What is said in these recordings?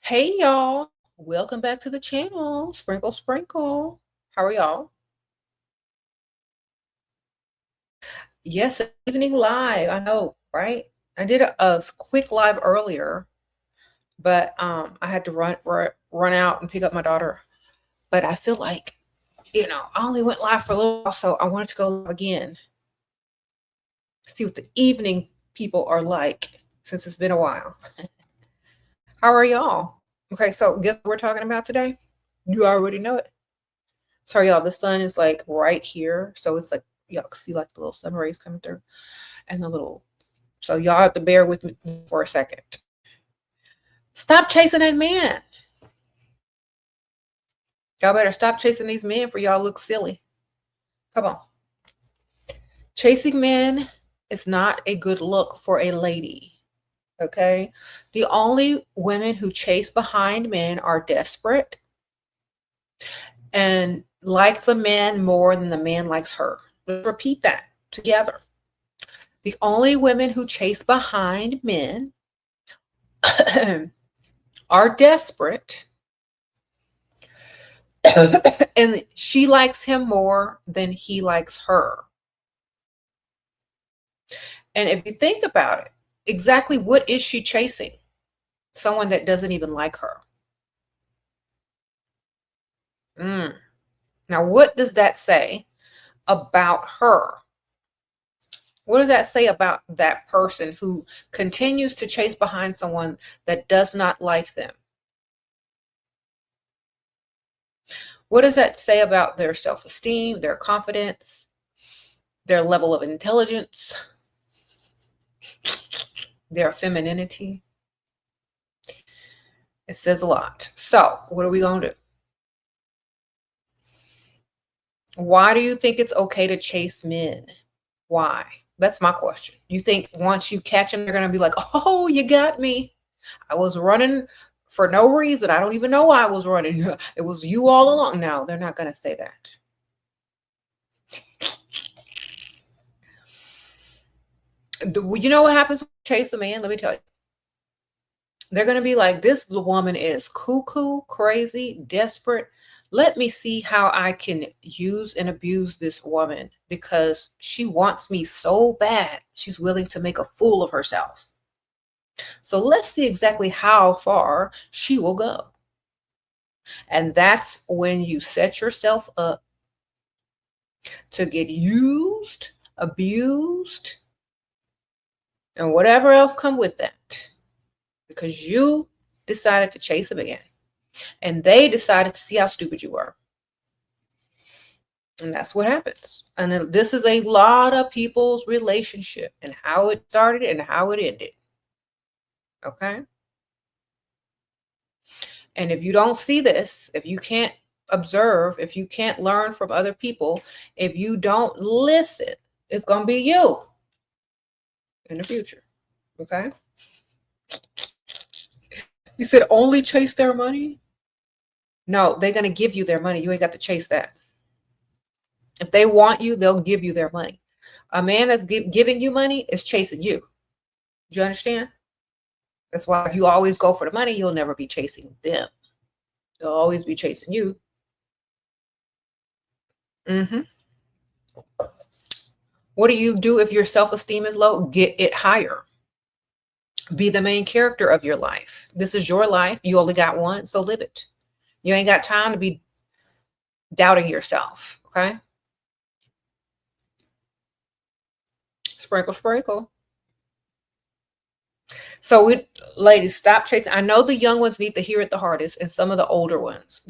Hey y'all, welcome back to the channel. Sprinkle, sprinkle. How are y'all? Yes, evening live. I know, right? I did a quick live earlier, but I had to run out and pick up my daughter. But I feel like, I only went live for a little while, so I wanted to go live again. See what the evening people are like since it's been a while. How are y'all? Okay, so guess what we're talking about today? You already know it. Sorry, y'all. The sun is like right here, so it's like y'all can see like the little sun rays coming through, and the little. So y'all have to bear with me for a second. Stop chasing that man. Y'all better stop chasing these men for y'all look silly. Come on. Chasing men is not a good look for a lady. Okay. The only women who chase behind men are desperate and like the man more than the man likes her. Let's repeat that together. The only women who chase behind men are desperate and she likes him more than he likes her. And if you think about it, exactly what is she chasing? Someone that doesn't even like her. Now, what does that say about her? What does that say about that person who continues to chase behind someone that does not like them? What does that say about their self-esteem, their confidence, their level of intelligence, their femininity? It says a lot. So, what are we going to do? Why do you think it's okay to chase men? Why? That's my question. You think once you catch them, they're going to be like, oh, you got me. I was running for no reason. I don't even know why I was running. It was you all along. No, they're not going to say that. You know what happens when you chase a man? Let me tell you. They're going to be like, this woman is cuckoo, crazy, desperate. Let me see how I can use and abuse this woman because she wants me so bad. She's willing to make a fool of herself. So let's see exactly how far she will go. And that's when you set yourself up to get used, abused, and whatever else come with that. Because you decided to chase a man and they decided to see how stupid you were. And that's what happens. And then this is a lot of people's relationship and how it started and how it ended. Okay. And if you don't see this, if you can't observe, if you can't learn from other people, if you don't listen, it's going to be you in the future. Okay. You said only chase their money? No, they're going to give you their money. You ain't got to chase that. If they want you, they'll give you their money. A man that's giving you money is chasing you. Do you understand? That's why if you always go for the money, you'll never be chasing them. They'll always be chasing you. What do you do if your self-esteem is low? Get it higher. Be the main character of your life. This is your life. You only got one, so live it. You ain't got time to be doubting yourself, okay? Sprinkle, sprinkle. So ladies, stop chasing. I know the young ones need to hear it the hardest, and some of the older ones.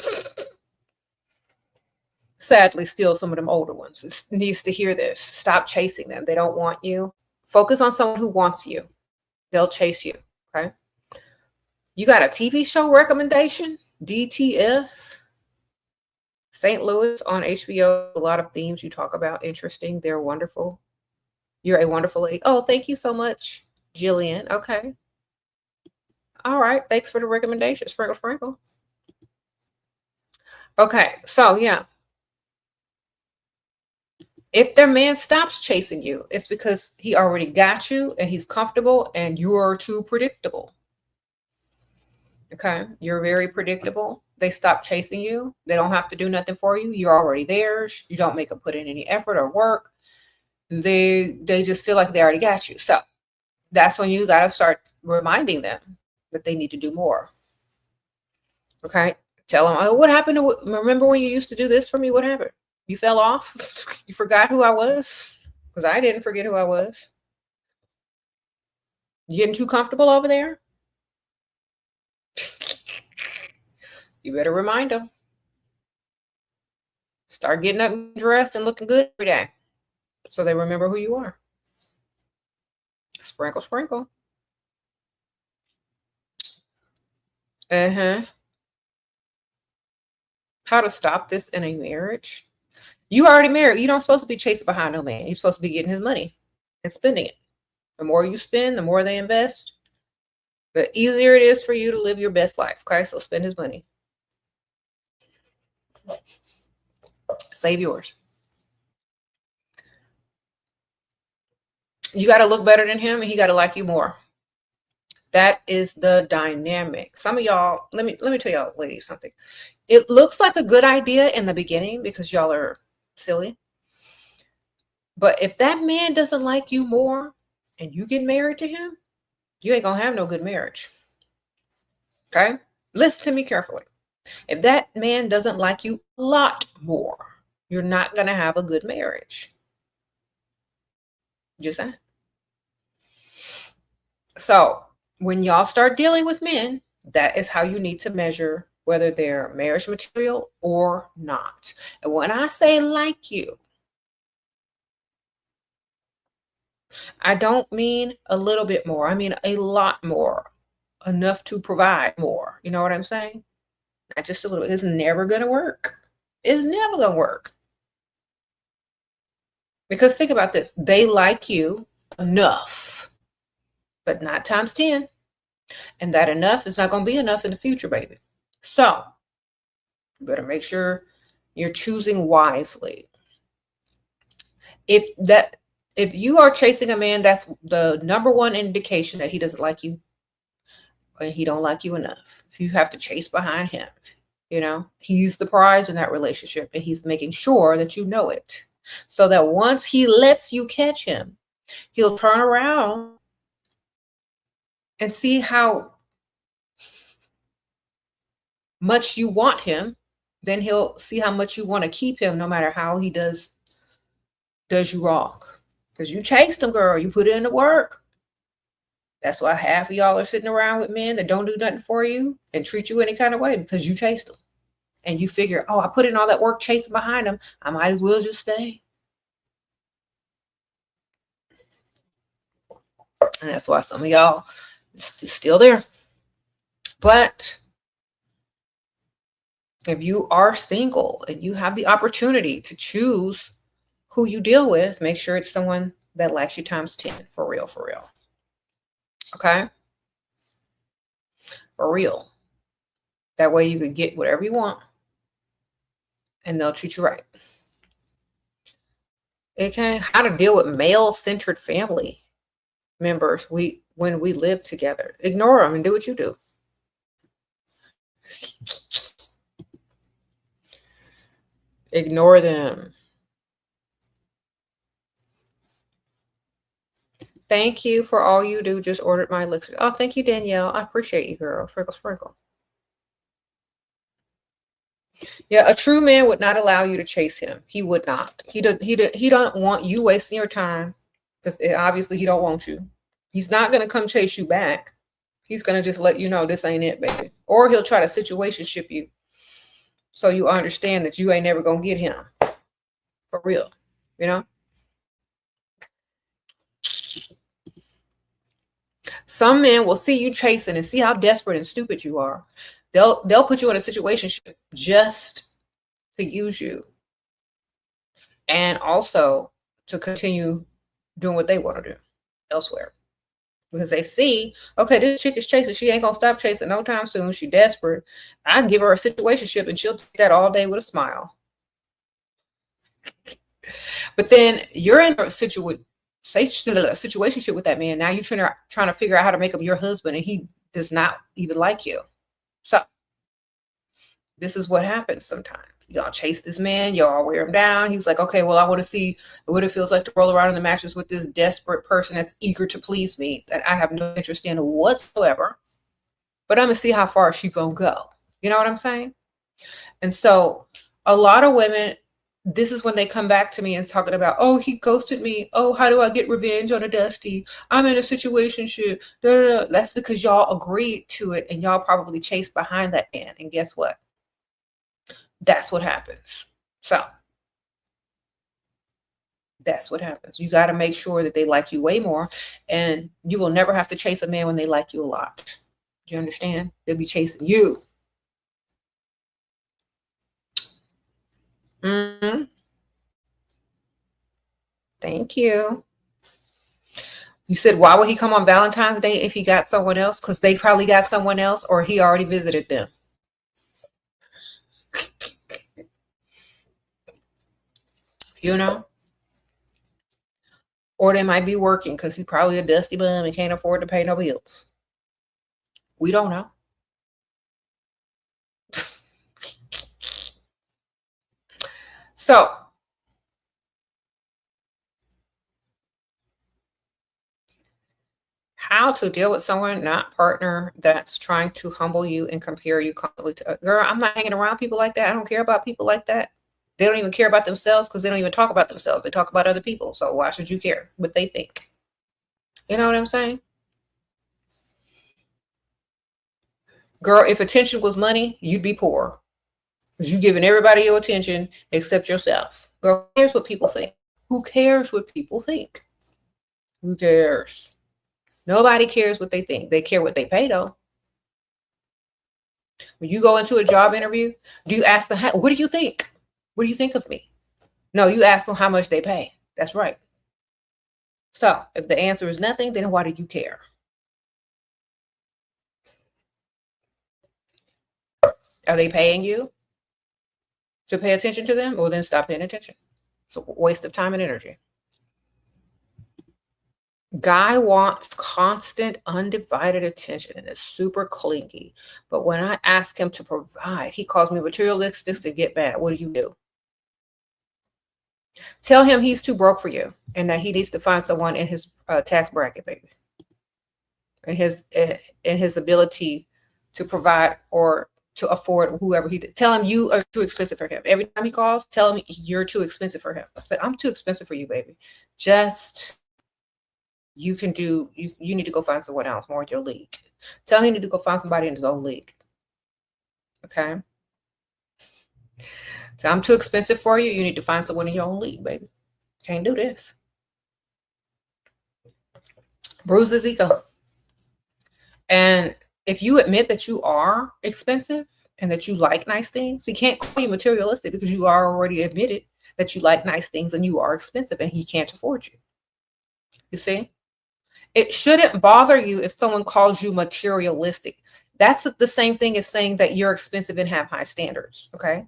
Sadly, still some of them older ones needs to hear this. Stop chasing them. They don't want you. Focus on someone who wants you. They'll chase you, okay? You got a TV show recommendation? DTF? St. Louis on HBO. A lot of themes you talk about. Interesting. They're wonderful. You're a wonderful lady. Oh, thank you so much, Jillian. Okay. All right. Thanks for the recommendation. Sprinkle, sprinkle. Okay. So, yeah. If their man stops chasing you, it's because he already got you and he's comfortable and you're too predictable. Okay. You're very predictable. They stop chasing you. They don't have to do nothing for you. You're already theirs. You don't make them put in any effort or work. They just feel like they already got you. So that's when you got to start reminding them that they need to do more. Okay. Tell them, oh, what happened to, remember when you used to do this for me? What happened? You fell off? You forgot who I was? Because I didn't forget who I was. You getting too comfortable over there? You better remind them. Start getting up and dressed and looking good every day so they remember who you are. Sprinkle, sprinkle. Uh-huh. How to stop this in a marriage? You already married. You don't supposed to be chasing behind no man. You're supposed to be getting his money and spending it. The more you spend, the more they invest, the easier it is for you to live your best life. Okay, so spend his money. Save yours. You got to look better than him and he got to like you more. That is the dynamic. Some of y'all, let me tell y'all ladies something. It looks like a good idea in the beginning because y'all are silly. But if that man doesn't like you more and you get married to him, you ain't gonna have no good marriage. Okay? Listen to me carefully. If that man doesn't like you a lot more, you're not gonna have a good marriage. Just that. So when y'all start dealing with men, that is how you need to measure whether they're marriage material or not. And when I say like you, I don't mean a little bit more. I mean a lot more, enough to provide more. You know what I'm saying? Not just a little. It's never going to work. It's never going to work. Because think about this. They like you enough, but not times 10. And that enough is not going to be enough in the future, baby. So you better make sure you're choosing wisely. If you are chasing a man, that's the number one indication that he doesn't like you and he don't like you enough. If you have to chase behind him, he's the prize in that relationship and he's making sure that you know it. So that once he lets you catch him, he'll turn around and see how much you want him. Then he'll see how much you want to keep him no matter how he does you wrong. Because you chased him, girl. You put in the work. That's why half of y'all are sitting around with men that don't do nothing for you and treat you any kind of way because you chased them. And you figure, oh, I put in all that work chasing behind him. I might as well just stay. And that's why some of y'all is still there. But if you are single and you have the opportunity to choose who you deal with, make sure it's someone that likes you times 10. For real, for real. Okay? For real. That way you can get whatever you want and they'll treat you right. Okay? How to deal with male-centered family members when we live together. Ignore them and do what you do. Ignore them. Thank you for all you do. Just ordered my elixir. Oh, thank you, Danielle. I appreciate you, girl. Sprinkle, sprinkle. Yeah, a true man would not allow you to chase him. He would not. He don't want you wasting your time because obviously he don't want you. He's not going to come chase you back. He's going to just let you know this ain't it, baby. Or he'll try to situationship you so you understand that you ain't never going to get him. For real, Some men will see you chasing and see how desperate and stupid you are. They'll put you in a situation just to use you and also to continue doing what they want to do elsewhere. Because they see, okay, this chick is chasing. She ain't going to stop chasing no time soon. She desperate. I can give her a situationship and she'll take that all day with a smile. But then you're in a situationship with that man. Now you're trying to figure out how to make him your husband and he does not even like you. So this is what happens sometimes. Y'all chase this man, y'all wear him down. He's like, okay, well, I want to see what it feels like to roll around in the mattress with this desperate person that's eager to please me that I have no interest in whatsoever. But I'm going to see how far she going to go. You know what I'm saying? And so a lot of women, this is when they come back to me and talking about, oh, he ghosted me. Oh, how do I get revenge on a Dusty? I'm in a situationship. That's because y'all agreed to it and y'all probably chased behind that man. And guess what? That's what happens. So that's what happens. You got to make sure that they like you way more, and you will never have to chase a man when they like you a lot. Do you understand? They'll be chasing you. Mm-hmm. Thank you. You said, why would he come on Valentine's Day if he got someone else? Because they probably got someone else, or he already visited them. You know? Or they might be working because he's probably a dusty bum and can't afford to pay no bills. We don't know. So, how to deal with someone, not partner, that's trying to humble you and compare you constantly to, girl, I'm not hanging around people like that. I don't care about people like that. They don't even care about themselves because they don't even talk about themselves. They talk about other people. So why should you care what they think? You know what I'm saying? Girl, if attention was money, you'd be poor. Because you're giving everybody your attention except yourself. Girl, who cares what people think? Who cares what people think? Who cares? Nobody cares what they think. They care what they pay, though. When you go into a job interview, do you ask them, what do you think? What do you think of me? No, you ask them how much they pay. That's right. So if the answer is nothing, then why do you care? Are they paying you to pay attention to them? Well, then stop paying attention. It's a waste of time and energy. Guy wants constant, undivided attention and is super clingy. But when I ask him to provide, he calls me materialistic to get mad. What do you do? Tell him he's too broke for you and that he needs to find someone in his tax bracket, baby, and his ability to provide or to afford whoever he. Tell him you are too expensive for him. Every time he calls, tell him you're too expensive for him. I said, I'm too expensive for you, baby. Just you can do. You need to go find someone else more in your league. Tell him you need to go find somebody in his own league. Okay. So I'm too expensive for you. You need to find someone in your own league, baby. Can't do this. Bruise his ego. And if you admit that you are expensive and that you like nice things, he can't call you materialistic because you are already admitted that you like nice things and you are expensive and he can't afford you. You see? It shouldn't bother you if someone calls you materialistic. That's the same thing as saying that you're expensive and have high standards. Okay.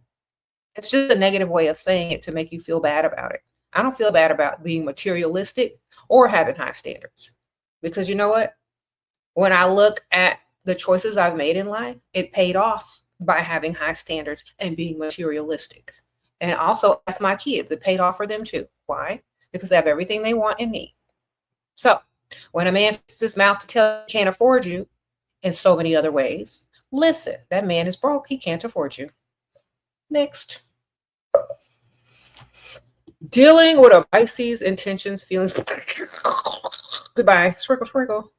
It's just a negative way of saying it to make you feel bad about it. I don't feel bad about being materialistic or having high standards because you know what? When I look at the choices I've made in life, it paid off by having high standards and being materialistic. And also, as my kids, it paid off for them too. Why? Because they have everything they want and need. So when a man fixes his mouth to tell you he can't afford you in so many other ways, listen, that man is broke. He can't afford you. Next. Dealing with a Pisces intentions, feelings. Goodbye. Sprinkle, sprinkle.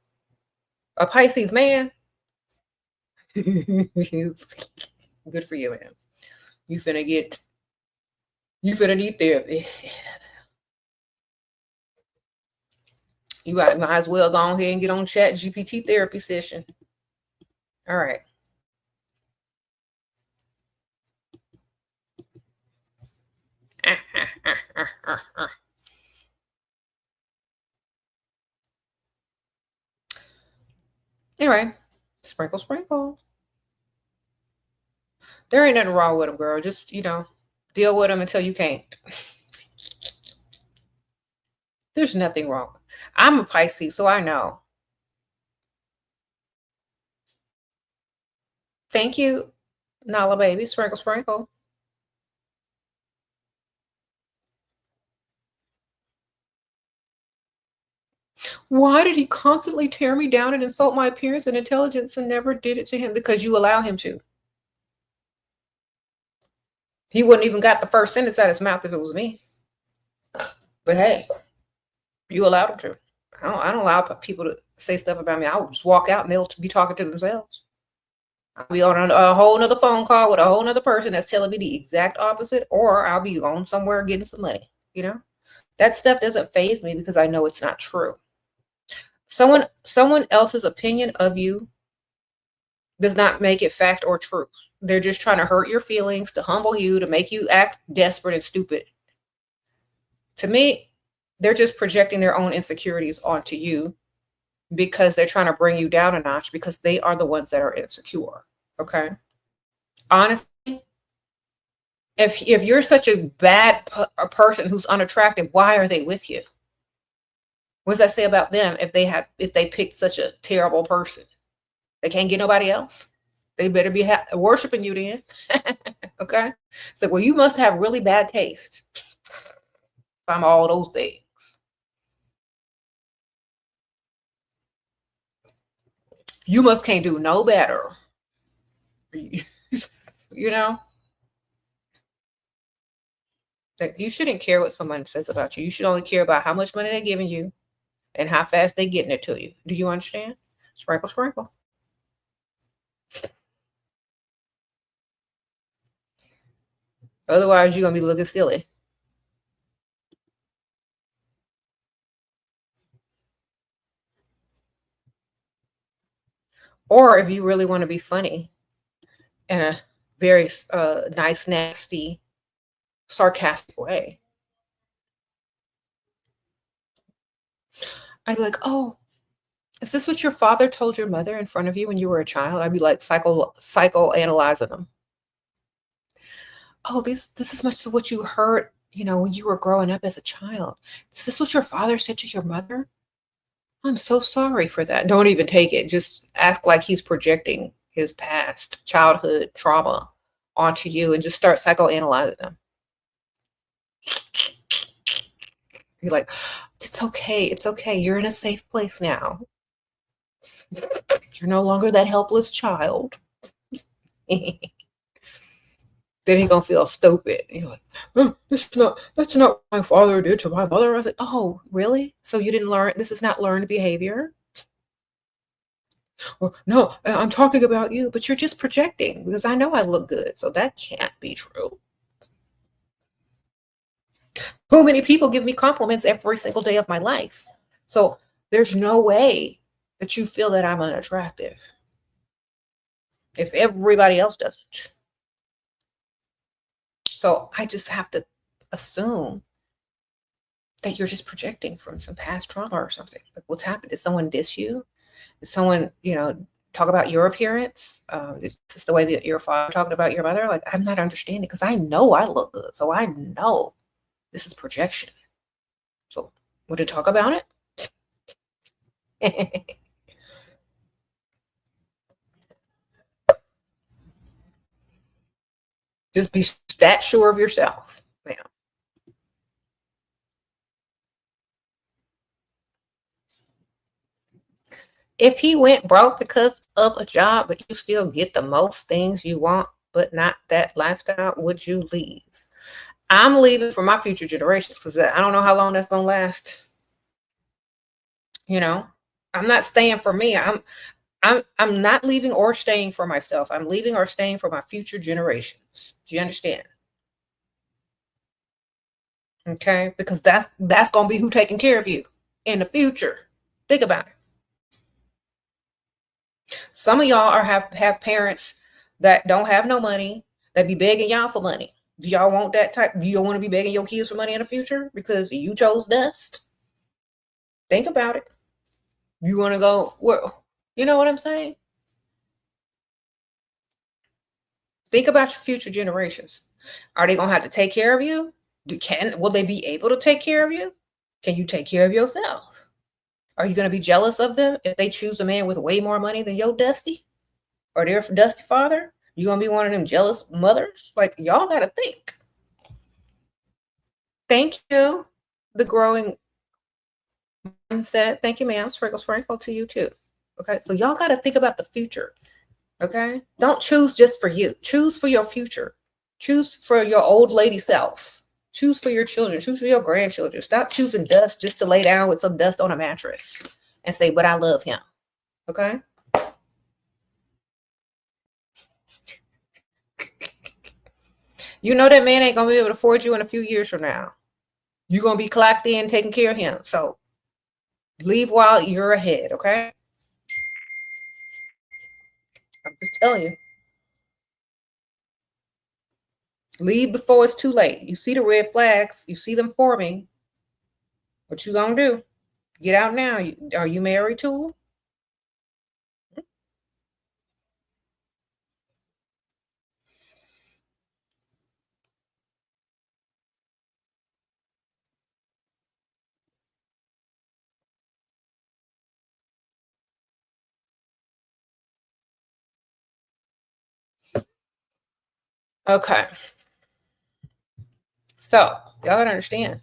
A Pisces man. Good for you, man. You finna need therapy. You might as well go ahead and get on Chat GPT therapy session. All right. Anyway, sprinkle, sprinkle. There ain't nothing wrong with them, girl. Just, deal with them until you can't. There's nothing wrong. I'm a Pisces, so I know. Thank you, Nala baby. Sprinkle, sprinkle. Why did he constantly tear me down and insult my appearance and intelligence and never did it to him? Because you allow him to. He wouldn't even got the first sentence out of his mouth if it was me. But hey, you allowed him to. I don't allow people to say stuff about me. I'll just walk out and they'll be talking to themselves. I'll be on a whole nother phone call with a whole nother person that's telling me the exact opposite, or I'll be on somewhere getting some money. That stuff doesn't faze me because I know it's not true. Someone else's opinion of you does not make it fact or truth. They're just trying to hurt your feelings, to humble you, to make you act desperate and stupid. To me, they're just projecting their own insecurities onto you because they're trying to bring you down a notch because they are the ones that are insecure. Okay? Honestly, if you're such a bad person who's unattractive, why are they with you? What does that say about them if they picked such a terrible person? They can't get nobody else. They better be worshiping you then. Okay? It's like, well, you must have really bad taste. If I'm all those things. You must can't do no better. Like, you shouldn't care what someone says about you. You should only care about how much money they're giving you and how fast they're getting it to you. Do you understand? Sprinkle, sprinkle. Otherwise, you're going to be looking silly. Or if you really want to be funny in a very nice, nasty, sarcastic way, I'd be like, oh, is this what your father told your mother in front of you when you were a child? I'd be like psychoanalyzing them. Oh, this is much of what you heard, when you were growing up as a child. Is this what your father said to your mother? I'm so sorry for that. Don't even take it. Just act like he's projecting his past childhood trauma onto you and just start psychoanalyzing them. You're like, it's okay. It's okay. You're in a safe place now. You're no longer that helpless child. Then he's gonna feel stupid. He's like, oh, that's not what my father did to my mother. I was like, oh, really? So you didn't learn? This is not learned behavior? Well, no, I'm talking about you, but you're just projecting because I know I look good, so that can't be true. Too many people give me compliments every single day of my life. So there's no way that you feel that I'm unattractive if everybody else doesn't. So I just have to assume that you're just projecting from some past trauma or something. Like, what's happened? Did someone diss you? Did someone, talk about your appearance? Is this the way that your father talked about your mother? Like, I'm not understanding because I know I look good. So I know this is projection. So would you talk about it? Just be that sure of yourself, ma'am. If he went broke because of a job, but you still get the most things you want, but not that lifestyle, would you leave? I'm leaving for my future generations because I don't know how long that's gonna last. I'm not staying for me. I'm not leaving or staying for myself. I'm leaving or staying for my future generations. Do you understand? Okay, because that's gonna be who taking care of you in the future. Think about it. Some of y'all have parents that don't have no money that be begging y'all for money. Do y'all want that type? Do you want to be begging your kids for money in the future because you chose dust? Think about it. You want to go, well, you know what I'm saying? Think about your future generations. Are they gonna have to take care of you? Will they be able to take care of you? Can you take care of yourself? Are you gonna be jealous of them if they choose a man with way more money than your Dusty? or their dusty father? You gonna be one of them jealous mothers? Like, y'all gotta think. Thank you. The growing mindset. Thank you, ma'am. Sprinkle, sprinkle to you too. Okay, so y'all gotta think about the future. Okay, don't choose just for you. Choose for your future. Choose for your old lady self. Choose for your children. Choose for your grandchildren. Stop choosing dust just to lay down with some dust on a mattress and say, but I love him. Okay? You know that man ain't going to be able to afford you in a few years from now. You're going to be clocked in taking care of him. So leave while you're ahead. Okay? I'm just telling you. Leave before it's too late. You see the red flags. You see them forming. What you going to do? Get out now. Are you married to him? Okay. So y'all gotta understand.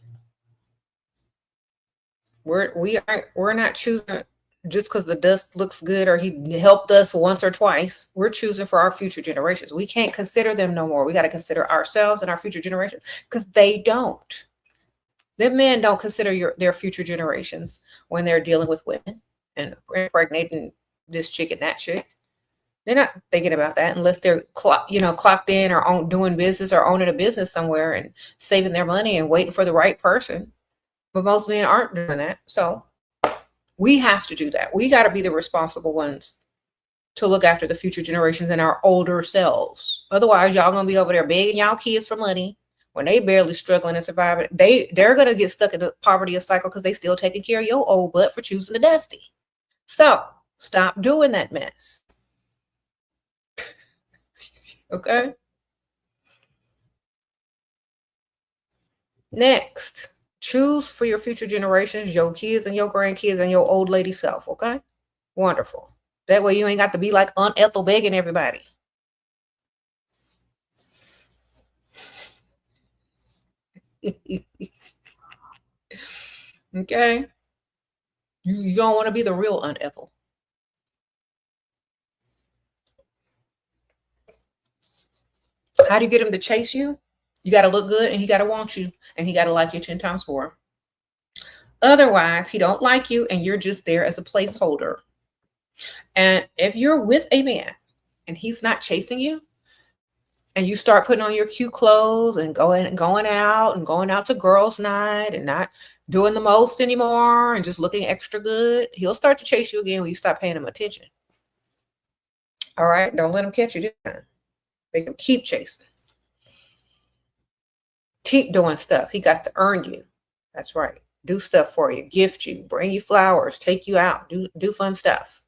We're not choosing just because the dust looks good or he helped us once or twice. We're choosing for our future generations. We can't consider them no more. We got to consider ourselves and our future generations because they don't. Them men don't consider their future generations when they're dealing with women and impregnating this chick and that chick. They're not thinking about that unless they're clocked in or doing business or owning a business somewhere and saving their money and waiting for the right person. But most men aren't doing that. So we have to do that. We got to be the responsible ones to look after the future generations and our older selves. Otherwise, y'all gonna be over there begging y'all kids for money when they barely struggling and surviving. They're gonna get stuck in the poverty cycle because they still taking care of your old butt for choosing the dusty. So stop doing that mess. Okay. Next, choose for your future generations, your kids and your grandkids and your old lady self. Okay. Wonderful. That way you ain't got to be like Aunt Ethel begging everybody. Okay. You don't want to be the real Aunt Ethel. How do you get him to chase you? You got to look good and he got to want you and he got to like you 10 times more. Otherwise, he don't like you and you're just there as a placeholder. And if you're with a man and he's not chasing you and you start putting on your cute clothes and going out to girls' night and not doing the most anymore and just looking extra good, he'll start to chase you again when you stop paying him attention. All right, don't let him catch you this time. Make him keep chasing. Keep doing stuff. He got to earn you. That's right. Do stuff for you, gift you, bring you flowers, take you out, do fun stuff.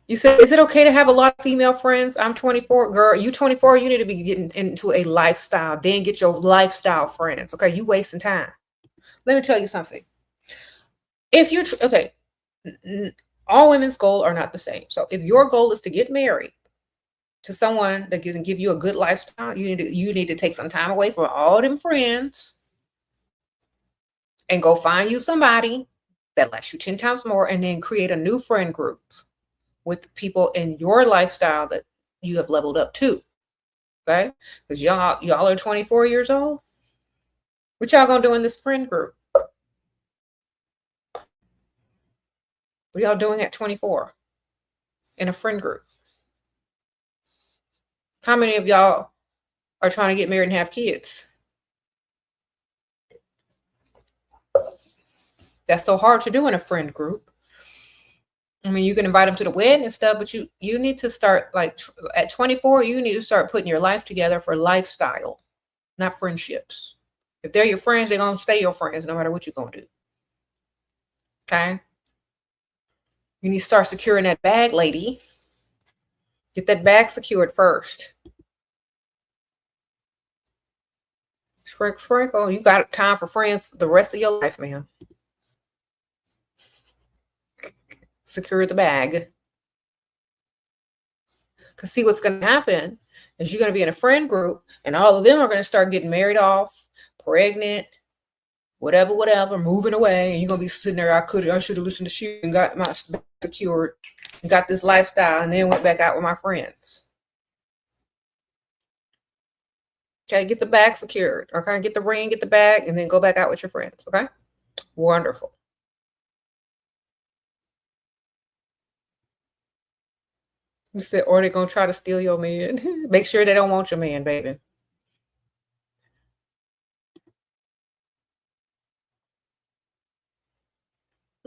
You said, is it okay to have a lot of female friends? I'm 24. Girl, you 24, you need to be getting into a lifestyle. Then get your lifestyle friends. Okay, you wasting time. Let me tell you something. If you're, okay, all women's goals are not the same. So if your goal is to get married to someone that can give you a good lifestyle, you need to take some time away from all them friends and go find you somebody that likes you 10 times more and then create a new friend group with people in your lifestyle that you have leveled up to. Okay? Because y'all are 24 years old. What y'all gonna do in this friend group? What y'all doing at 24 in a friend group? How many of y'all are trying to get married and have kids? That's so hard to do in a friend group. I mean, you can invite them to the wedding and stuff, but you need to start like at 24, you need to start putting your life together for lifestyle, not friendships. If they're your friends, they're going to stay your friends no matter what you're going to do. Okay? You need to start securing that bag, lady. Get that bag secured first. Sprinkle. You got time for friends the rest of your life, man. Secure the bag. Because see, what's going to happen is you're going to be in a friend group, and all of them are going to start getting married off, pregnant, whatever, moving away, and you're going to be sitting there, I should have listened to you and got my secured and got this lifestyle, and then went back out with my friends. Okay, get the bag secured. Okay, get the ring, get the bag, and then go back out with your friends. Okay, wonderful. You said, or they're gonna try to steal your man. Make sure they don't want your man, baby.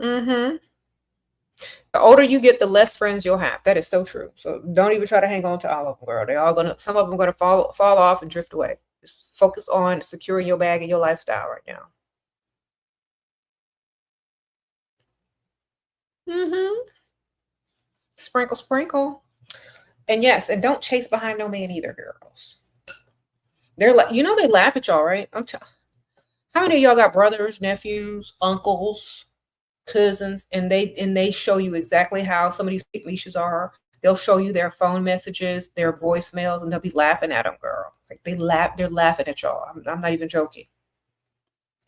Mm-hmm. The older you get, the less friends you'll have. That is so true. So don't even try to hang on to all of them, girl. Some of them gonna fall off and drift away. Just focus on securing your bag and your lifestyle right now. Mm-hmm. Sprinkle, sprinkle. And yes, and don't chase behind no man either, girls. They're like, they laugh at y'all, right? How many of y'all got brothers, nephews, uncles, cousins, and they show you exactly how some of these pygmies are? They'll show you their phone messages, their voicemails, and they'll be laughing at them, girl. Like they're laughing at y'all. I'm not even joking.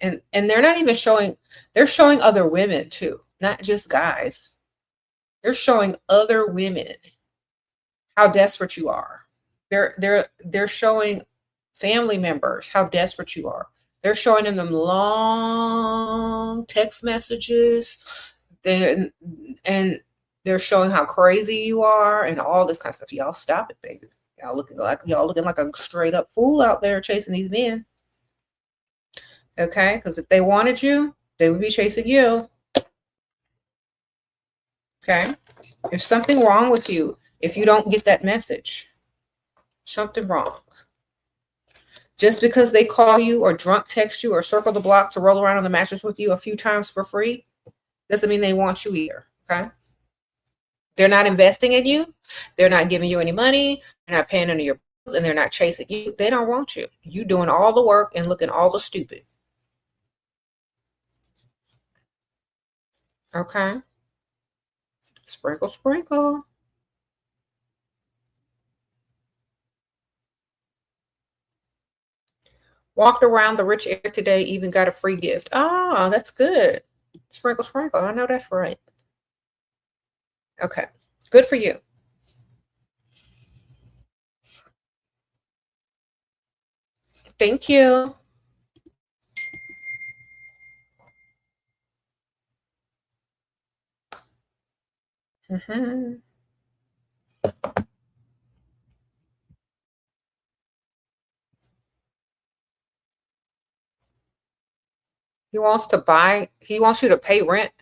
And they're not even showing, they're showing other women too, not just guys. They're showing other women how desperate you are. They're showing family members how desperate you are. They're showing them long text messages, and they're showing how crazy you are and all this kind of stuff. Y'all stop it, baby. Y'all looking like a straight up fool out there chasing these men. Okay, because if they wanted you, they would be chasing you. Okay, there's something wrong with you if you don't get that message. Something wrong. Just because they call you or drunk text you or circle the block to roll around on the mattress with you a few times for free doesn't mean they want you either. Okay. They're not investing in you. They're not giving you any money. They're not paying under your bills, and they're not chasing you. They don't want you. You doing all the work and looking all the stupid. Okay. Sprinkle, sprinkle. Walked around the rich area today, even got a free gift. Oh, that's good. Sprinkle, sprinkle. I know that's right. Okay. Good for you. Thank you. Mm-hmm. He wants you to pay rent.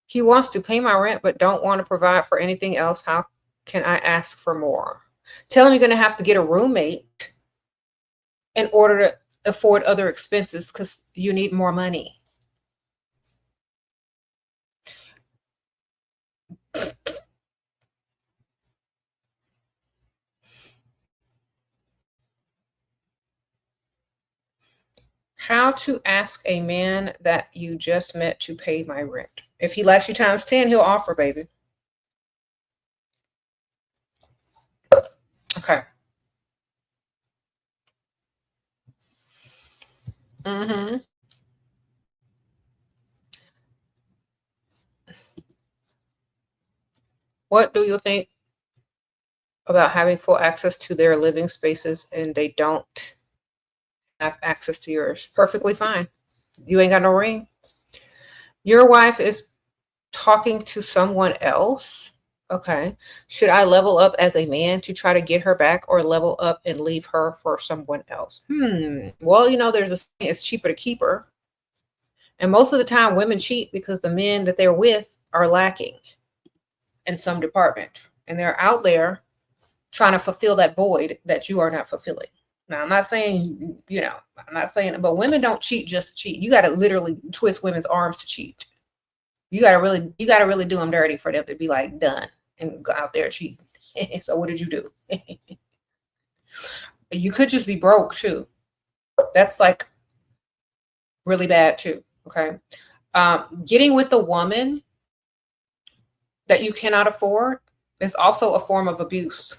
He wants to pay my rent, but don't want to provide for anything else. How can I ask for more? Tell him you're going to have to get a roommate in order to afford other expenses because you need more money. How to ask a man that you just met to pay my rent. If he likes you times 10, he'll offer, baby. Okay. Mm-hmm. What do you think about having full access to their living spaces and they don't have access to yours? Perfectly fine. You ain't got no ring. Your wife is talking to someone else. Okay. Should I level up as a man to try to get her back or level up and leave her for someone else? Well, there's a saying, it's cheaper to keep her. And most of the time women cheat because the men that they're with are lacking in some department. And they're out there trying to fulfill that void that you are not fulfilling. Now, I'm not saying, but women don't cheat just to cheat. You got to literally twist women's arms to cheat. You gotta really do them dirty for them to be like done and go out there cheating. So what did you do? You could just be broke too. That's like really bad too. Okay. Getting with a woman that you cannot afford is also a form of abuse.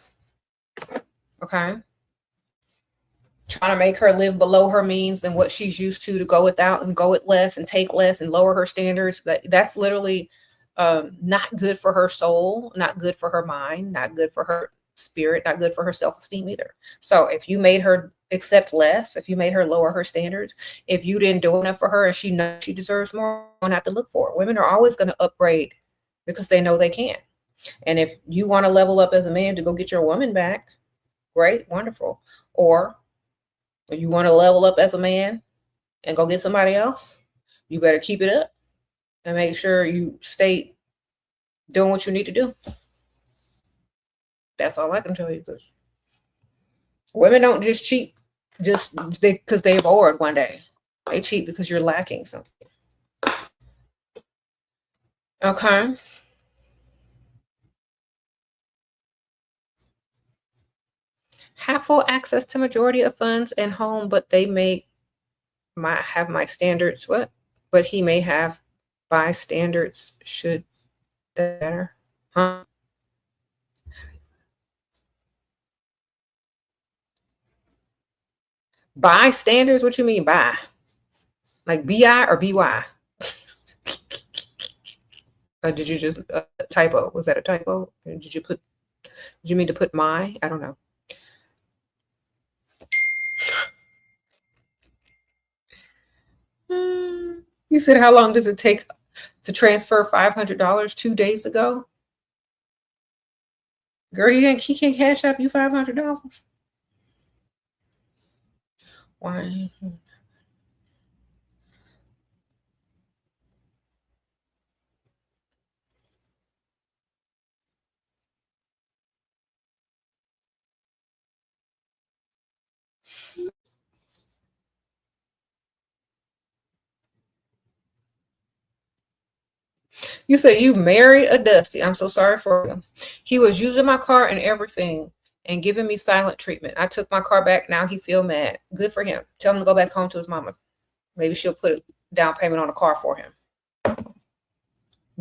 Okay. Trying to make her live below her means and what she's used to go without and go with less and take less and lower her standards. That's literally not good for her soul, not good for her mind, not good for her spirit, not good for her self-esteem either. So if you made her accept less, if you made her lower her standards, if you didn't do enough for her and she knows she deserves more, you don't have to look for it. Women are always going to upgrade because they know they can. And if you want to level up as a man to go get your woman back, great, wonderful. Or you want to level up as a man and go get somebody else, you better keep it up and make sure you stay doing what you need to do. That's all I can tell you. Because women don't just cheat just because they're bored one day. They cheat because you're lacking something. Okay. Have full access to majority of funds and home, but they may have my standards. What? But he may have by standards. Should that matter? Huh? By standards? What you mean by? Like BI or BY? Did you just typo? Was that a typo? Did you mean to put my? I don't know. You said, how long does it take to transfer $500 2 days ago? Girl, he can't cash up you $500. Why? You said you married a Dusty. I'm so sorry for him. He was using my car and everything and giving me silent treatment. I took my car back. Now he feel mad. Good for him. Tell him to go back home to his mama. Maybe she'll put a down payment on a car for him.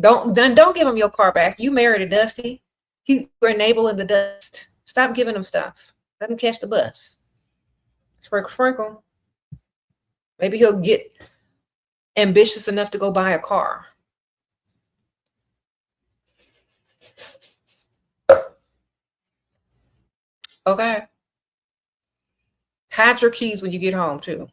Don't give him your car back. You married a Dusty. You're enabling the dust. Stop giving him stuff. Let him catch the bus. Sprinkle, sprinkle. Maybe he'll get ambitious enough to go buy a car. Okay. Hide your keys when you get home too.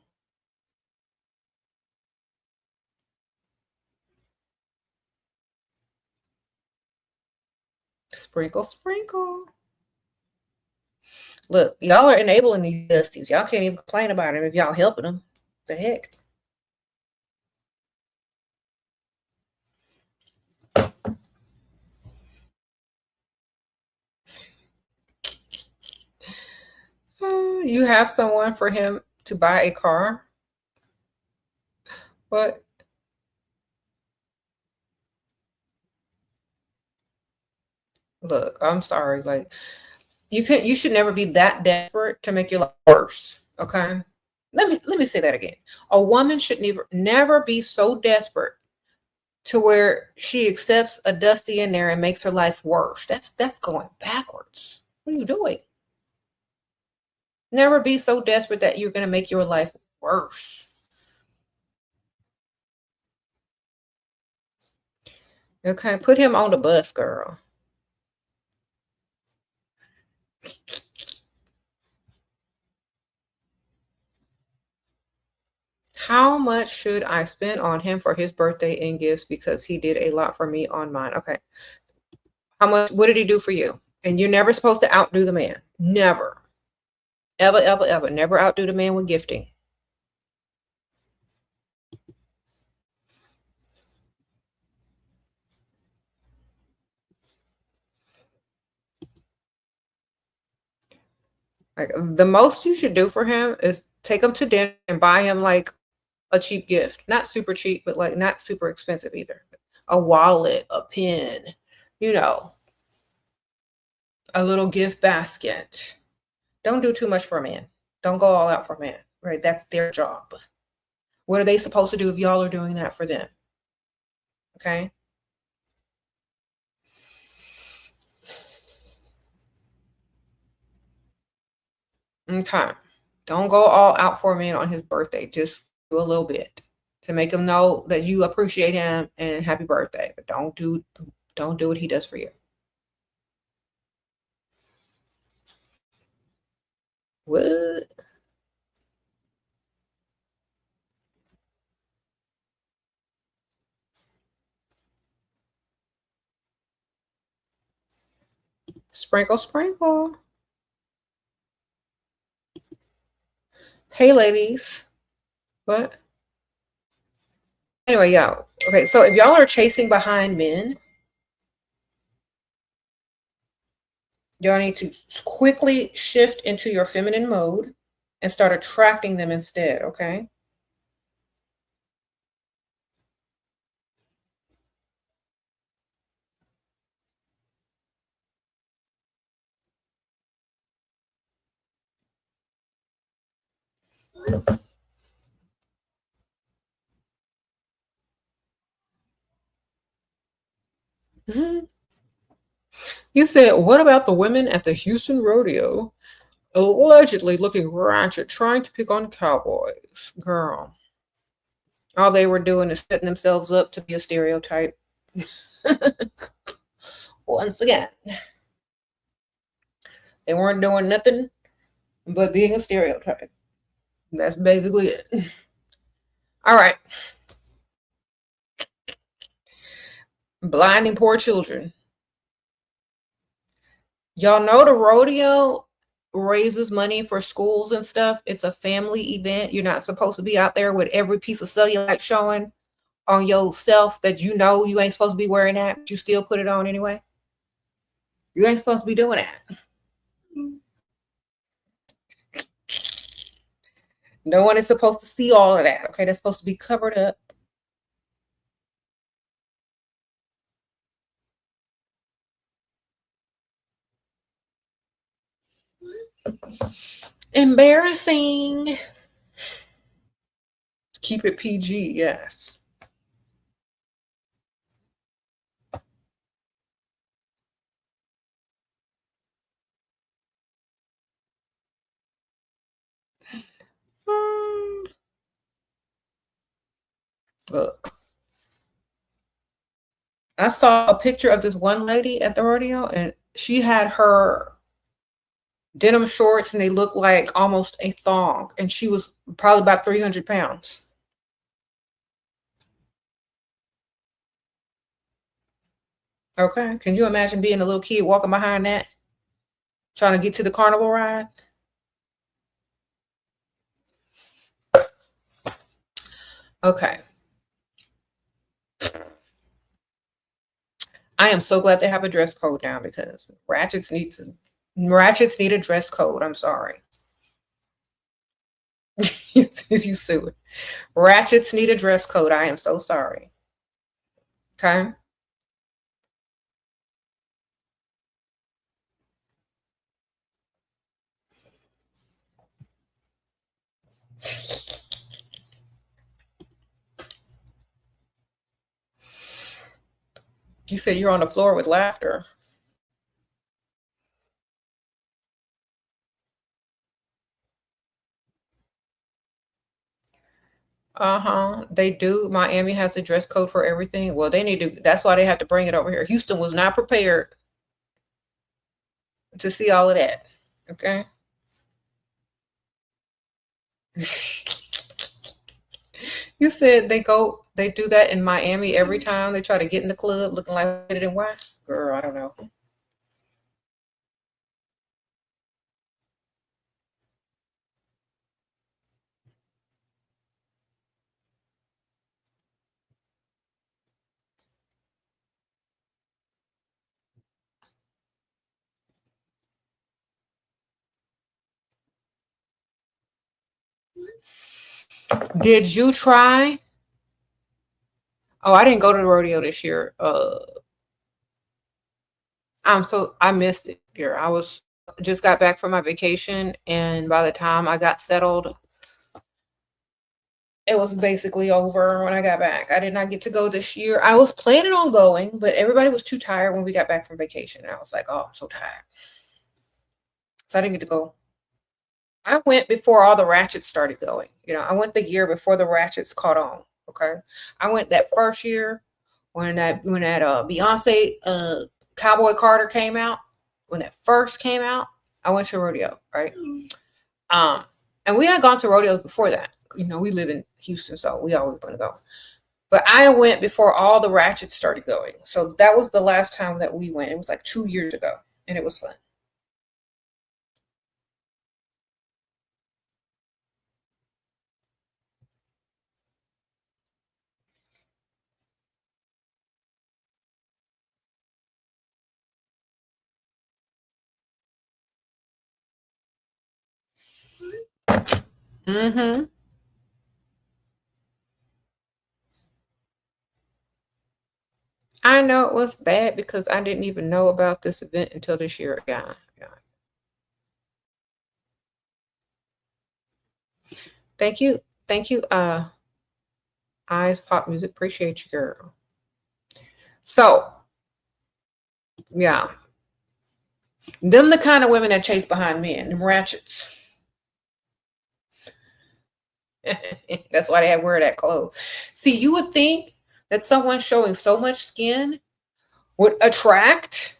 Sprinkle, sprinkle. Look, y'all are enabling these dusties. Y'all can't even complain about them if y'all helping them. The heck? You have someone for him to buy a car? What? Look, I'm sorry. Like, you should never be that desperate to make your life worse. Okay? Let me say that again. A woman should never be so desperate to where she accepts a Dusty in there and makes her life worse. That's going backwards. What are you doing? Never be so desperate that you're going to make your life worse. Okay, put him on the bus, girl. How much should I spend on him for his birthday in gifts because he did a lot for me on mine? Okay. How much? What did he do for you? And you're never supposed to outdo the man. Never. Ever, ever, ever. Never outdo the man with gifting. Like, the most you should do for him is take him to dinner and buy him like a cheap gift. Not super cheap, but like not super expensive either. A wallet, a pen, you know, a little gift basket. Don't do too much for a man. Don't go all out for a man. right? That's their job. What are they supposed to do if y'all are doing that for them? Okay. Okay. Don't go all out for a man on his birthday. Just do a little bit to make him know that you appreciate him and happy birthday. But don't do what he does for you. What? Sprinkle, sprinkle. Hey, ladies. What? Anyway, y'all. Okay, so if y'all are chasing behind men, y'all need to quickly shift into your feminine mode and start attracting them instead, okay? Mhm. You said, what about the women at the Houston rodeo allegedly looking ratchet, trying to pick on cowboys? Girl, all they were doing is setting themselves up to be a stereotype. Once again, they weren't doing nothing but being a stereotype. That's basically it. All right. Blinding poor children. Y'all know the rodeo raises money for schools and stuff. It's a family event. You're not supposed to be out there with every piece of cellulite showing on yourself that you know you ain't supposed to be wearing that, but you still put it on anyway. You ain't supposed to be doing that. No one is supposed to see all of that. Okay, that's supposed to be covered up. Embarrassing. Keep it PG, yes. Look, I saw a picture of this one lady at the rodeo, and she had her denim shorts, and they looked like almost a thong, and she was probably about 300 pounds. Okay, can you imagine being a little kid walking behind that, trying to get to the carnival ride? Okay. I am so glad they have a dress code now because ratchets need a dress code. I'm sorry. You sue it. Ratchets need a dress code. I am so sorry. Okay. You said you're on the floor with laughter. Uh-huh. They do. Miami has a dress code for everything. Well, they need to, that's why they have to bring it over here. Houston was not prepared to see all of that. Okay. You said they do that in Miami every time they try to get in the club looking like it and why? Girl, I don't know. Did you try? Oh, I didn't go to the rodeo this year. I missed it here. I was just got back from my vacation, and by the time I got settled, it was basically over when I got back. I did not get to go this year. I was planning on going, but everybody was too tired when we got back from vacation. And I was like, oh, I'm so tired. So I didn't get to go. I went before all the ratchets started going. I went the year before the ratchets caught on. Okay. I went that first year when that Beyonce Cowboy Carter came out. When that first came out, I went to a rodeo, right? Um, and we had gone to rodeos before that. We live in Houston, so we always going to go. But I went before all the ratchets started going. So that was the last time that we went. It was like 2 years ago, and it was fun. Mm-hmm. I know it was bad because I didn't even know about this event until this year. Yeah, yeah. Thank you. Thank you, Eyes Pop Music. Appreciate you, girl. So, yeah. Them the kind of women that chase behind men, them ratchets. That's why they have wear that clothes. See, you would think that someone showing so much skin would attract,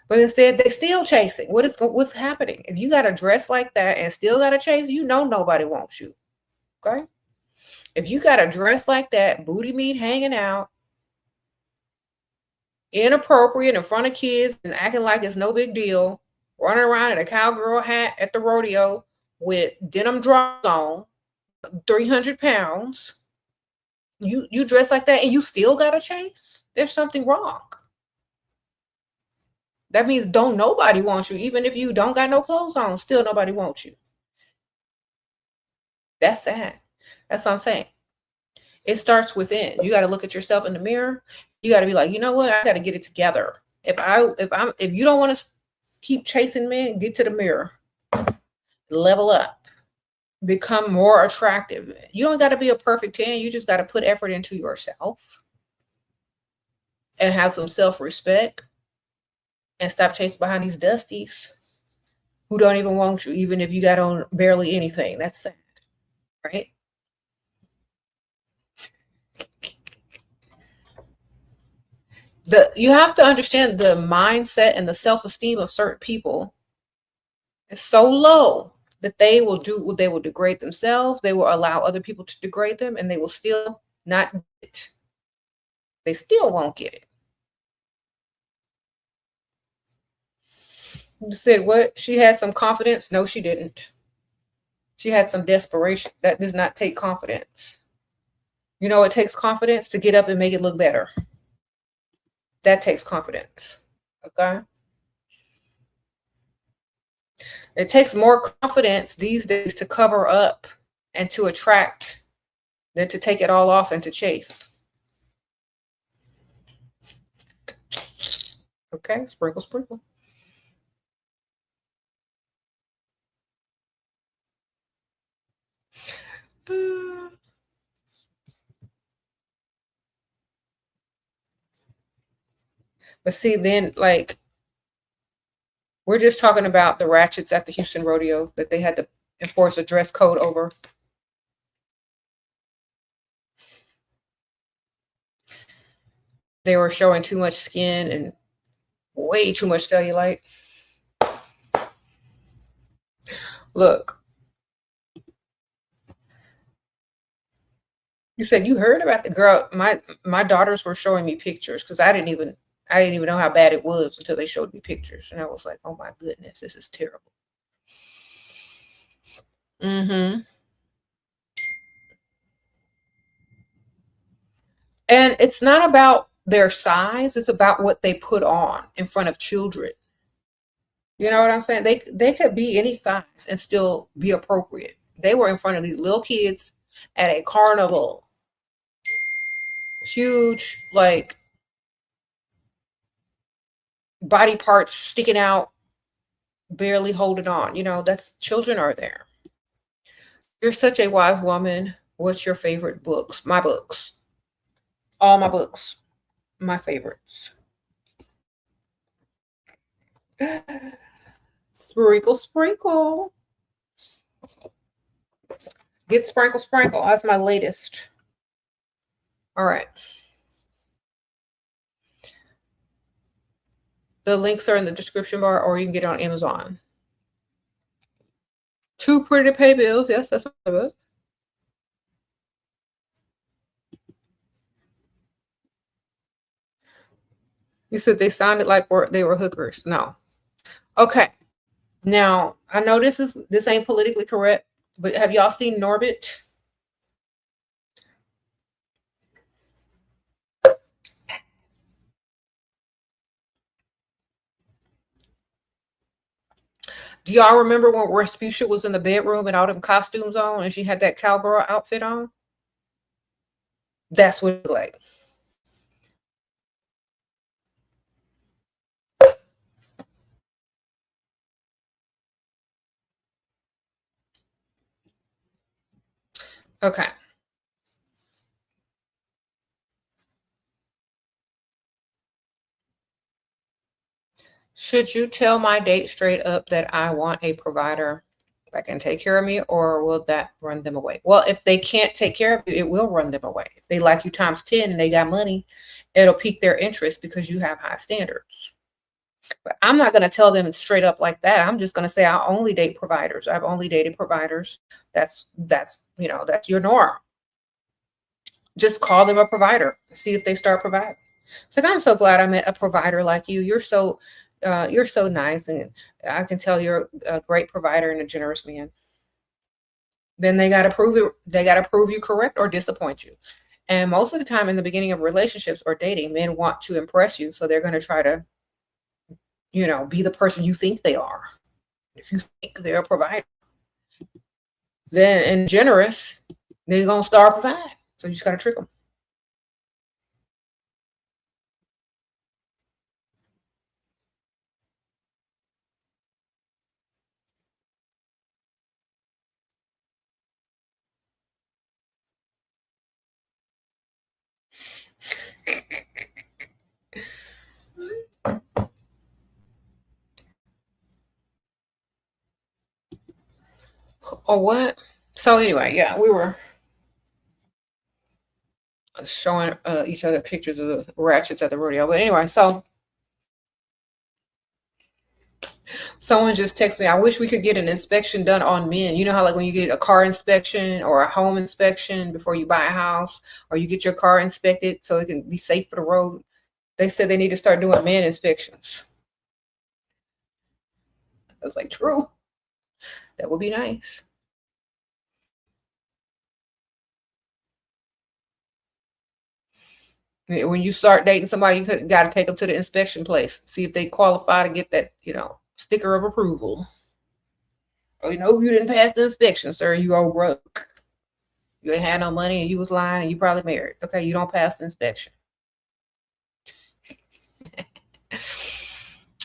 but instead they still chasing. What's happening? If you got a dress like that and still got to chase, nobody wants you. Okay? If you got a dress like that, booty meat hanging out, inappropriate in front of kids and acting like it's no big deal, running around in a cowgirl hat at the rodeo with denim drawers on, 300 pounds, you dress like that and you still got to chase? There's something wrong. That means don't nobody want you. Even if you don't got no clothes on, still nobody wants you. That's sad. That's what I'm saying. It starts within. You got to look at yourself in the mirror. You got to be like, you know what? I got to get it together. If you don't want to keep chasing men, get to the mirror. Level up. Become more attractive. You don't got to be a perfect 10. You just got to put effort into yourself and have some self-respect and stop chasing behind these dusties who don't even want you, even if you got on barely anything. That's sad, right? You have to understand the mindset and the self-esteem of certain people is so low that they will degrade themselves, they will allow other people to degrade them, and they will still not get it. They still won't get it. You said what? She had some confidence? No, she didn't. She had some desperation. That does not take confidence. It takes confidence to get up and make it look better. That takes confidence. Okay? It takes more confidence these days to cover up and to attract than to take it all off and to chase. Okay? Sprinkle, sprinkle. But see, then, like, we're just talking about the ratchets at the Houston rodeo that they had to enforce a dress code over. They were showing too much skin and way too much cellulite. Look, you said you heard about the girl. My daughters were showing me pictures because I didn't even know how bad it was until they showed me pictures, and I was like, oh my goodness, this is terrible. Mm-hmm. And it's not about their size; it's about what they put on in front of children. You know what I'm saying? They could be any size and still be appropriate. They were in front of these little kids at a carnival, huge, like, body parts sticking out, barely holding on. That's children are there. You're such a wise woman. What's your favorite books? My books. All my books. My favorites. Sprinkle, sprinkle. Get sprinkle, sprinkle. That's my latest. All right. The links are in the description bar, or you can get it on Amazon. Too Pretty to Pay Bills. Yes, that's my book. You said they sounded like they were hookers. No. Okay. Now, I know this ain't politically correct, but have y'all seen Norbit? Do y'all remember when Rasputia was in the bedroom and all them costumes on and she had that cowgirl outfit on? That's what it looked like. Okay. Should you tell my date straight up that I want a provider that can take care of me, or will that run them away? Well, if they can't take care of you, it will run them away. If they like you times 10 and they got money, it'll pique their interest because you have high standards. But I'm not going to tell them straight up like that. I'm just going to say I only date providers. I've only dated providers. That's your norm. Just call them a provider. See if they start providing. It's like, I'm so glad I met a provider like you. You're so nice, and I can tell you're a great provider and a generous man. Then they got to prove it. They got to prove you correct or disappoint you. And most of the time in the beginning of relationships or dating, men want to impress you. So they're going to try to, be the person you think they are. If you think they're a provider, then and generous, they're going to start providing. So you just got to trick them. Or what? So anyway, yeah, we were showing each other pictures of the ratchets at the rodeo. But anyway, so someone just texted me, I wish we could get an inspection done on men. You know how like when you get a car inspection or a home inspection before you buy a house, or you get your car inspected so it can be safe for the road. They said they need to start doing man inspections. I was like, true. That would be nice. When you start dating somebody, you got to take them to the inspection place, see if they qualify to get that, sticker of approval. Oh, you didn't pass the inspection, sir. You go broke. You ain't had no money and you was lying and you probably married. Okay, you don't pass the inspection.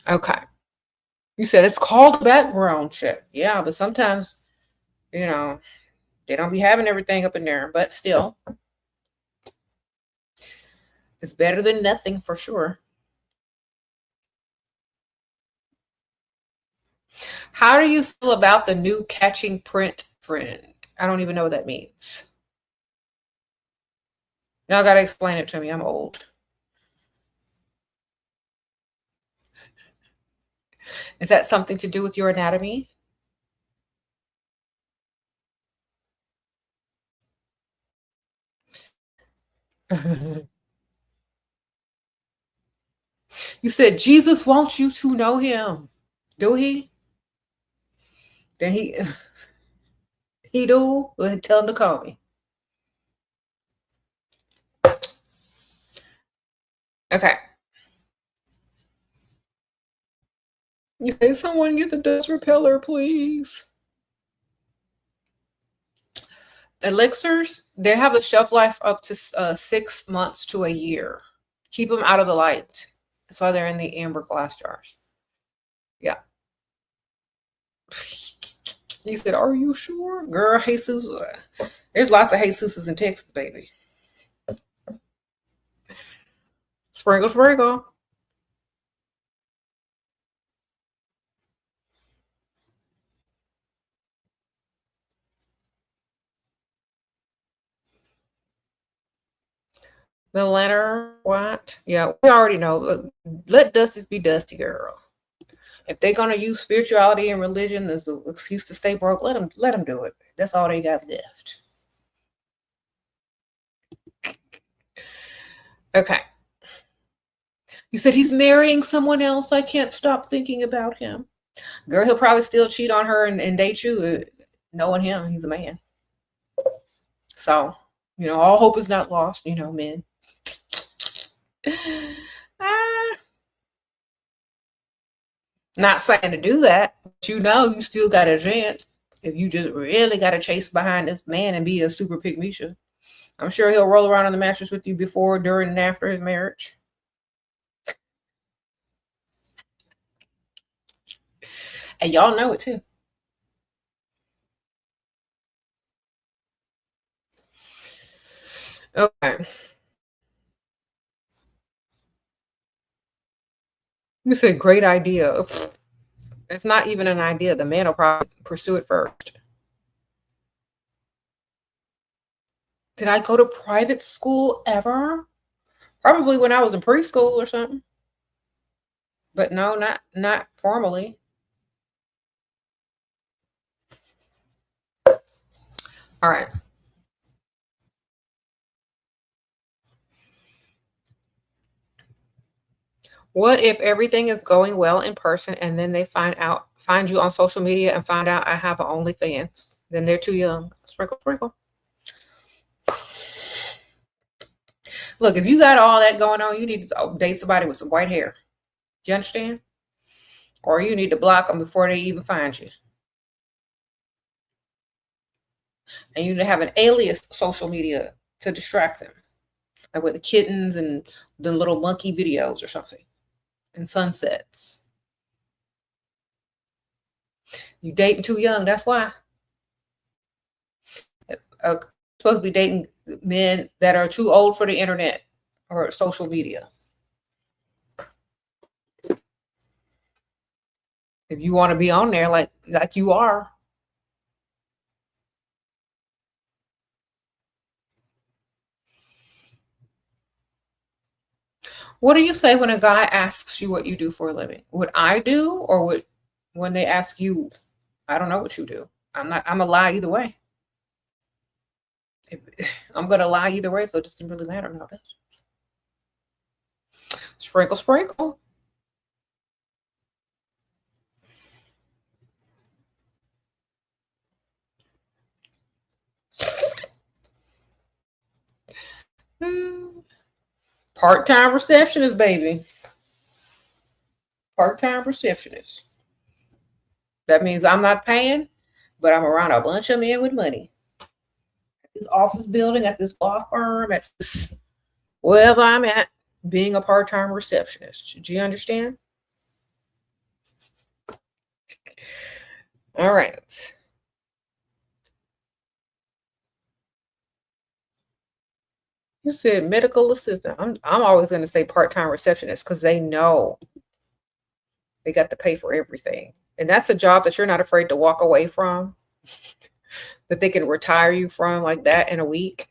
Okay. You said it's called background check. Yeah, but sometimes, they don't be having everything up in there, but still, it's better than nothing for sure. How do you feel about the new catching print trend? I don't even know what that means. Y'all got to explain it to me. I'm old. Is that something to do with your anatomy? You said Jesus wants you to know him. Do he? Then he do? Go ahead and tell him to call me. Okay. You say, someone get the dust repeller, please. Elixirs, they have a shelf life up to 6 months to a year. Keep them out of the light. That's why they're in the amber glass jars. Yeah. He said, "Are you sure, girl? Jesus, there's lots of Jesuses in Texas, baby. Sprinkle, sprinkle." The letter, what? Yeah, we already know. Let Dusties be Dusty, girl. If they're gonna use spirituality and religion as an excuse to stay broke, let them do it. That's all they got left. Okay. You said he's marrying someone else. I can't stop thinking about him. Girl, he'll probably still cheat on her and date you. Knowing him, he's a man. So, all hope is not lost, men. Ah, not saying to do that, but you still got a chance if you just really got to chase behind this man and be a super pygmisha. I'm sure he'll roll around on the mattress with you before, during, and after his marriage. And y'all know it too. Okay. You said great idea. It's not even an idea. The man will probably pursue it first. Did I go to private school ever? Probably when I was in preschool or something. But no, not formally. All right. What if everything is going well in person and then they find you on social media and find out I have an OnlyFans? Then they're too young. Sprinkle, sprinkle. Look, if you got all that going on, you need to date somebody with some white hair. Do you understand? Or you need to block them before they even find you. And you need to have an alias social media to distract them, like with the kittens and the little monkey videos or something, and sunsets. You dating too young, that's why. Supposed to be dating men that are too old for the internet or social media. If you want to be on there like you are. What do you say when a guy asks you what you do for a living? What I do, or when they ask you, I don't know what you do. I'm a lie either way. I'm gonna lie either way, so it doesn't really matter now. Sprinkle, sprinkle. Part-time receptionist, baby. Part-time receptionist. That means I'm not paying, but I'm around a bunch of men with money. At this office building, at this law firm, at this, wherever I'm at, being a part-time receptionist. Do you understand? All right. You said medical assistant. I'm always going to say part-time receptionist because they know they got to pay for everything. And that's a job that you're not afraid to walk away from, that they can retire you from like that in a week.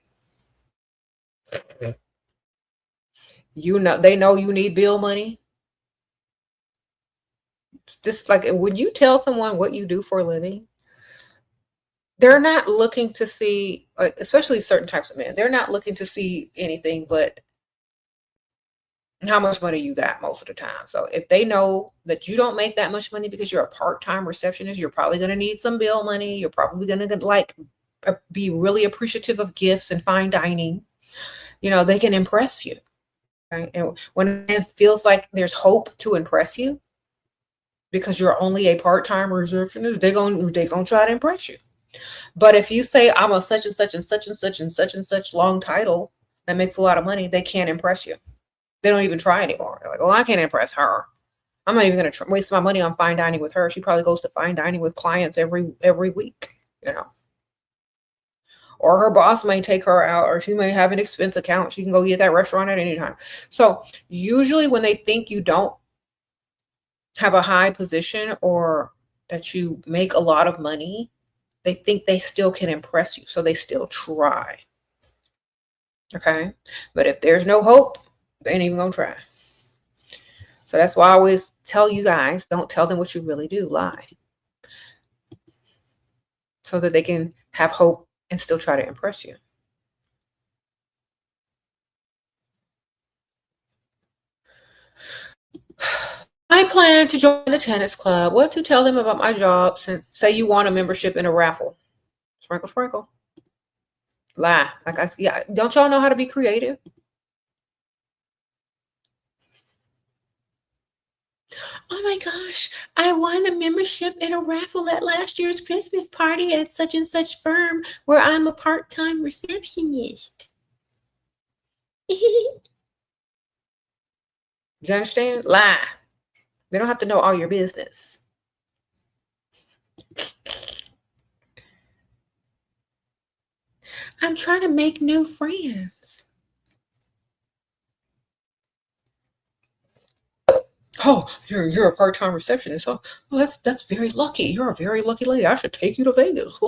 They know you need bill money. Just like when you tell someone what you do for a living, they're not looking to see, especially certain types of men, they're not looking to see anything but how much money you got most of the time. So if they know that you don't make that much money because you're a part-time receptionist, you're probably going to need some bill money. You're probably going to be really appreciative of gifts and fine dining. They can impress you. Right? And when it feels like there's hope to impress you because you're only a part-time receptionist, they're going to try to impress you. But if you say I'm a such and such and such and such and such and such long title that makes a lot of money, they can't impress you. They don't even try anymore. They're like, "Oh, I can't impress her." I'm not even going to waste my money on fine dining with her. She probably goes to fine dining with clients every week, you know. Or her boss may take her out, or she may have an expense account. She can go get that restaurant at any time. So usually when they think you don't have a high position or that you make a lot of money, they think they still can impress you. So they still try. Okay. But if there's no hope, they ain't even gonna try. So that's why I always tell you guys, don't tell them what you really do. Lie. So that they can have hope and still try to impress you. I plan to join a tennis club. What to tell them about my job? Since say you want a membership in a raffle. Sprinkle, sprinkle. Lie. Yeah. Don't y'all know how to be creative? Oh my gosh, I won a membership in a raffle at last year's Christmas party at such and such firm where I'm a part-time receptionist. You understand? Lie. They don't have to know all your business. I'm trying to make new friends. Oh, you're a part-time receptionist. Oh, well, that's very lucky. You're a very lucky lady. I should take you to Vegas.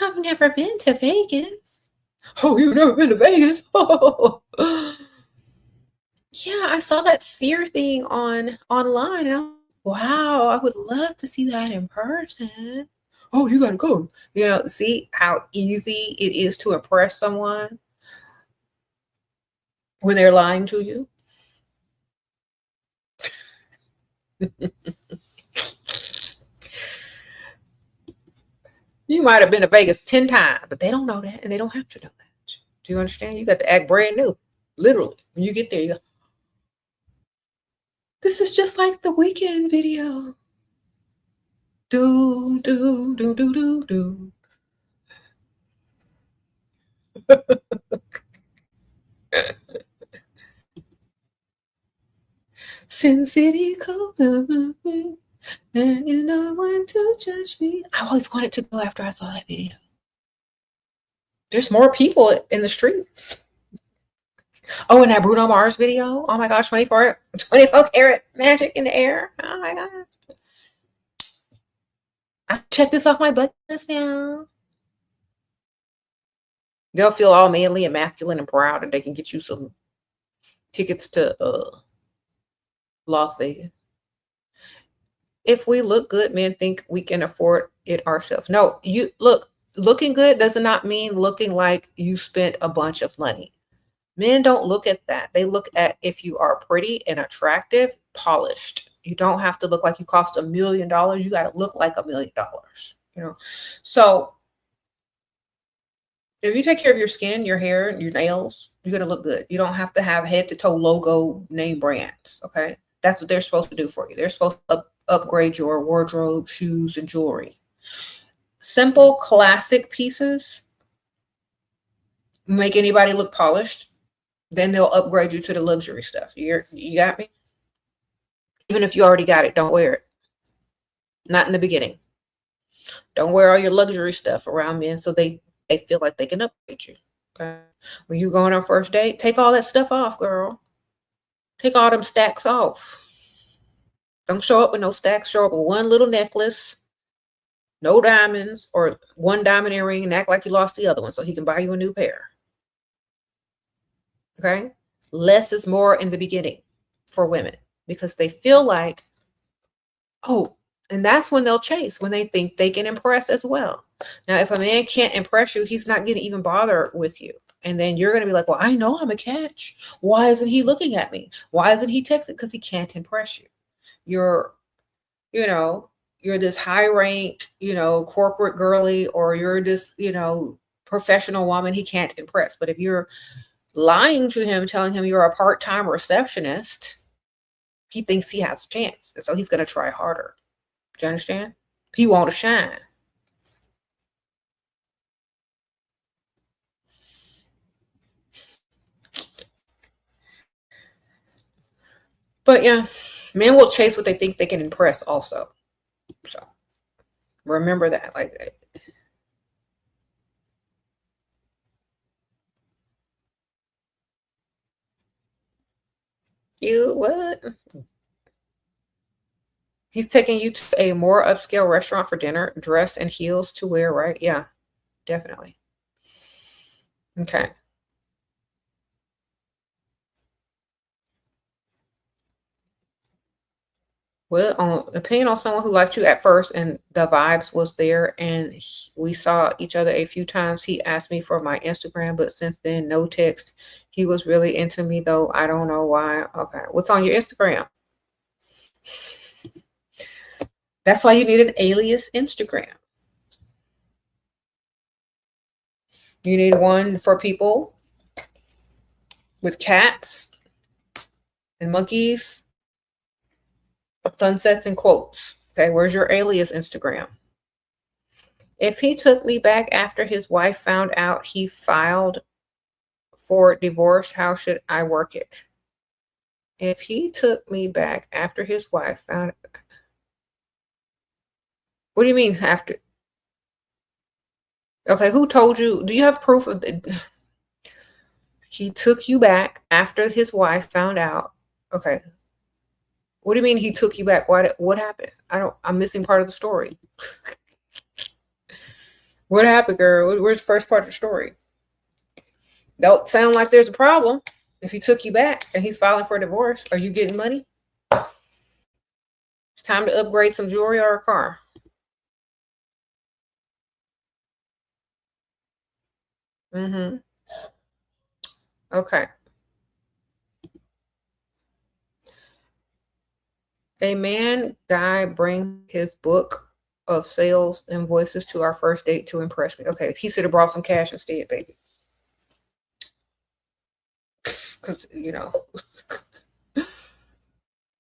I've never been to Vegas. Oh, you've never been to Vegas? Yeah, I saw that sphere thing online, and wow, I would love to see that in person. Oh, you gotta go. You know, see how easy it is to impress someone when they're lying to you? You might have been to Vegas 10 times, but they don't know that, and they don't have to know that. Do you understand? You got to act brand new. Literally. When you get there, you go, this is just like the weekend video. Do, do, do, do, do, do. Sin City Code. There is no one to judge me. I always wanted to go after I saw that video. There's more people in the streets. Oh, and that Bruno Mars video. Oh my gosh, 24 karat magic in the air. Oh my god. I check this off my bucket list now. They'll feel all manly and masculine and proud, and they can get you some tickets to Las Vegas. If we look good, men think we can afford it ourselves. No, you look, looking good does not mean looking like you spent a bunch of money. Men don't look at that. They look at if you are pretty and attractive, polished. You don't have to look like you cost $1,000,000. You got to look like $1,000,000, you know? So if you take care of your skin, your hair, your nails, you're going to look good. You don't have to have head to toe logo name brands. Okay. That's what they're supposed to do for you. They're supposed to upgrade your wardrobe, shoes, and jewelry. Simple, classic pieces make anybody look polished. Then they'll upgrade you to the luxury stuff. You got me? Even if you already got it, don't wear it. Not in the beginning. Don't wear all your luxury stuff around men so they feel like they can upgrade you. Okay. When you go on our first date, take all that stuff off, girl. Take all them stacks off. Don't show up with no stacks. Show up with one little necklace, no diamonds, or one diamond earring, and act like you lost the other one so he can buy you a new pair. Okay? Less is more in the beginning for women because they feel like, oh, and that's when they'll chase, when they think they can impress as well. Now, if a man can't impress you, he's not going to even bother with you. And then you're going to be like, well, I know I'm a catch. Why isn't he looking at me? Why isn't he texting? Because he can't impress you. You're, you know, you're this high rank, corporate girly, or you're this, professional woman he can't impress. But if you're lying to him, telling him you're a part-time receptionist, he thinks he has a chance. And so he's going to try harder. Do you understand? He won't shine. But yeah, men will chase what they think they can impress also. So remember that. Like, you what? He's taking you to a more upscale restaurant for dinner, dress and heels to wear, right? Yeah, definitely. Okay. Well, opinion on someone who liked you at first and the vibes was there, and we saw each other a few times. He asked me for my Instagram, but since then, no text. He was really into me, though. I don't know why. Okay. What's on your Instagram? That's why you need an alias Instagram. You need one for people with cats and monkeys, sunsets, and quotes. Okay. Where's your alias Instagram? If he took me back after his wife found out he filed for divorce, how should I work it? If he took me back after his wife found, what do you mean after? Okay, who told you? Do you have proof of the, he took you back after his wife found out? Okay, what do you mean he took you back? What happened? I'm missing part of the story. What happened, girl? Where's the first part of the story? Don't sound like there's a problem. If he took you back and he's filing for divorce, are you getting money? It's time to upgrade some jewelry or a car. Mm-hmm. Okay. A man guy bring his book of sales invoices to our first date to impress me. Okay, he should have brought some cash instead, baby. Because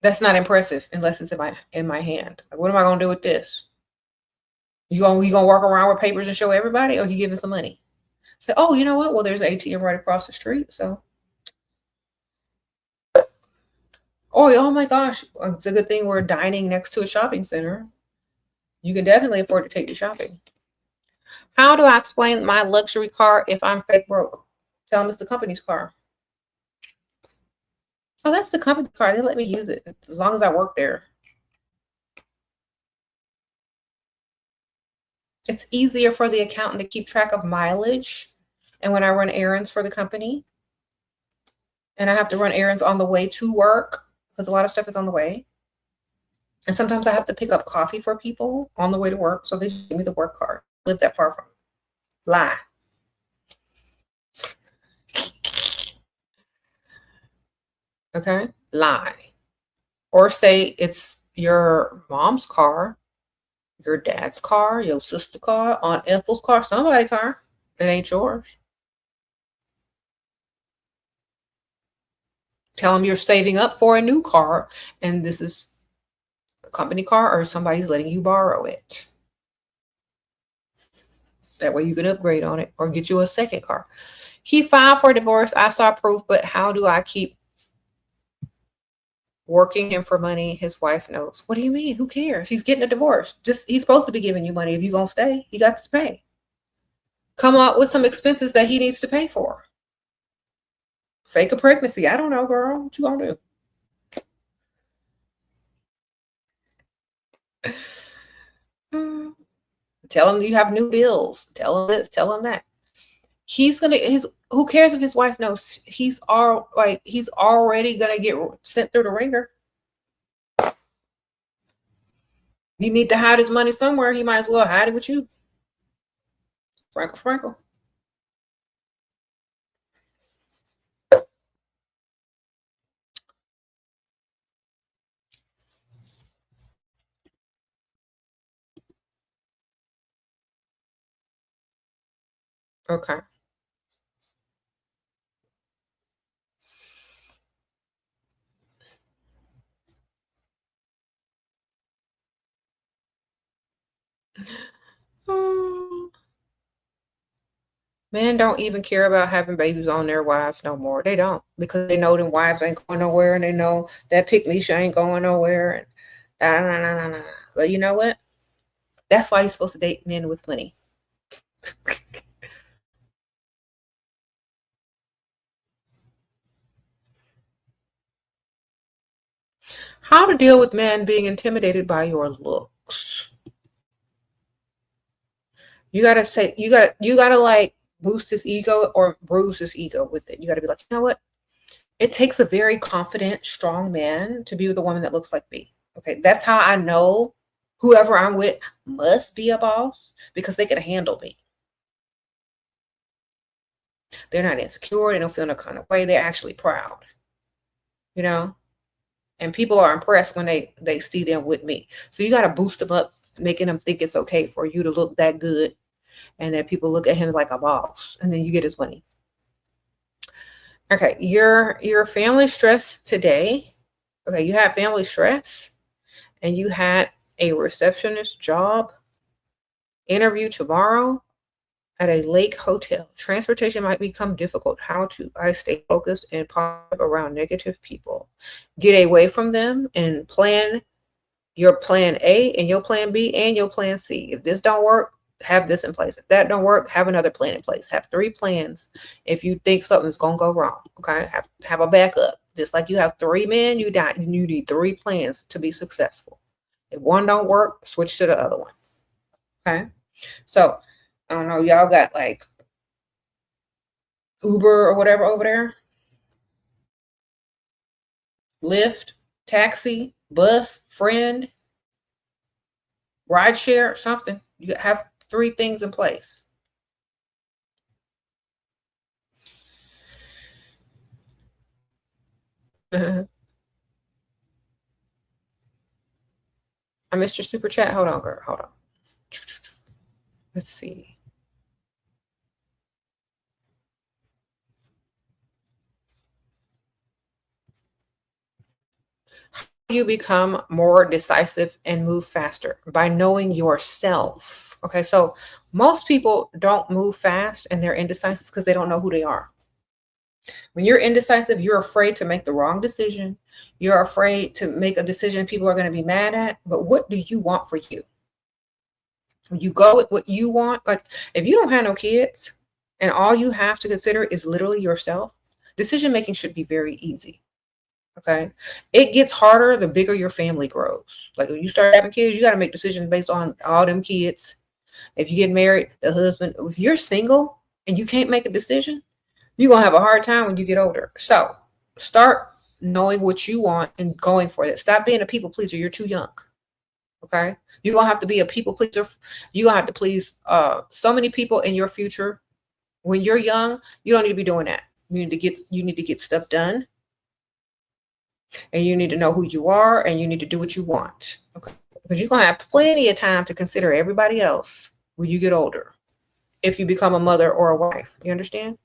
that's not impressive unless it's in my hand. Like, what am I gonna do with this? You gonna walk around with papers and show everybody, or you giving some money? Say, oh, you know what? Well, there's an ATM right across the street. So, oh my gosh, it's a good thing we're dining next to a shopping center. You can definitely afford to take you shopping. How do I explain my luxury car if I'm fake broke? Tell them it's the company's car. Oh, that's the company car. They let me use it as long as I work there. It's easier for the accountant to keep track of mileage. And when I run errands for the company, and I have to run errands on the way to work, because a lot of stuff is on the way. And sometimes I have to pick up coffee for people on the way to work. So they just give me the work card. Live that far from. Lie. Okay. Lie. Or say it's your mom's car, your dad's car, your sister's car, Aunt Ethel's car, somebody's car. It ain't yours. Tell them you're saving up for a new car and this is a company car or somebody's letting you borrow it. That way you can upgrade on it or get you a second car. He filed for divorce. I saw proof, but how do I keep working him for money? His wife knows. What do you mean? Who cares? He's getting a divorce. Just he's supposed to be giving you money. If you're gonna stay, he got to pay. Come up with some expenses that he needs to pay for. Fake a pregnancy. I don't know, girl. What you gonna do? Tell him you have new bills. Tell him this. Tell him that. He's gonna his who cares if his wife knows? He's already gonna get sent through the ringer. You need to hide his money somewhere. He might as well hide it with you. Sprinkle, sprinkle. Okay. Men don't even care about having babies on their wives no more. They don't, because they know them wives ain't going nowhere, and they know that pick-me-sha ain't going nowhere. And nah, nah, nah, nah, nah. But you know what? That's why you're supposed to date men with money. How to deal with men being intimidated by your looks. You gotta like boost his ego or bruise his ego with it. You gotta be like, you know what? It takes a very confident, strong man to be with a woman that looks like me. Okay, that's how I know whoever I'm with must be a boss, because they can handle me. They're not insecure. They don't feel no kind of way. They're actually proud, you know? And people are impressed when they see them with me. So you got to boost them up, making them think it's okay for you to look that good, and that people look at him like a boss, and then you get his money. Okay, your family stress today. Okay, you have family stress, and you had a receptionist job interview tomorrow at a lake hotel. Transportation might become difficult. How to I stay focused and positive around negative people. Get away from them and plan your plan A and your plan B and your plan C. If this don't work, have this in place. If that don't work, have another plan in place. Have 3 plans if you think something's gonna go wrong. Okay, have a backup. Just like you have 3 men, you need 3 plans to be successful. If one don't work, switch to the other one. Okay, so I don't know, y'all got like Uber or whatever over there, Lyft, taxi, bus, friend, ride share, something. You have 3 things in place. I missed your super chat. Hold on, girl. Hold on. Let's see. You become more decisive and move faster by knowing yourself. Okay, so most people don't move fast and they're indecisive because they don't know who they are. When you're indecisive, you're afraid to make the wrong decision. You're afraid to make a decision people are going to be mad at. But what do you want for you? When you go with what you want, like if you don't have no kids and all you have to consider is literally yourself, decision making should be very easy. Okay. It gets harder the bigger your family grows. Like when you start having kids, you got to make decisions based on all them kids. If you get married, the husband, if you're single and you can't make a decision, you're going to have a hard time when you get older. So start knowing what you want and going for it. Stop being a people pleaser. You're too young. Okay. You're going to have to be a people pleaser. You're going to have to please so many people in your future. When you're young, you don't need to be doing that. You need to get stuff done, and you need to know who you are, and you need to do what you want. Okay. Because you're going to have plenty of time to consider everybody else when you get older, if you become a mother or a wife. You understand?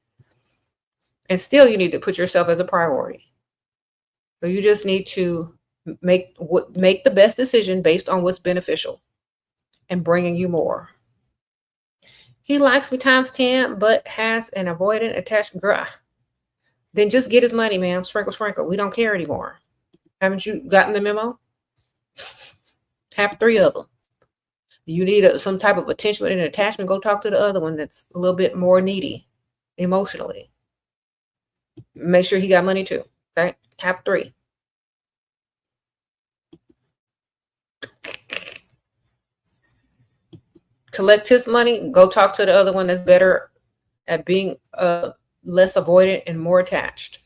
And still, you need to put yourself as a priority. So you just need to make the best decision based on what's beneficial and bringing you more. He likes me times 10, but has an avoidant attachment. Girl, then just get his money, ma'am. Sprinkle, sprinkle. We don't care anymore. Haven't you gotten the memo? Have 3 of them. You need some type of attention and attachment. Go talk to the other one that's a little bit more needy emotionally. Make sure he got money too. Okay, have 3. Collect his money. Go talk to the other one that's better at being less avoidant and more attached.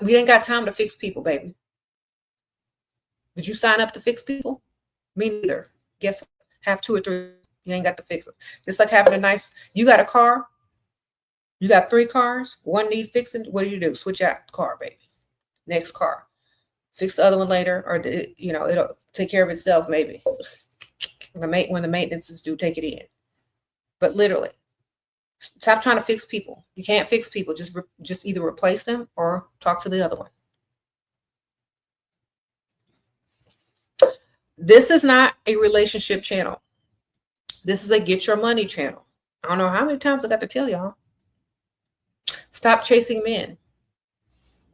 We ain't got time to fix people, baby. Did you sign up to fix people? Me neither. Guess what? Have 2 or 3. You ain't got to fix them. It's like having you got a car. You got 3 cars. One need fixing. What do? Switch out the car, baby. Next car. Fix the other one later, or it'll take care of itself maybe. When the maintenance is due, take it in. But literally, stop trying to fix people. You can't fix people. Just either replace them or talk to the other one. This is not a relationship channel. This is a get your money channel. I don't know how many times I got to tell y'all. Stop chasing men.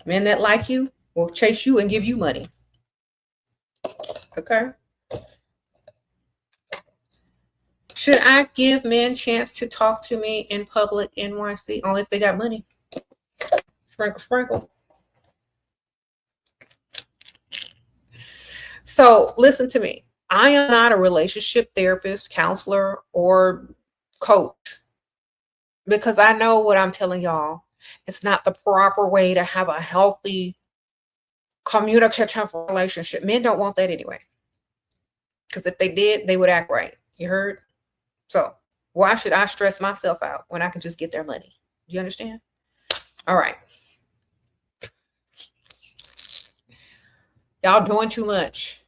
Men that like you will chase you and give you money. Okay? Should I give men chance to talk to me in public, NYC? Only if they got money. Sprinkle, sprinkle. So listen to me. I am not a relationship therapist, counselor, or coach, because I know what I'm telling y'all. It's not the proper way to have a healthy communicative relationship. Men don't want that anyway. Because if they did, they would act right. You heard? So why should I stress myself out when I can just get their money? Do you understand? All right. Y'all doing too much.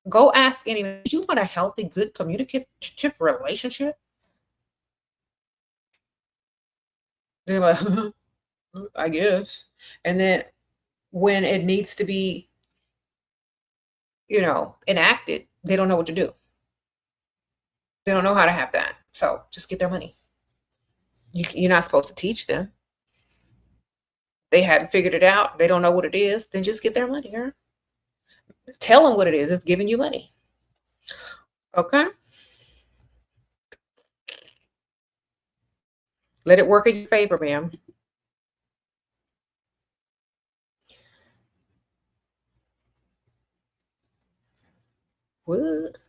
Go ask anyone. Do you want a healthy, good communicative relationship? They're like, I guess. And then when it needs to be, enacted, they don't know what to do. They don't know how to have that. So just get their money. You're not supposed to teach them. They hadn't figured it out. They don't know what it is. Then just get their money. Huh? Tell them what it is. It's giving you money. Okay? Let it work in your favor, ma'am. What?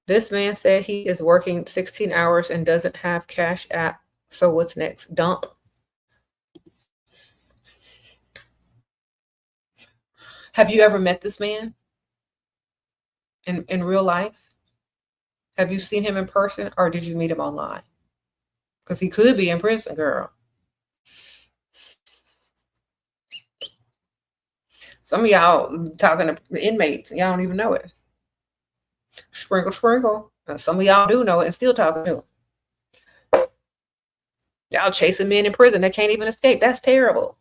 This man said he is working 16 hours and doesn't have Cash App. So what's next? Dump. Have you ever met this man in real life? Have you seen him in person, or did you meet him online? Because he could be in prison, girl. Some of y'all talking to inmates, y'all don't even know it. Sprinkle, sprinkle. And some of y'all do know it and still talking to it. Y'all chasing men in prison that can't even escape. That's terrible.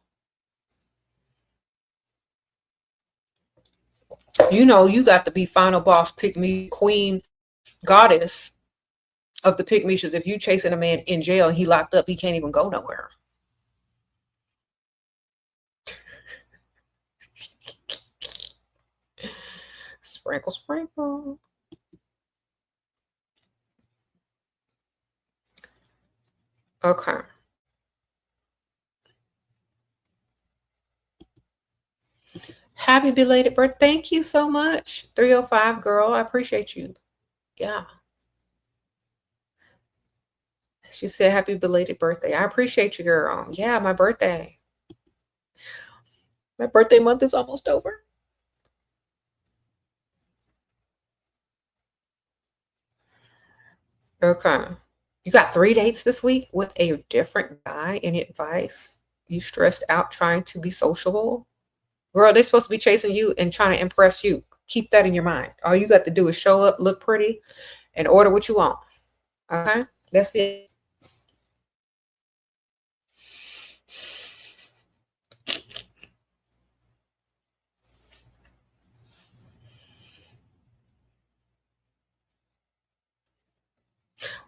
You got to be final boss, pick me, queen, goddess of the pygmies. If you chasing a man in jail and he locked up, he can't even go nowhere. Sprinkle, sprinkle. Okay. Happy belated birthday. Thank you so much. 305 girl. I appreciate you. Yeah. She said happy belated birthday. I appreciate you, girl. Yeah, my birthday. My birthday month is almost over. Okay. You got 3 dates this week with a different guy. Any advice? You stressed out trying to be sociable? Girl, they're supposed to be chasing you and trying to impress you. Keep that in your mind. All you got to do is show up, look pretty, and order what you want. Okay? That's it.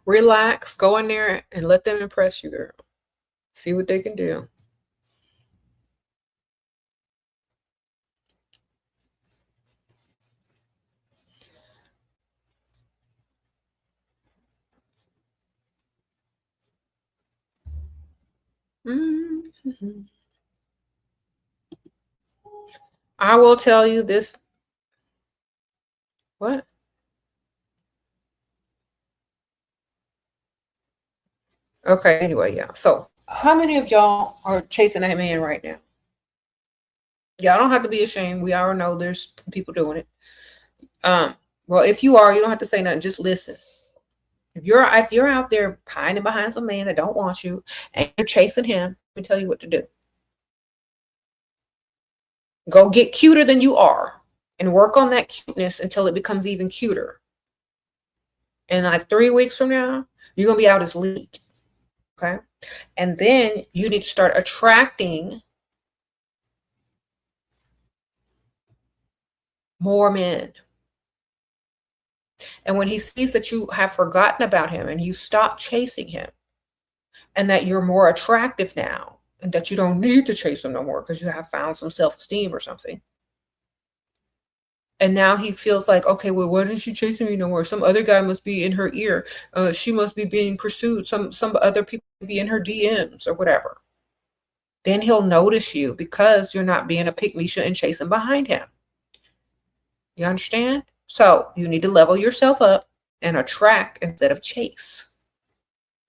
Relax. Go in there and let them impress you, girl. See what they can do. Mm-hmm. I will tell you this. What? Okay, anyway, yeah. So, how many of y'all are chasing that man right now? Y'all don't have to be ashamed. We all know there's people doing it. Well, if you are, you don't have to say nothing. Just listen. If you're out there pining behind some man that don't want you and you're chasing him, let me tell you what to do. Go get cuter than you are and work on that cuteness until it becomes even cuter. And like 3 weeks from now, you're gonna be out as lead. Okay. And then you need to start attracting More men. And when he sees that you have forgotten about him and you stop chasing him and that you're more attractive now and that you don't need to chase him no more because you have found some self-esteem or something. And now he feels like, okay, well, why isn't she chasing me no more? Some other guy must be in her ear. She must be being pursued. Some other people be in her DMs or whatever. Then he'll notice you because you're not being a pick-me-sha and chasing behind him. You understand? So you need to level yourself up and attract instead of chase.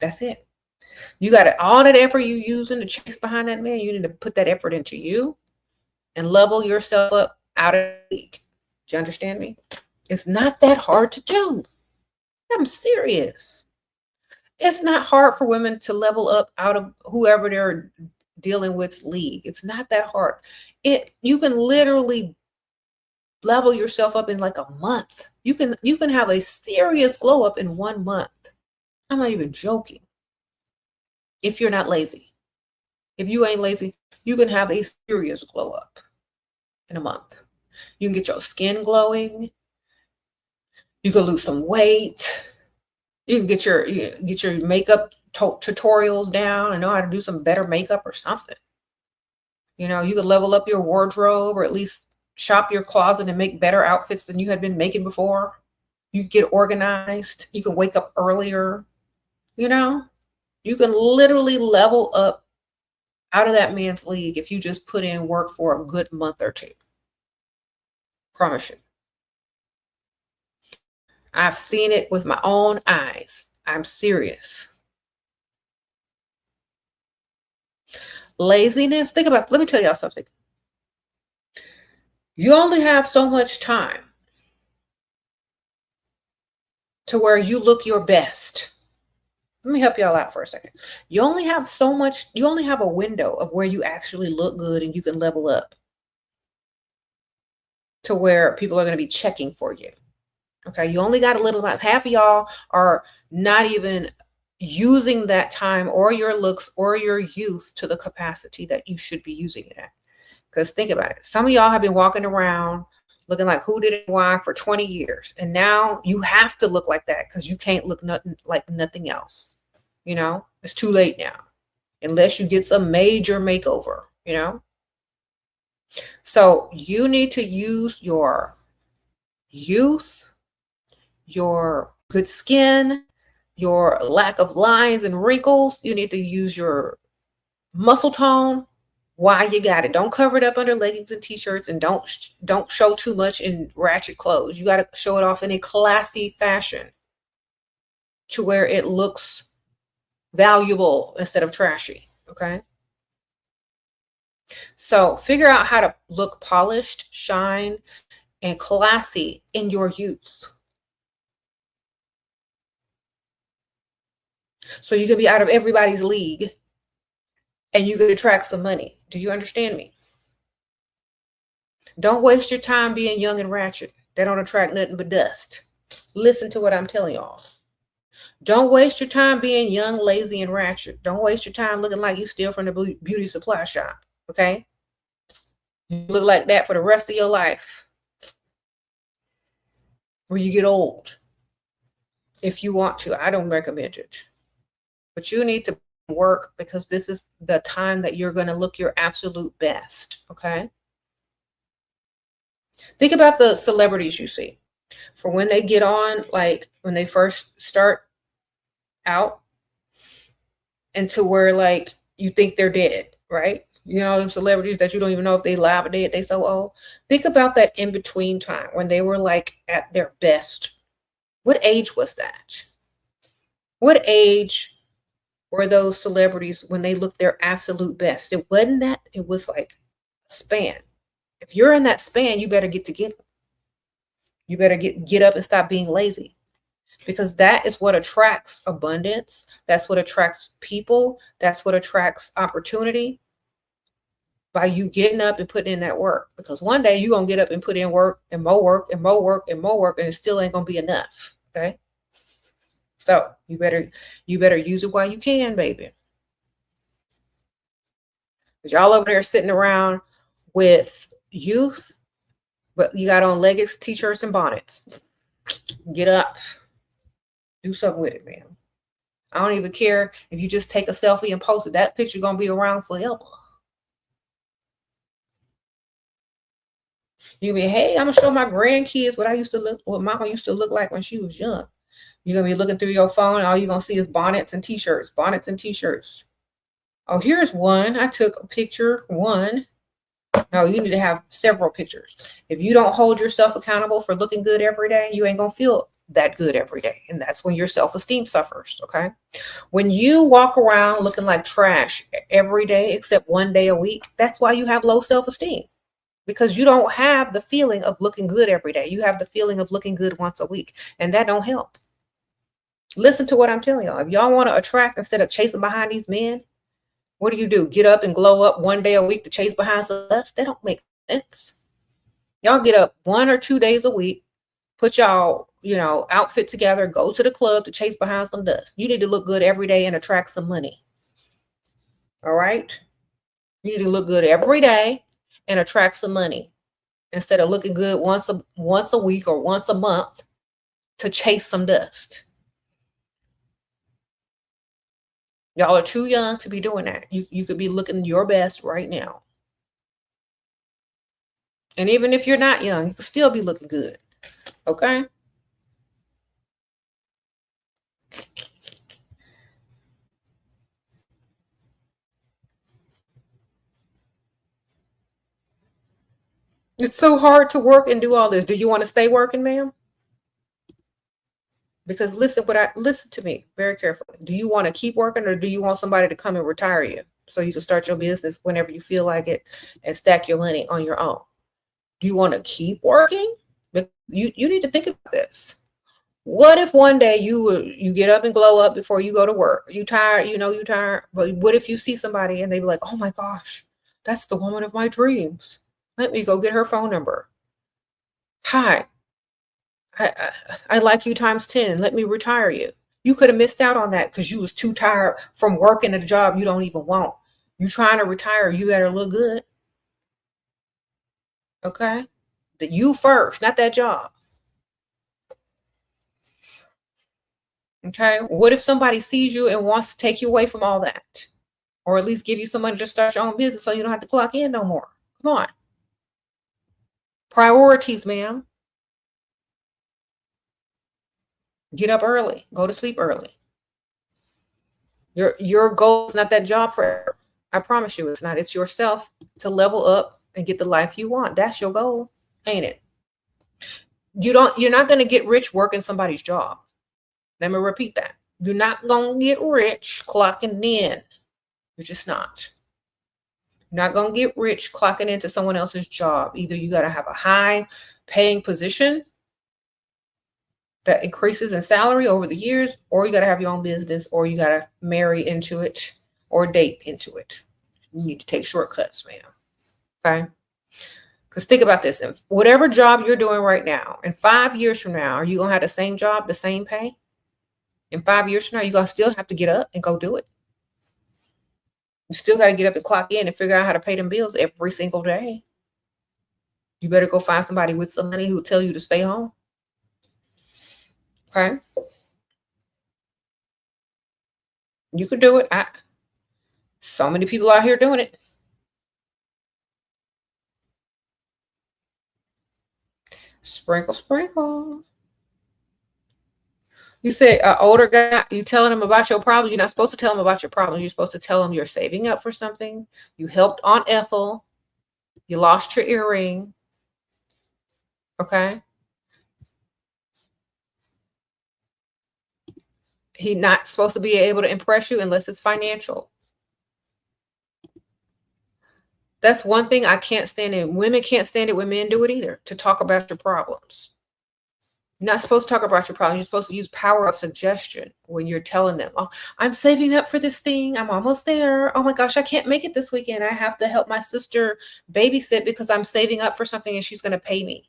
That's it. You got to, all that effort you using to chase behind that man, you need to put that effort into you and level yourself up out of the league. Do you understand me? It's not that hard to do. I'm serious. It's not hard for women to level up out of whoever they're dealing with league. It's not that hard. You can literally level yourself up in like a month. You can have a serious glow up in 1 month. I'm not even joking. If you're not lazy. If you ain't lazy, you can have a serious glow up in a month. You can get your skin glowing. You can lose some weight. You can get your makeup tutorials down and know how to do some better makeup or something. You can level up your wardrobe or at least shop your closet and make better outfits than you had been making before. You get organized. You can wake up earlier. You can literally level up out of that man's league if you just put in work for a good month or two. Promise you. I've seen it with my own eyes. I'm serious. Laziness. Let me tell y'all something. You only have so much time to where you look your best. Let me help y'all out for a second. You only have a window of where you actually look good and you can level up to where people are going to be checking for you. Okay. You only got a little bit. Half of y'all are not even using that time or your looks or your youth to the capacity that you should be using it at. Because think about it. Some of y'all have been walking around looking like who did it why for 20 years. And now you have to look like that because you can't look like nothing else. It's too late now. Unless you get some major makeover, So you need to use your youth, your good skin, your lack of lines and wrinkles. You need to use your muscle tone. Why you got it. Don't cover it up under leggings and t-shirts, and don't show too much in ratchet clothes. You got to show it off in a classy fashion to where it looks valuable instead of trashy. Okay. So figure out how to look polished, shine, and classy in your youth. So you can be out of everybody's league and you can attract some money. Do you understand me? Don't waste your time being young and ratchet. They don't attract nothing but dust. Listen to what I'm telling y'all. Don't waste your time being young, lazy, and ratchet. Don't waste your time looking like you steal from the beauty supply shop. Okay? You look like that for the rest of your life. When you get old. If you want to. I don't recommend it. But you need to work because this is the time that you're going to look your absolute best. Okay? Think about the celebrities you see. For when they get on, like when they first start out, and to where like you think they're dead, right? Them celebrities that you don't even know if they live or dead, they so old. Think about that in between time when they were like at their best. What age was that? What age were those celebrities when they looked their absolute best? It wasn't that. It was like a span. If you're in that span, you better get together. You better get up and stop being lazy. Because that is what attracts abundance. That's what attracts people. That's what attracts opportunity. By you getting up and putting in that work. Because one day you're going to get up and put in work and more work and more work and more work, and it still ain't going to be enough. Okay? So you better use it while you can, baby. Because y'all over there sitting around with youth, But you got on leggings, t-shirts, and bonnets. Get up. Do something with it, man. I don't even care if you just take a selfie and post it. That picture gonna be around forever. You be, hey, I'm gonna show my grandkids what mama used to look like when she was young. You're gonna be looking through your phone, and all you're gonna see is bonnets and t-shirts, bonnets and t-shirts. Oh, here's one. I took a picture. One. No, you need to have several pictures. If you don't hold yourself accountable for looking good every day, you ain't gonna feel that good every day. And that's when your self-esteem suffers. Okay. When you walk around looking like trash every day, except one day a week, that's why you have low self-esteem. Because you don't have the feeling of looking good every day. You have the feeling of looking good once a week. And that don't help. Listen to what I'm telling y'all. If y'all want to attract instead of chasing behind these men, what do? Get up and glow up one day a week to chase behind some lust? That don't make sense. Y'all get up 1 or 2 days a week, put y'all, outfit together, go to the club to chase behind some dust. You need to look good every day and attract some money. All right? You need to look good every day and attract some money instead of looking good once a week or once a month to chase some dust. Y'all are too young to be doing that. You could be looking your best right now. And even if you're not young, you can still be looking good. Okay? It's so hard to work and do all this. Do you want to stay working, ma'am? Because listen to me very carefully. Do you want to keep working, or do you want somebody to come and retire you so you can start your business whenever you feel like it and stack your money on your own? Do you want to keep working? You need to think about this. What if one day you get up and glow up before you go to work? You tired, you tired. But what if you see somebody and they be like, oh my gosh, that's the woman of my dreams. Let me go get her phone number. Hi, I like you times 10. Let me retire you. You could have missed out on that because you was too tired from working at a job you don't even want. You trying to retire, you better look good. Okay? That you first, not that job. Okay? What if somebody sees you and wants to take you away from all that? Or at least give you some money to start your own business so you don't have to clock in no more. Come on. Priorities, ma'am. Get up early. Go to sleep early. Your goal is not that job forever. I promise you it's not. It's yourself to level up and get the life you want. That's your goal, ain't it? You're not going to get rich working somebody's job. Let me repeat that. You're not going to get rich clocking in. You're just not. You're not going to get rich clocking into someone else's job. Either you got to have a high paying position that increases in salary over the years, or you got to have your own business, or you got to marry into it or date into it. You need to take shortcuts, ma'am. Okay? Because think about this. Whatever job you're doing right now, in 5 years from now, are you going to have the same job, the same pay? In 5 years from now, you're going to still have to get up and go do it. You still got to get up and clock in and figure out how to pay them bills every single day. You better go find somebody with some money who will tell you to stay home. Okay? You could do it. So many people out here doing it. Sprinkle, sprinkle. You say an older guy, you telling them about your problems. You're not supposed to tell them about your problems. You're supposed to tell them you're saving up for something. You helped Aunt Ethel. You lost your earring. Okay? He's not supposed to be able to impress you unless it's financial. That's one thing I can't stand it. Women can't stand it when men do it either, to talk about your problems. You're not supposed to talk about your problems. You're supposed to use power of suggestion when you're telling them, oh, I'm saving up for this thing. I'm almost there. Oh my gosh, I can't make it this weekend. I have to help my sister babysit because I'm saving up for something and she's going to pay me.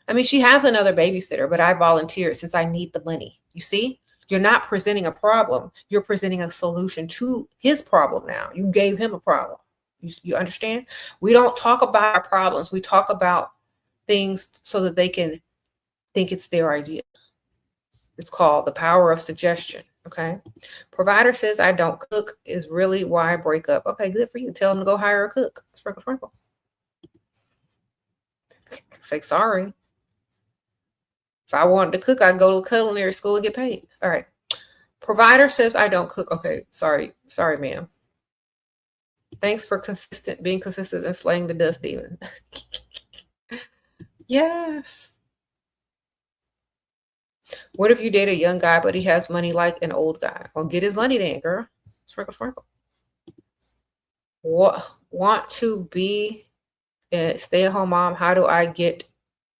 I mean, she has another babysitter, but I volunteered since I need the money. You see? You're not presenting a problem. You're presenting a solution to his problem now. You gave him a problem. You understand? We don't talk about our problems. We talk about things so that they can think it's their idea. It's called the power of suggestion. Okay. Provider says I don't cook is really why I break up. Okay, good for you. Tell them to go hire a cook. Sprinkle, sprinkle. Say sorry. If I wanted to cook, I'd go to culinary school and get paid. All right. Provider says I don't cook. Okay, sorry, ma'am. Thanks for being consistent and slaying the dust demon. Yes. What if you date a young guy, but he has money like an old guy? Well, get his money then, girl. Sprinkle, sprinkle. Want to be a stay-at-home mom? How do I get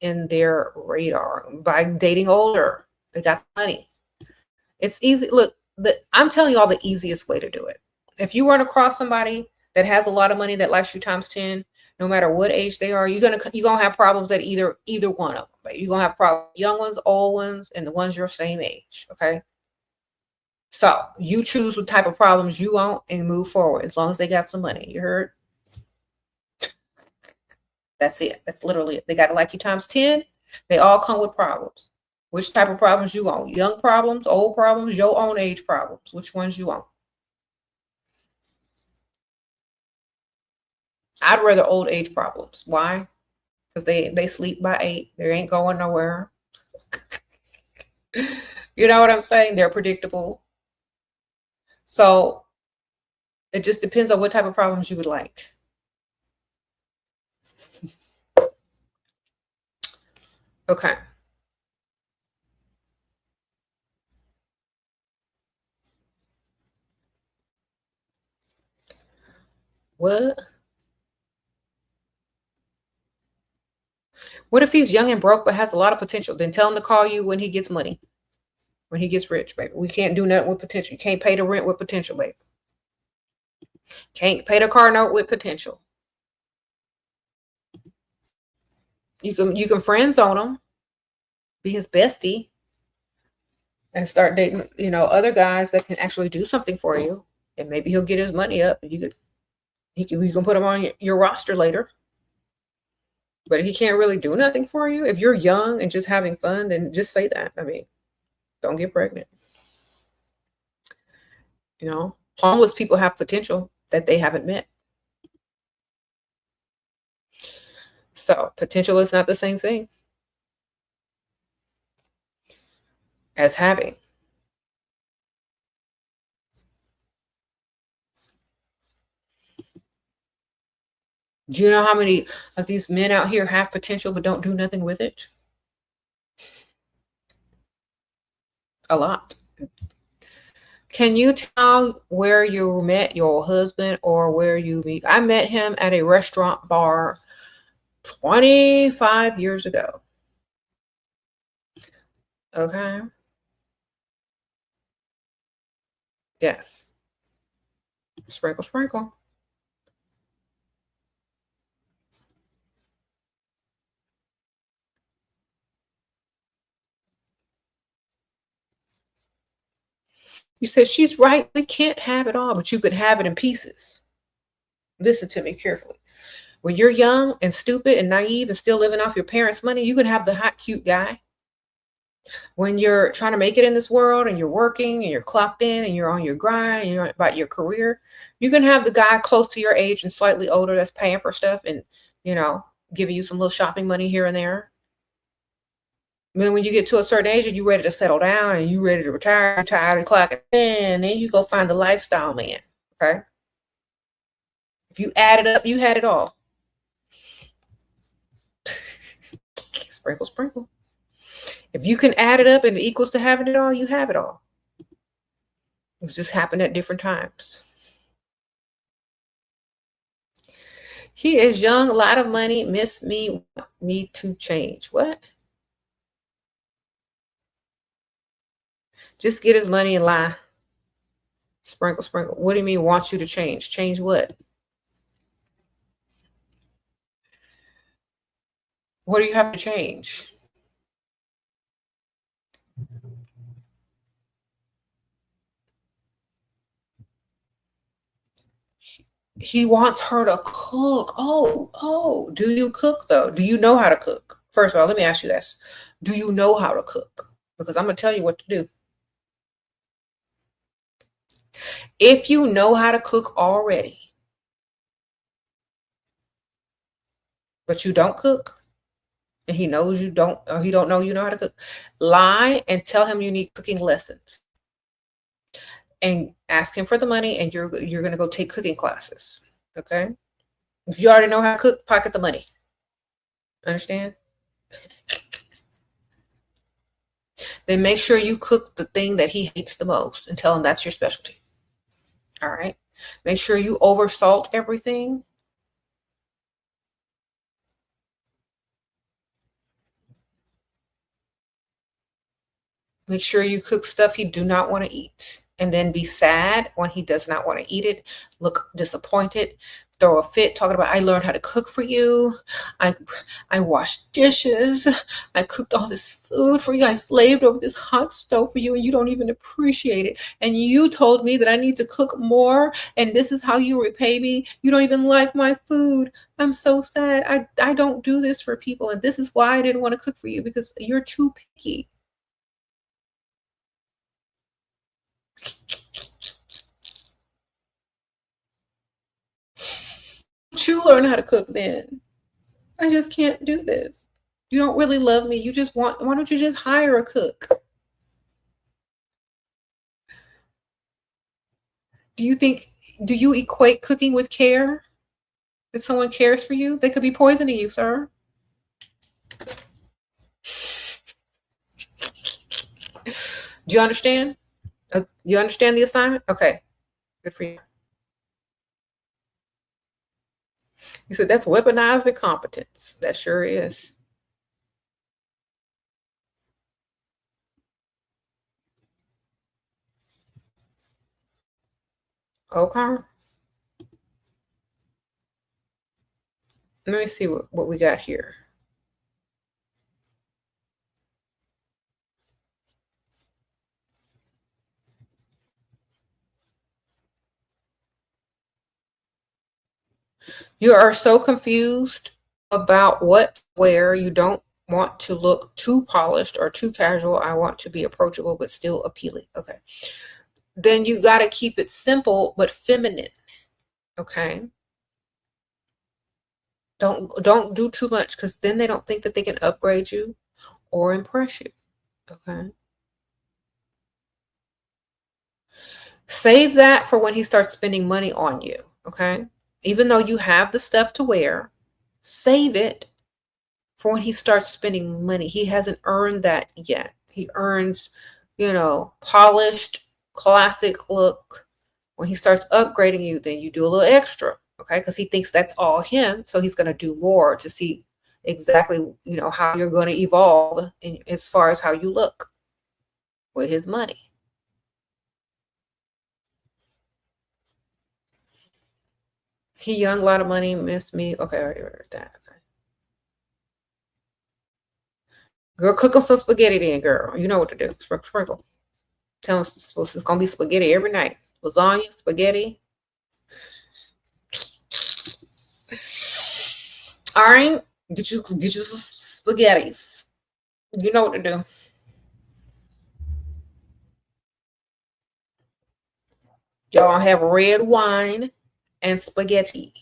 in their radar? By dating older. They got money. It's easy. Look, I'm telling you all the easiest way to do it. If you run across somebody that has a lot of money that likes you times 10, no matter what age they are, you're gonna have problems at either one of them. You're gonna have problems, young ones, old ones, and the ones your same age. Okay. So you choose what type of problems you want and move forward as long as they got some money. You heard? That's it. That's literally it. They got to like you times 10. They all come with problems. Which type of problems you want? Young problems, old problems, your own age problems. Which ones you want? I'd rather old age problems. Why? Because they sleep by 8. They ain't going nowhere. You know what I'm saying? They're predictable. So it just depends on what type of problems you would like. Okay. What? What if he's young and broke but has a lot of potential? Then tell him to call you when he gets money. When he gets rich, baby. We can't do nothing with potential. You can't pay the rent with potential, baby. Can't pay the car note with potential. You can friend zone him, be his bestie, and start dating, other guys that can actually do something for you. And maybe he'll get his money up and you can put him on your roster later. But if he can't really do nothing for you, if you're young and just having fun, then just say that. I mean, don't get pregnant. Homeless people have potential that they haven't met. So potential is not the same thing as having. Do you know how many of these men out here have potential but don't do nothing with it? A lot. Can you tell where you met your husband or where you meet? I met him at a restaurant bar 25 years ago. Okay. Yes. Sprinkle, sprinkle. You said she's right. We can't have it all, but you could have it in pieces. Listen to me carefully. When you're young and stupid and naive and still living off your parents' money, you can have the hot, cute guy. When you're trying to make it in this world and you're working and you're clocked in and you're on your grind and you're about your career, you can have the guy close to your age and slightly older that's paying for stuff and, giving you some little shopping money here and there. Then when you get to a certain age and you're ready to settle down and you're ready to retire, you're tired of clocking in, then you go find the lifestyle man. Okay. If you add it up, you had it all. Sprinkle, sprinkle. If you can add it up and it equals to having it all, you have it all. It's just happened at different times. He is young, a lot of money, miss me, want me to change. What? Just get his money and lie. Sprinkle, sprinkle. What do you mean wants you to change? Change what? What do you have to change? He wants her to cook. Oh, do you cook though? Do you know how to cook? First of all, let me ask you this. Do you know how to cook? Because I'm going to tell you what to do. If you know how to cook already, but you don't cook, and he knows you don't, or he don't know you know how to cook, lie and tell him you need cooking lessons, and ask him for the money, and you're going to go take cooking classes. Okay? If you already know how to cook, pocket the money. Understand? Then make sure you cook the thing that he hates the most and tell him that's your specialty. All right? Make sure you over salt everything. Make sure you cook stuff he do not want to eat. And then be sad when he does not want to eat it. Look disappointed. Throw a fit talking about, I learned how to cook for you. I washed dishes. I cooked all this food for you. I slaved over this hot stove for you, and you don't even appreciate it. And you told me that I need to cook more, and this is how you repay me. You don't even like my food. I'm so sad. I don't do this for people, and this is why I didn't want to cook for you, because you're too picky. You learn how to cook then. I just can't do this. You don't really love me. You just want, why don't you just hire a cook? Do you equate cooking with care? That someone cares for you? They could be poisoning you, sir. Do you understand? You understand the assignment? Okay, good for you. You said that's weaponized incompetence. That sure is. Okay. Let me see what we got here. You are so confused about what to wear. You don't want to look too polished or too casual. I want to be approachable but still appealing. Okay. Then you got to keep it simple but feminine. Okay. Don't do too much, because then they don't think that they can upgrade you or impress you. Okay. Save that for when he starts spending money on you. Okay. Even though you have the stuff to wear, save it for when he starts spending money. He hasn't earned that yet. He earns, polished, classic look. When he starts upgrading you, then you do a little extra, okay? Because he thinks that's all him. So he's going to do more to see exactly, how you're going to evolve as far as how you look with his money. He young, a lot of money, miss me. Okay, I already heard that. Okay. Girl, cook him some spaghetti then, girl. You know what to do. Sprinkle. Tell him it's going to be spaghetti every night. Lasagna, spaghetti. All right. Get you some spaghettis. You know what to do. Y'all have red wine and spaghetti.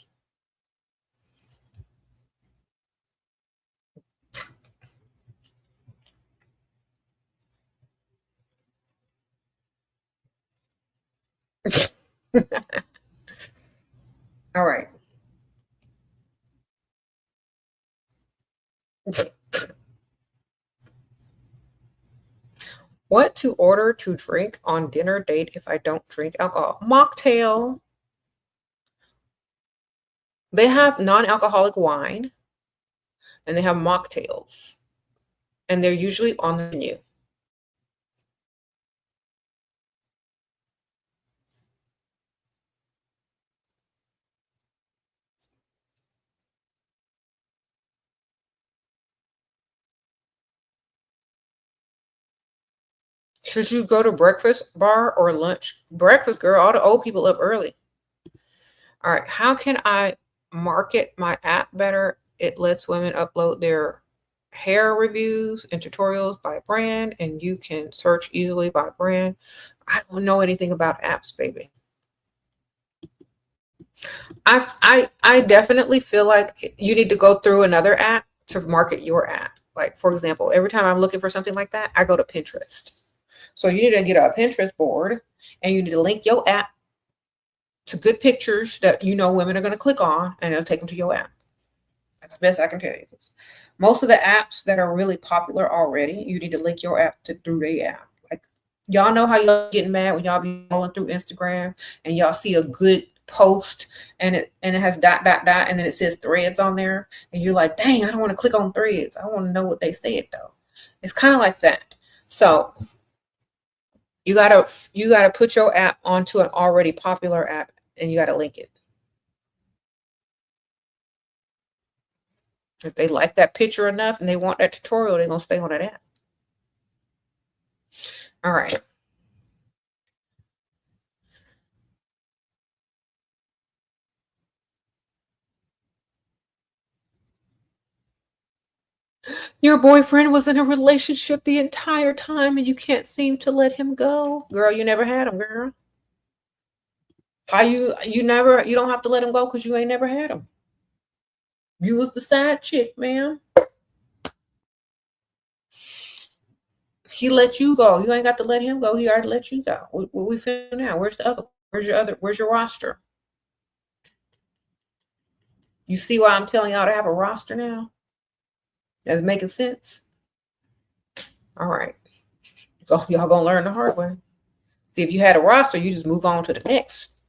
All right. What to order to drink on dinner date if I don't drink alcohol? Mocktail. They have non-alcoholic wine, and they have mocktails, and they're usually on the menu. Should you go to breakfast bar or lunch? Breakfast, girl. All the old people up early. All right. How can I market my app better? It lets women upload their hair reviews and tutorials by brand, and you can search easily by brand. I don't know anything about apps, baby. I definitely feel like you need to go through another app to market your app. Like, for example, every time I'm looking for something like that, I go to Pinterest. So you need to get a Pinterest board and you need to link your app to good pictures that you know women are going to click on, and it'll take them to your app. That's the best I can tell you. Most of the apps that are really popular already, you need to link your app to through their app. Like, y'all know how y'all getting mad when y'all be scrolling through Instagram and y'all see a good post and it has dot dot dot and then it says threads on there and you're like, dang, I don't want to click on threads. I want to know what they said though. It's kind of like that. So you gotta put your app onto an already popular app and you gotta link it. If they like that picture enough and they want that tutorial, they're gonna stay on that app. All right. Your boyfriend was in a relationship the entire time and you can't seem to let him go. Girl, you never had him, girl. How you don't have to let him go because you ain't never had him. You was the side chick, ma'am. He let you go. You ain't got to let him go. He already let you go. What we feel now? Where's the other? Where's your roster? You see why I'm telling y'all to have a roster now? That's making sense. All right. So y'all gonna learn the hard way. See, if you had a roster, you just move on to the next.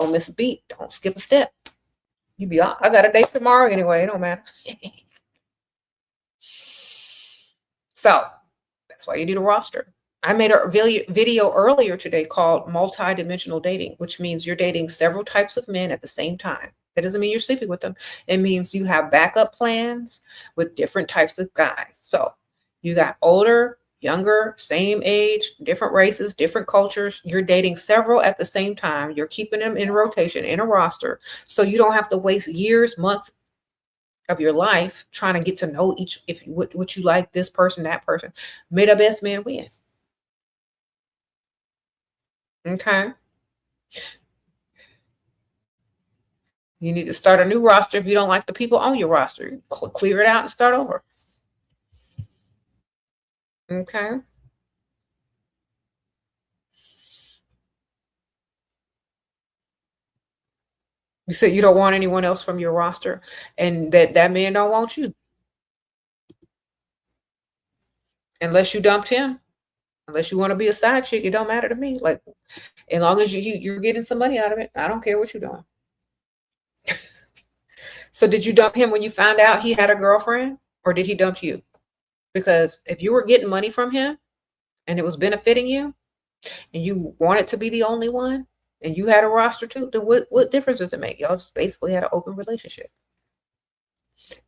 Don't miss a beat. Don't skip a step. You be I got a date tomorrow anyway. It don't matter. So that's why you need a roster. I made a video earlier today called multi-dimensional dating, which means you're dating several types of men at the same time. That doesn't mean you're sleeping with them. It means you have backup plans with different types of guys. So you got older, younger, same age, different races, different cultures. You're dating several at the same time. You're keeping them in rotation in a roster. So you don't have to waste years, months of your life trying to get to know each, if what you like, this person, that person. May the best man win. Okay. You need to start a new roster if you don't like the people on your roster. Clear it out and start over. Okay. You said you don't want anyone else from your roster and that man don't want you unless you dumped him. Unless you want to be a side chick, it don't matter to me. Like, as long as you're getting some money out of it, I don't care what you're doing. So did you dump him when you found out he had a girlfriend, or did he dump you? Because if you were getting money from him and it was benefiting you and you wanted to be the only one and you had a roster too, then what difference does it make? Y'all just basically had an open relationship.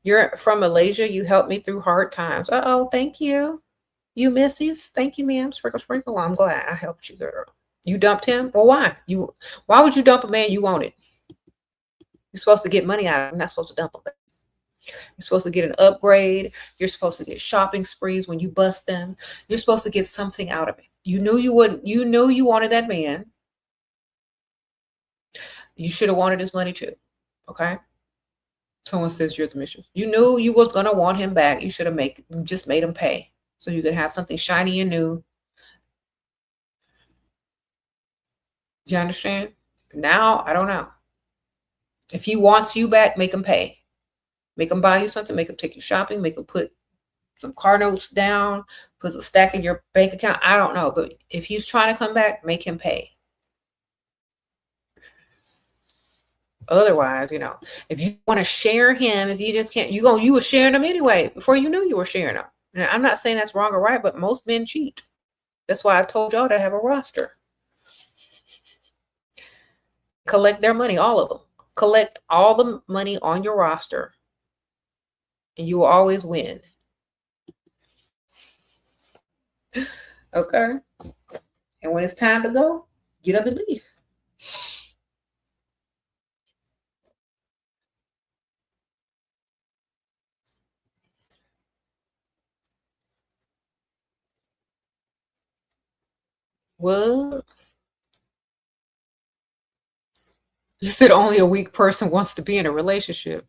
You're from Malaysia. You helped me through hard times. Uh-oh, thank you. You missies. Thank you, ma'am. Sprinkle, sprinkle. Well, I'm glad I helped you, girl. You dumped him? Well, why? Why would you dump a man you wanted? You're supposed to get money out of him. You're not supposed to dump him. You're supposed to get an upgrade. You're supposed to get shopping sprees when you bust them. You're supposed to get something out of it. You knew you wouldn't. You knew you wanted that man. You should have wanted his money too. Okay. Someone says you're the mistress. You knew you was gonna want him back. You should have just made him pay so you could have something shiny and new. You understand? Now I don't know. If he wants you back, make him pay. Make him buy you something. Make him take you shopping. Make him put some car notes down. Put a stack in your bank account. I don't know, but if he's trying to come back, make him pay. Otherwise, if you want to share him, if you just can't, you were sharing him anyway before you knew you were sharing him. Now, I'm not saying that's wrong or right, but most men cheat. That's why I told y'all to have a roster. Collect their money, all of them. Collect all the money on your roster, and you will always win. Okay. And when it's time to go, get up and leave. What? You said only a weak person wants to be in a relationship.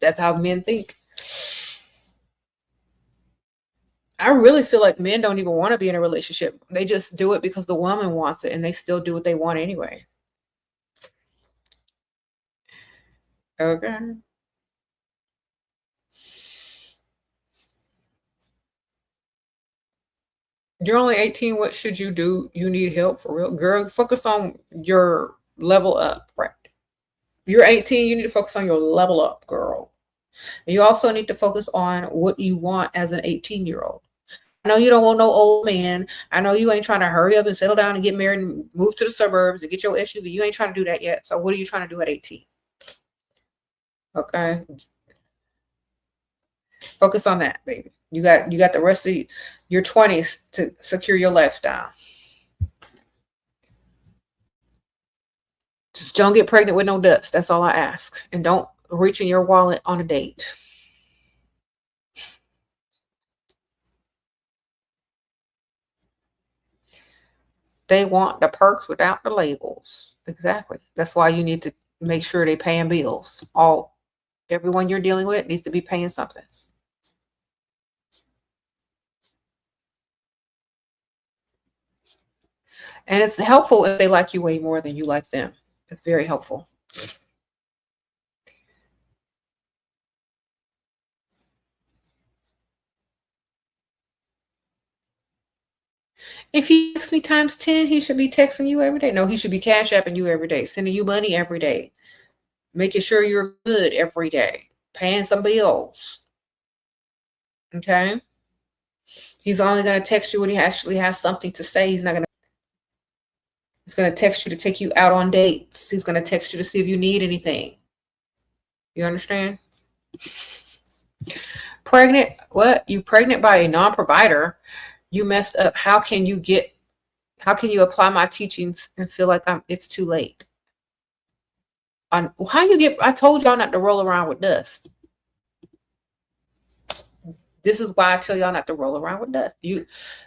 That's how men think. I really feel like men don't even want to be in a relationship. They just do it because the woman wants it and they still do what they want anyway. Okay. You're only 18. What should you do? You need help for real. Girl, focus on your level up, right? You're 18, you need to focus on your level up, girl. And you also need to focus on what you want as an 18-year-old. I know you don't want no old man. I know you ain't trying to hurry up and settle down and get married and move to the suburbs and get your SUV. You ain't trying to do that yet. So what are you trying to do at 18? Okay. Focus on that, baby. You got the rest of your 20s to secure your lifestyle. Just don't get pregnant with no dust. That's all I ask. And don't reach in your wallet on a date. They want the perks without the labels. Exactly. That's why you need to make sure they paying bills. Everyone you're dealing with needs to be paying something. And it's helpful if they like you way more than you like them. It's very helpful. If he texts me times 10, he should be texting you every day. No, he should be cash apping you every day, sending you money every day, making sure you're good every day, paying some bills. Okay? He's only going to text you when he actually has something to say. He's going to text you to take you out on dates. He's going to text you to see if you need anything. You understand? Pregnant? What? You pregnant by a non-provider? You messed up. How can you apply my teachings and feel like it's too late? I told y'all not to roll around with dust. This is why I tell y'all not to roll around with dust.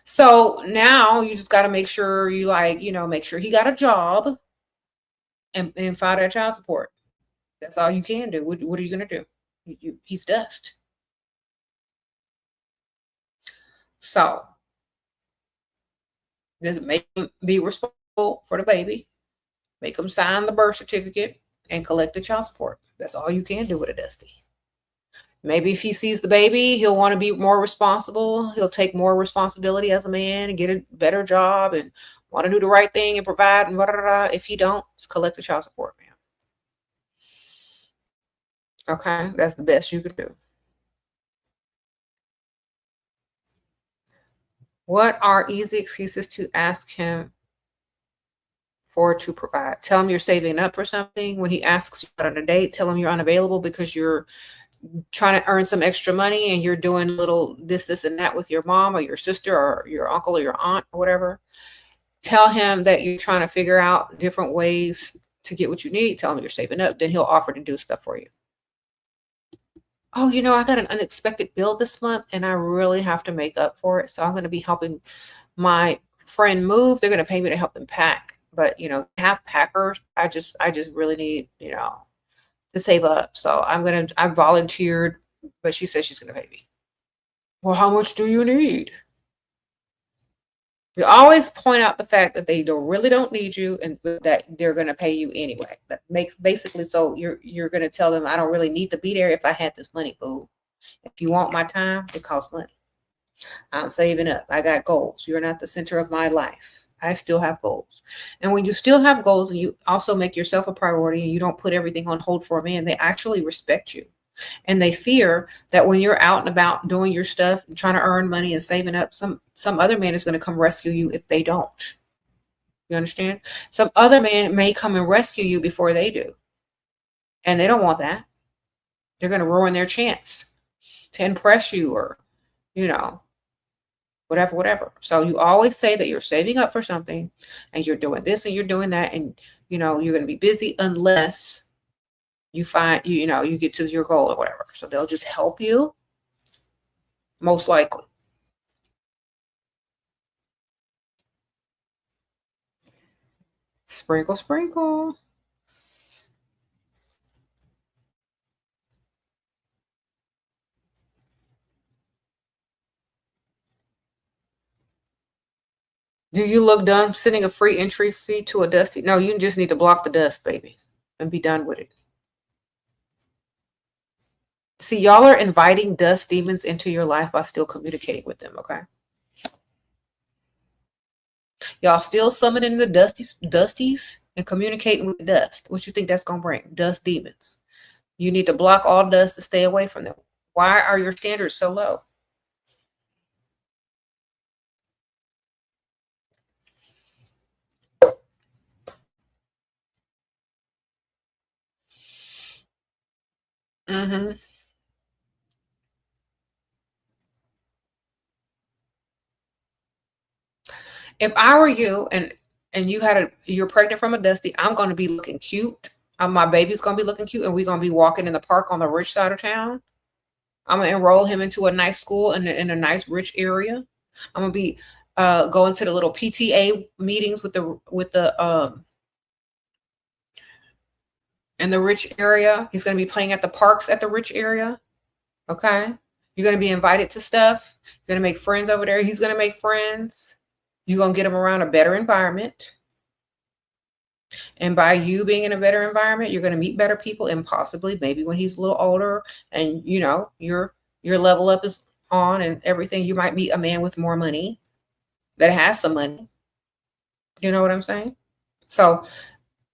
So now you just got to make sure make sure he got a job and file that child support. That's all you can do. What are you gonna do? He's dust. So just make him be responsible for the baby. Make him sign the birth certificate and collect the child support. That's all you can do with a dusty. Maybe if he sees the baby, he'll want to be more responsible. He'll take more responsibility as a man and get a better job and want to do the right thing and provide and blah, blah, blah. If he don't, just collect the child support, man. Okay, that's the best you can do. What are easy excuses to ask him for to provide? Tell him you're saving up for something. When he asks you out on a date, tell him you're unavailable because you're trying to earn some extra money and you're doing a little this, and that with your mom or your sister or your uncle or your aunt or whatever. Tell him that you're trying to figure out different ways to get what you need. Tell him you're saving up. Then he'll offer to do stuff for you. Oh, I got an unexpected bill this month and I really have to make up for it. So I'm going to be helping my friend move. They're going to pay me to help them pack. But, have packers. I just really need, to save up. So I volunteered, but she says she's going to pay me. Well, how much do you need? You always point out the fact that they really don't need you and that they're going to pay you anyway. That makes basically, so you're going to tell them, I don't really need to be there if I had this money, boo. If you want my time, it costs money. I'm saving up. I got goals. You're not the center of my life. I still have goals. And when you still have goals and you also make yourself a priority and you don't put everything on hold for a man, they actually respect you. And they fear that when you're out and about doing your stuff and trying to earn money and saving up, some other man is going to come rescue you if they don't. You understand? Some other man may come and rescue you before they do. And they don't want that. They're going to ruin their chance to impress you or, you know, whatever. So you always say that you're saving up for something and you're doing this and you're doing that. And, you're going to be busy unless you find, you get to your goal or whatever. So they'll just help you, most likely. Sprinkle, sprinkle. Do you look done sending a free entry fee to a dusty? No, you just need to block the dust, baby, and be done with it. See, y'all are inviting dust demons into your life by still communicating with them, okay? Y'all still summoning the dusties and communicating with the dust. What you think that's gonna bring? Dust demons. You need to block all dust to stay away from them. Why are your standards so low? Mm-hmm. If I were you and you're pregnant from a dusty, I'm gonna be looking cute. My baby's gonna be looking cute, and we're gonna be walking in the park on the rich side of town. I'm gonna enroll him into a nice school in a nice rich area. I'm gonna be going to the little PTA meetings with the in the rich area. He's gonna be playing at the parks at the rich area. Okay. You're gonna be invited to stuff. You're gonna make friends over there. He's gonna make friends. You're gonna get him around a better environment. And by you being in a better environment, you're gonna meet better people, and possibly maybe when he's a little older and your level up is on and everything, you might meet a man with more money that has some money. You know what I'm saying? So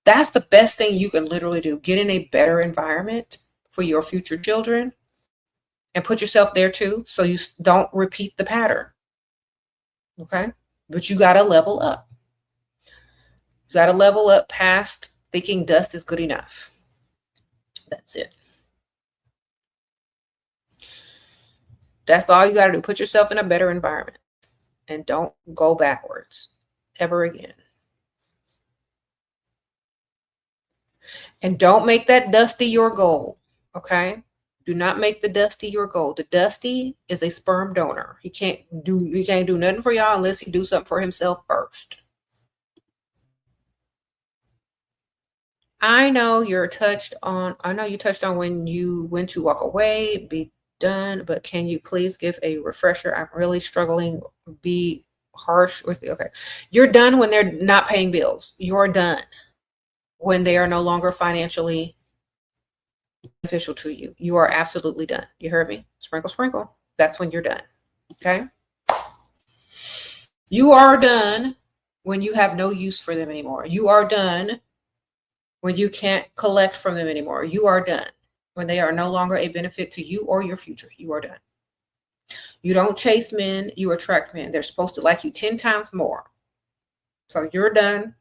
that's the best thing you can literally do. Get in a better environment for your future children and put yourself there too, so you don't repeat the pattern. Okay. But you got to level up. You got to level up past thinking dust is good enough. That's it. That's all you got to do. Put yourself in a better environment and don't go backwards ever again. And don't make that dusty your goal. Okay. Do not make the dusty your goal. The dusty is a sperm donor. He can't do nothing for y'all unless he do something for himself first. I know you touched on when you went to walk away, be done, but can you please give a refresher? I'm really struggling. Be harsh with you. Okay. You're done when they're not paying bills. You're done when they are no longer financially beneficial to you. You are absolutely done. You heard me? Sprinkle, sprinkle. That's when you're done. Okay. You are done when you have no use for them anymore. You are done when you can't collect from them anymore. You are done when they are no longer a benefit to you or your future. You are done. You don't chase men, you attract men. They're supposed to like you 10 times more. So you're done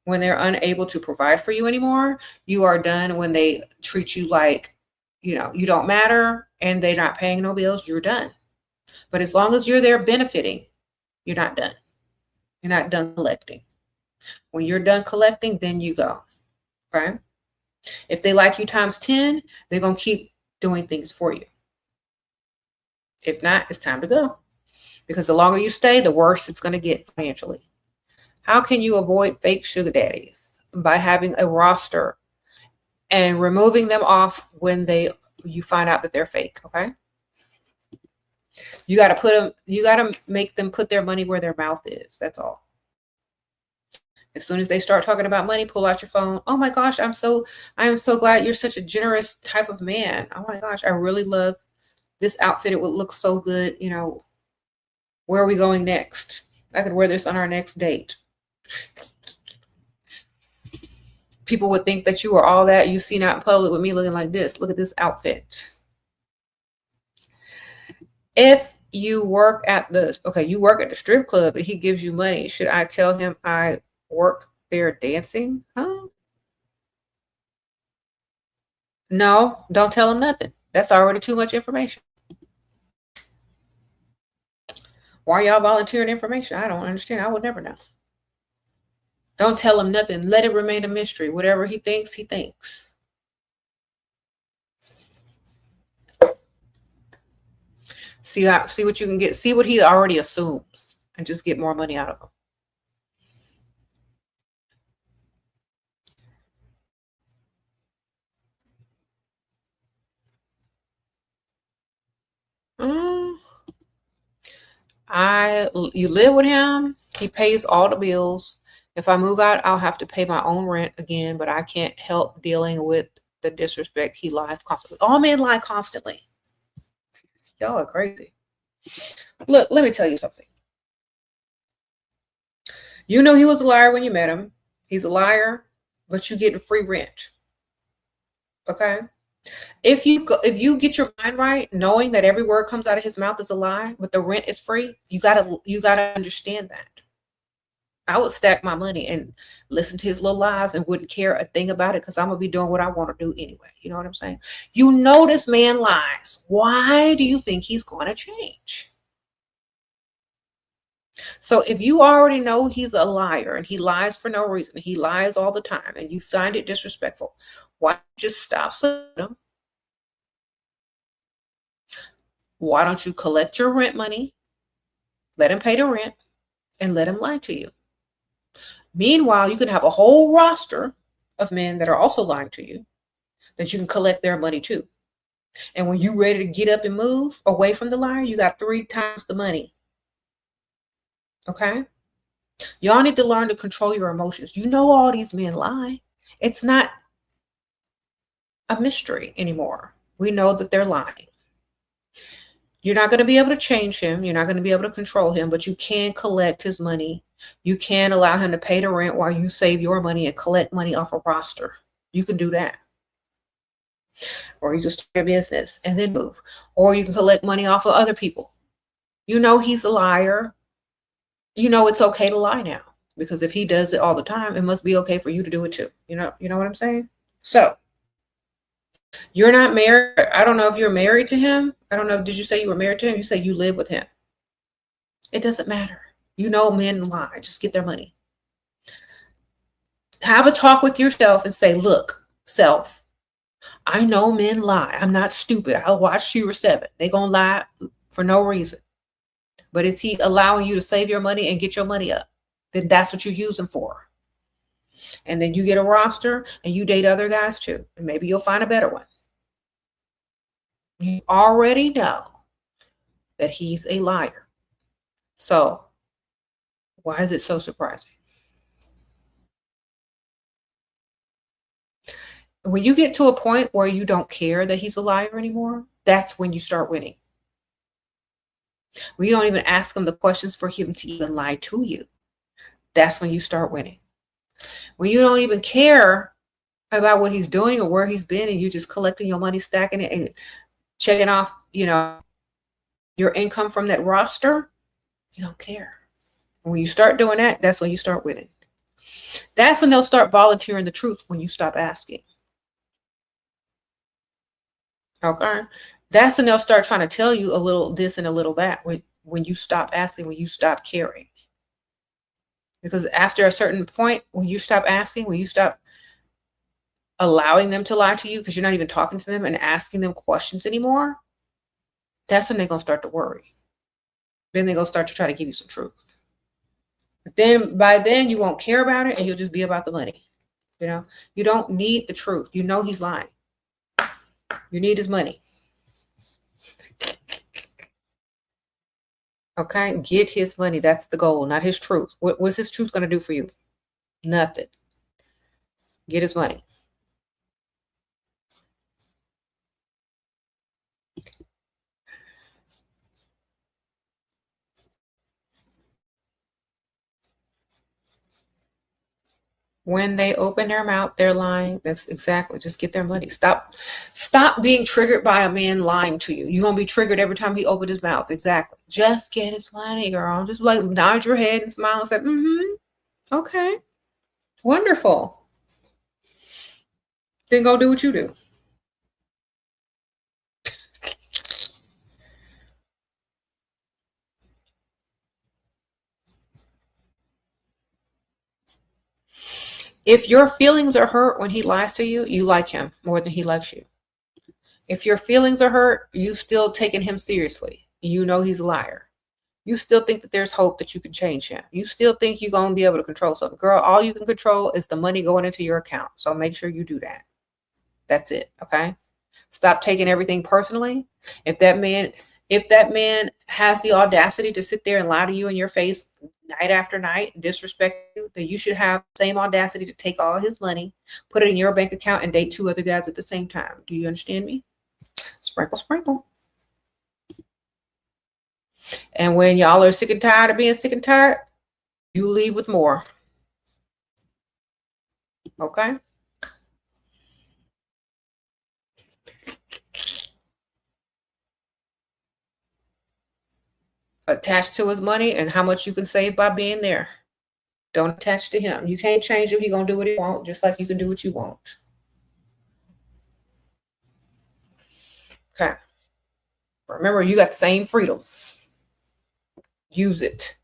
when they're unable to provide for you anymore. You are done when they treat you like, you don't matter and they're not paying no bills. You're done. But as long as you're there benefiting, you're not done. You're not done collecting. When you're done collecting, then you go. Okay. If they like you times 10, they're going to keep doing things for you. If not, it's time to go. Because the longer you stay, the worse it's going to get financially. How can you avoid fake sugar daddies? By having a roster and removing them off when you find out that they're fake. Okay. You got to make them put their money where their mouth is. That's all. As soon as they start talking about money, pull out your phone. Oh my gosh, I am so glad you're such a generous type of man. Oh my gosh, I really love this outfit. It would look so good. Where are we going next? I could wear this on our next date. People would think that you are all that you see out in public with me looking like this. Look at this outfit. If you work at the strip club and he gives you money, should I tell him I work there dancing? Huh? No, don't tell him nothing. That's already too much information. Why y'all volunteering information? I don't understand. I would never know. Don't tell him nothing. Let it remain a mystery. Whatever he thinks, he thinks. See what you can get. See what he already assumes and just get more money out of him. You live with him, he pays all the bills. If I move out, I'll have to pay my own rent again, but I can't help dealing with the disrespect. He lies constantly. All men lie constantly. Y'all are crazy. Look, let me tell you something. You know he was a liar when you met him. He's a liar, but you're getting free rent. Okay? If you get your mind right, knowing that every word comes out of his mouth is a lie, but the rent is free, you gotta understand that. I would stack my money and listen to his little lies and wouldn't care a thing about it because I'm gonna be doing what I want to do anyway. You know what I'm saying? You know this man lies. Why do you think he's gonna change? So if you already know he's a liar and he lies for no reason, he lies all the time, and you find it disrespectful, why just stop sleeping with him? Why don't you collect your rent money, let him pay the rent, and let him lie to you? Meanwhile, you can have a whole roster of men that are also lying to you that you can collect their money too. And when you're ready to get up and move away from the liar, you got 3 times the money. Okay? Y'all need to learn to control your emotions. You know all these men lie. It's not a mystery anymore. We know that they're lying. You're not going to be able to change him. You're not going to be able to control him, but you can collect his money. You can allow him to pay the rent while you save your money and collect money off a roster. You can do that. Or you can start a business and then move. Or you can collect money off of other people. You know he's a liar. You know it's okay to lie now. Because if he does it all the time, it must be okay for you to do it too. You know what I'm saying? So, you're not married. I don't know if you're married to him. I don't know. Did you say you were married to him? You said you live with him. It doesn't matter. You know men lie. Just get their money. Have a talk with yourself and say, look, self, I know men lie. I'm not stupid. I'll watch Shira 7. They're going to lie for no reason. But is he allowing you to save your money and get your money up? Then that's what you use him for. And then you get a roster and you date other guys too. And maybe you'll find a better one. You already know that he's a liar. So why is it so surprising? When you get to a point where you don't care that he's a liar anymore, that's when you start winning. When you don't even ask him the questions for him to even lie to you, that's when you start winning. When you don't even care about what he's doing or where he's been, and you just collecting your money, stacking it, and checking off, your income from that roster, you don't care. When you start doing that, that's when you start winning. That's when they'll start volunteering the truth when you stop asking. Okay? That's when they'll start trying to tell you a little this and a little that when you stop asking, when you stop caring. Because after a certain point, when you stop asking, when you stop allowing them to lie to you because you're not even talking to them and asking them questions anymore, that's when they're going to start to worry. Then they're going to start to try to give you some truth. But then by then you won't care about it and you'll just be about the money. You don't need the truth. You know he's lying. You need his money. Okay? Get his money. That's the goal, not his truth. What's his truth going to do for you? Nothing. Get his money. When they open their mouth, they're lying. That's exactly. Just get their money. Stop being triggered by a man lying to you. You're going to be triggered every time he opens his mouth. Exactly. Just get his money, girl. Just like nod your head and smile and say, okay. Wonderful. Then go do what you do. If your feelings are hurt when he lies to you, you like him more than he likes you. If your feelings are hurt, you still taking him seriously. You know he's a liar. You still think that there's hope that you can change him. You still think you're going to be able to control something. Girl, all you can control is the money going into your account. So make sure you do that. That's it, okay? Stop taking everything personally. If that man If that man has the audacity to sit there and lie to you in your face night after night, disrespect you, then you should have the same audacity to take all his money, put it in your bank account, and date two other guys at the same time. Do you understand me? Sprinkle, sprinkle. And when y'all are sick and tired of being sick and tired, you leave with more. Okay? Attached to his money and how much you can save by being there. Don't attach to him. You can't change him. He's going to do what he wants, just like you can do what you want. Okay. Remember, you got the same freedom. Use it.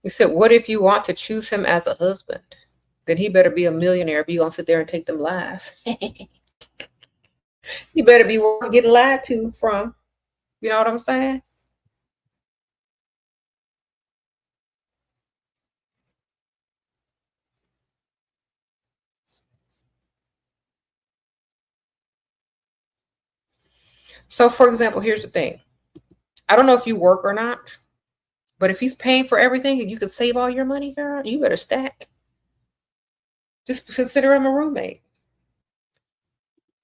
He said, what if you want to choose him as a husband? Then he better be a millionaire if you're going to sit there and take them lies. He better be worth getting lied to from. You know what I'm saying? So, for example, here's the thing. I don't know if you work or not, but if he's paying for everything and you can save all your money, girl, you better stack. Just consider him a roommate.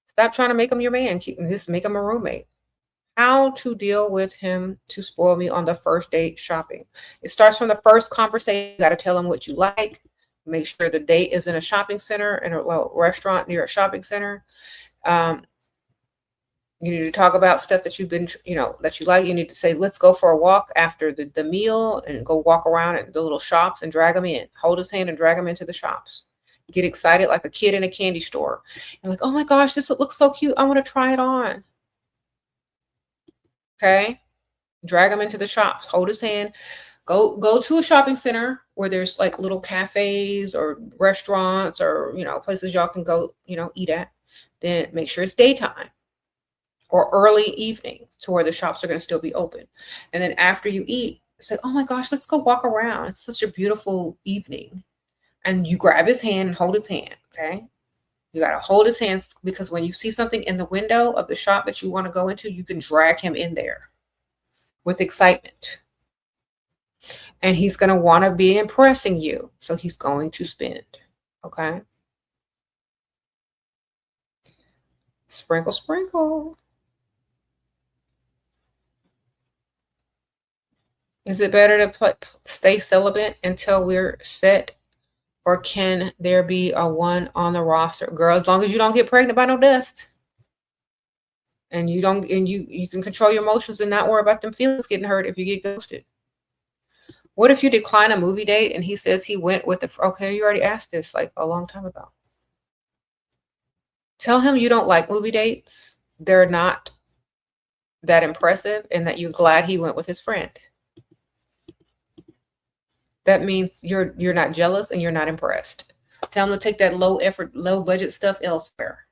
Stop trying to make him your man. Just make him a roommate. How to deal with him to spoil me on the first date shopping. It starts from the first conversation. You got to tell him what you like. Make sure the date is in a shopping center, in a restaurant near a shopping center. You need to talk about stuff that you've been, that you like. You need to say, let's go for a walk after the meal and go walk around at the little shops and drag him in. Hold his hand and drag him into the shops. Get excited like a kid in a candy store. And like, oh my gosh, this looks so cute. I want to try it on. Okay. Drag him into the shops. Hold his hand. Go to a shopping center where there's like little cafes or restaurants or, places y'all can go, eat at. Then make sure it's daytime or early evening to where the shops are going to still be open. And then after you eat, say, oh my gosh, let's go walk around. It's such a beautiful evening. And you grab his hand and hold his hand. Okay. You got to hold his hands because when you see something in the window of the shop that you want to go into, you can drag him in there with excitement. And he's going to want to be impressing you. So he's going to spend. Okay. Sprinkle, sprinkle. Is it better to stay celibate until we're set? Or can there be a one on the roster? Girl, as long as you don't get pregnant by no dust. And you can control your emotions and not worry about them feelings getting hurt if you get ghosted. What if you decline a movie date and he says he went with okay, you already asked this like a long time ago. Tell him you don't like movie dates. They're not that impressive and that you're glad he went with his friend. That means you're not jealous and you're not impressed. Tell him to take that low effort, low budget stuff elsewhere.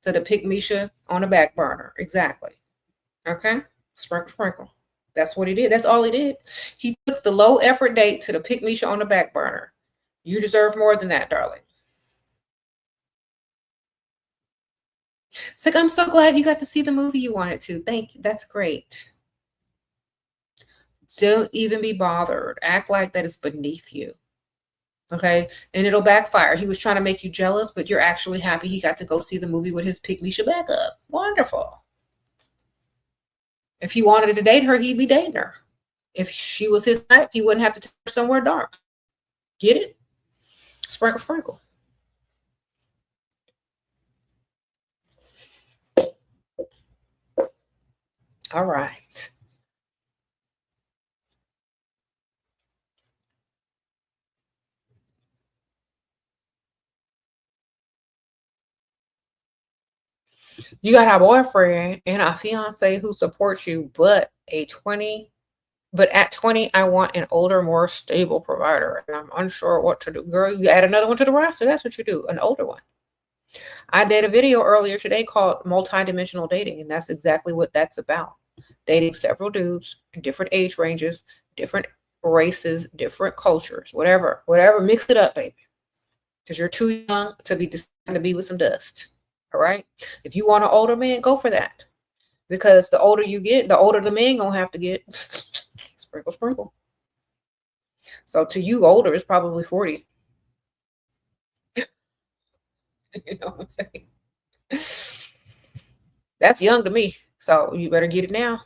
So to pick Misha on a back burner. Exactly. Okay? Sprinkle, sprinkle. That's what he did. That's all he did. He took the low effort date to the pick Misha on the back burner. You deserve more than that, darling. It's like, I'm so glad you got to see the movie you wanted to. Thank you. That's great. Don't even be bothered. Act like that is beneath you. Okay? And it'll backfire. He was trying to make you jealous, but you're actually happy he got to go see the movie with his pick Misha backup. Wonderful. If he wanted to date her, he'd be dating her. If she was his type, he wouldn't have to take her somewhere dark. Get it? Sprinkle, sprinkle. All right. You got a boyfriend and a fiance who supports you, but at 20, I want an older, more stable provider, and I'm unsure what to do. Girl, you add another one to the roster. That's what you do, an older one. I did a video earlier today called Multidimensional Dating, and that's exactly what that's about. Dating several dudes in different age ranges, different races, different cultures, whatever, mix it up, baby. Because you're too young to be deciding to be with some dust. All right. If you want an older man, go for that. Because the older you get, the older the man gonna have to get. Sprinkle, sprinkle. So to you, older is probably 40. You know what I'm saying? That's young to me. So you better get it now.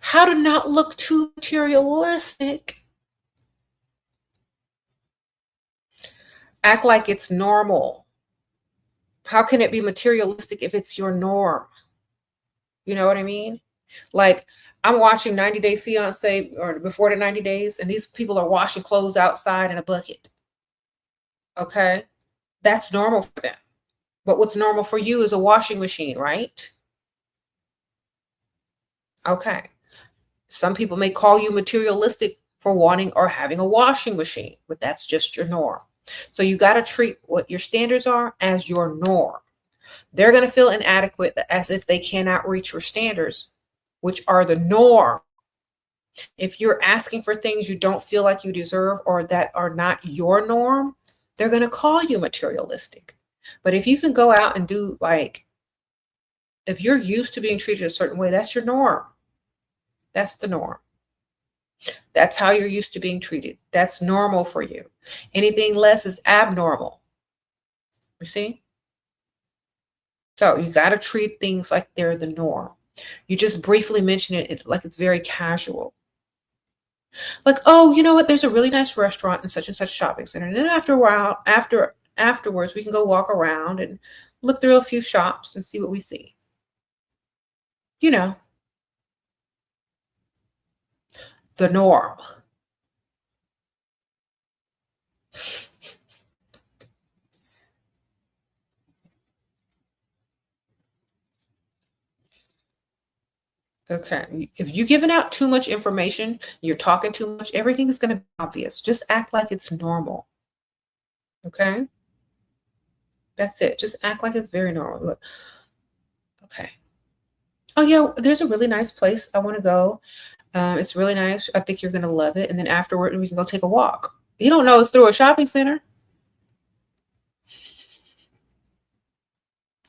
How to not look too materialistic. Act like it's normal. How can it be materialistic if it's your norm? You know what I mean? Like, I'm watching 90 Day Fiance or before the 90 days, and these people are washing clothes outside in a bucket. Okay. That's normal for them. But what's normal for you is a washing machine, right? Okay. Some people may call you materialistic for wanting or having a washing machine, but that's just your norm. So you got to treat what your standards are as your norm. They're going to feel inadequate as if they cannot reach your standards, which are the norm. If you're asking for things you don't feel like you deserve or that are not your norm, they're going to call you materialistic. But if you can go out and do, like, if you're used to being treated a certain way, that's your norm. That's the norm. That's how you're used to being treated. That's normal for you. Anything less is abnormal. You see? So you got to treat things like they're the norm. You just briefly mention it like it's very casual. Like, oh, you know what? There's a really nice restaurant in such and such shopping center. And then after a while, afterwards, we can go walk around and look through a few shops and see what we see. You know, the norm. Okay. If you're giving out too much information, you're talking too much, everything is going to be obvious. Just act like it's normal. Okay. That's it. Just act like it's very normal. Look. Okay. Oh, yeah. There's a really nice place I want to go. It's really nice. I think you're going to love it. And then afterward, we can go take a walk. You don't know it's through a shopping center.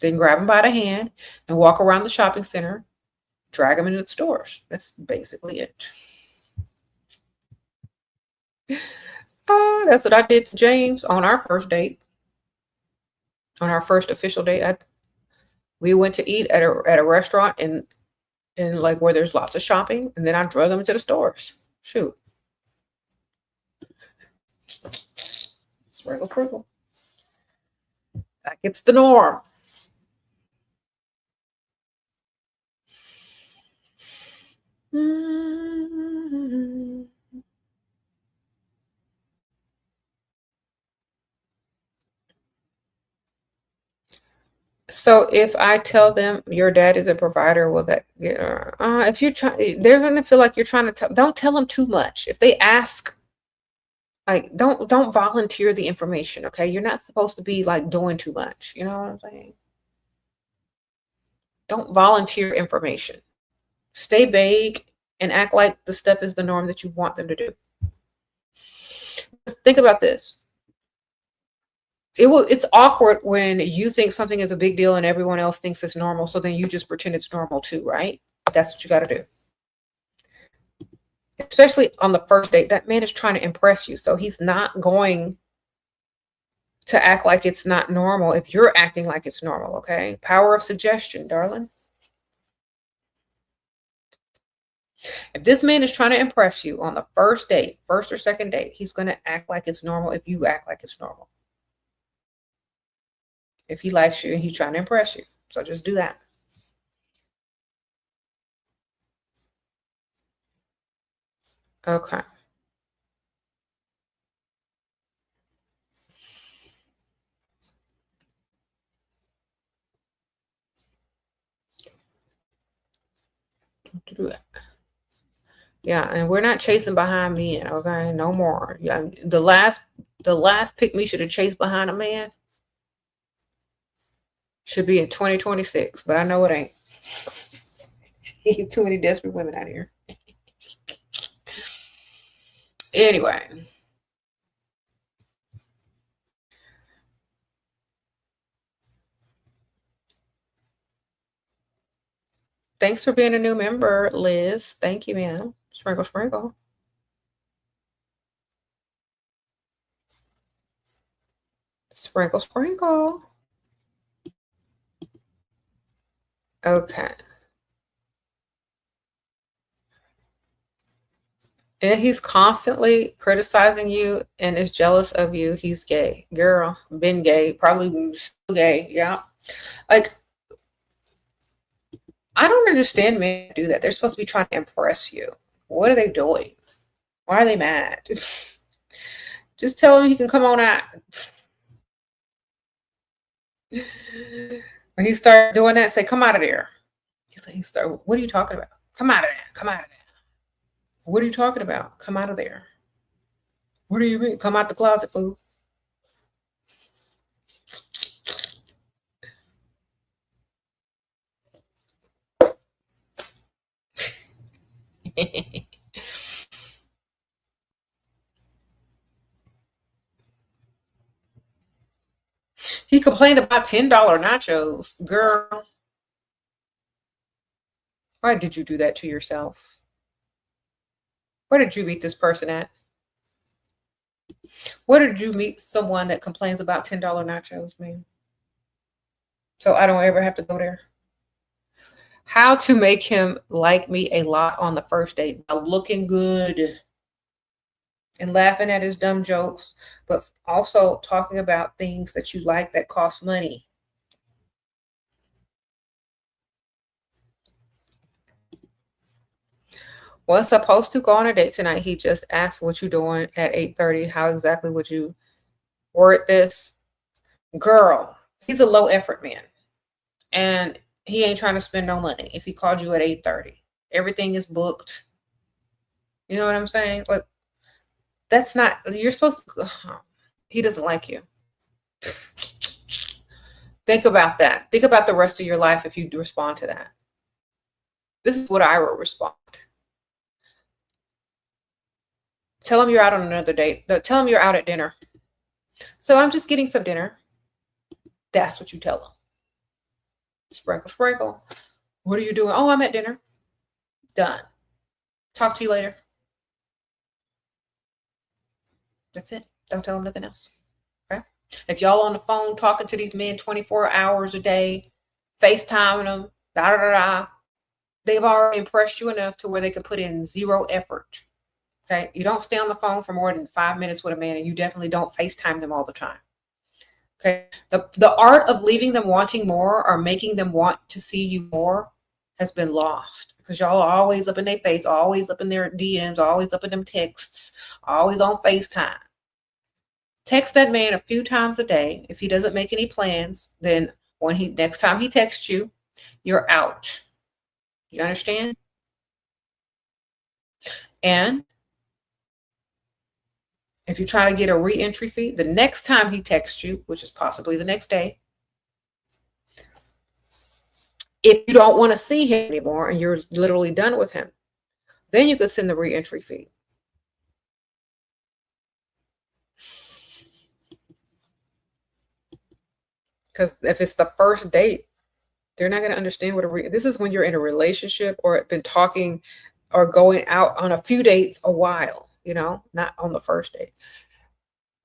Then grab them by the hand and walk around the shopping center, drag them into the stores. That's basically it. That's what I did to James on our first date. On our first official date, we went to eat at a restaurant in like where there's lots of shopping, and then I drug him into the stores. Shoot. Sprinkle, sprinkle. Like it's the norm. So if I tell them your dad is a provider, will that get? If you're trying, they're gonna feel like you're trying to tell. Don't tell them too much. If they ask, like, don't volunteer the information. Okay, you're not supposed to be like doing too much. You know what I'm saying? Don't volunteer information. Stay vague and act like the stuff is the norm that you want them to do. Think about this. It's awkward when you think something is a big deal and everyone else thinks it's normal, so then you just pretend it's normal too, right? That's what you got to do. Especially on the first date. That man is trying to impress you, so he's not going to act like it's not normal if you're acting like it's normal. Okay, power of suggestion, darling. If this man is trying to impress you on the first date, first or second date, he's going to act like it's normal if you act like it's normal. If he likes you and he's trying to impress you. So just do that. Okay. Yeah, and we're not chasing behind men, okay? No more. Yeah, the last pick me should have chased behind a man. Should be in 2026, but I know it ain't. Too many desperate women out here. Anyway, thanks for being a new member, Liz. Thank you, ma'am. Sprinkle, sprinkle. Sprinkle, sprinkle. Okay. And he's constantly criticizing you and is jealous of you. He's gay. Girl, been gay, probably still gay. Yeah. Like, I don't understand men do that. They're supposed to be trying to impress you. What are they doing? Why are they mad? Just tell him he can come on out. When he starts doing that, say, come out of there. What are you talking about? Come out of there. Come out of there. What are you talking about? Come out of there. What do you mean? Come out the closet, fool. He complained about $10 nachos. Girl, why did you do that to yourself? Where did you meet this person at? Where did you meet someone that complains about $10 nachos, man? So I don't ever have to go there. How to make him like me a lot on the first date? By looking good and laughing at his dumb jokes, but also talking about things that you like that cost money. Was supposed to go on a date tonight. He just asked what you doing at 8:30. How exactly would you word this? Girl, he's a low effort man. And he ain't trying to spend no money if he called you at 8:30. Everything is booked. You know what I'm saying? Like, that's not, you're supposed to, he doesn't like you. Think about that. Think about the rest of your life if you respond to that. This is what I would respond. Tell him you're out on another date. No, tell him you're out at dinner. So I'm just getting some dinner. That's what you tell him. Sprinkle, sprinkle. What are you doing? Oh, I'm at dinner. Done. Talk to you later. That's it. Don't tell him nothing else. Okay? If y'all on the phone talking to these men 24 hours a day, FaceTiming them, da da da da, they've already impressed you enough to where they can put in zero effort. Okay? You don't stay on the phone for more than 5 minutes with a man, and you definitely don't FaceTime them all the time. Okay? The art of leaving them wanting more or making them want to see you more has been lost because y'all are always up in their face, always up in their DMs, always up in them texts, always on FaceTime. Text that man a few times a day. If he doesn't make any plans, then next time he texts you, you're out. You understand? And if you're trying to get a re-entry fee, the next time he texts you, which is possibly the next day, if you don't want to see him anymore and you're literally done with him, then you could send the re-entry fee. Because if it's the first date, they're not going to understand what this is when you're in a relationship or been talking or going out on a few dates a while, not on the first date.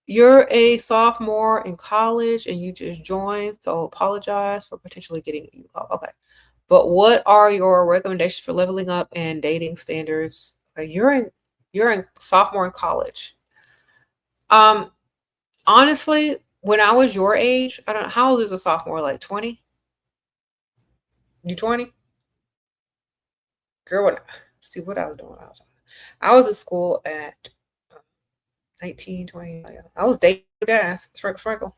You're a sophomore in college and you just joined, so apologize for potentially getting you. Oh, okay. But what are your recommendations for leveling up and dating standards? You're in sophomore in college. Honestly, when I was your age, I don't know, how old is a sophomore? Like 20? You 20? Girl, let's see what I was doing. I was at school at 19, 20. I was dating guys. Sprinkle.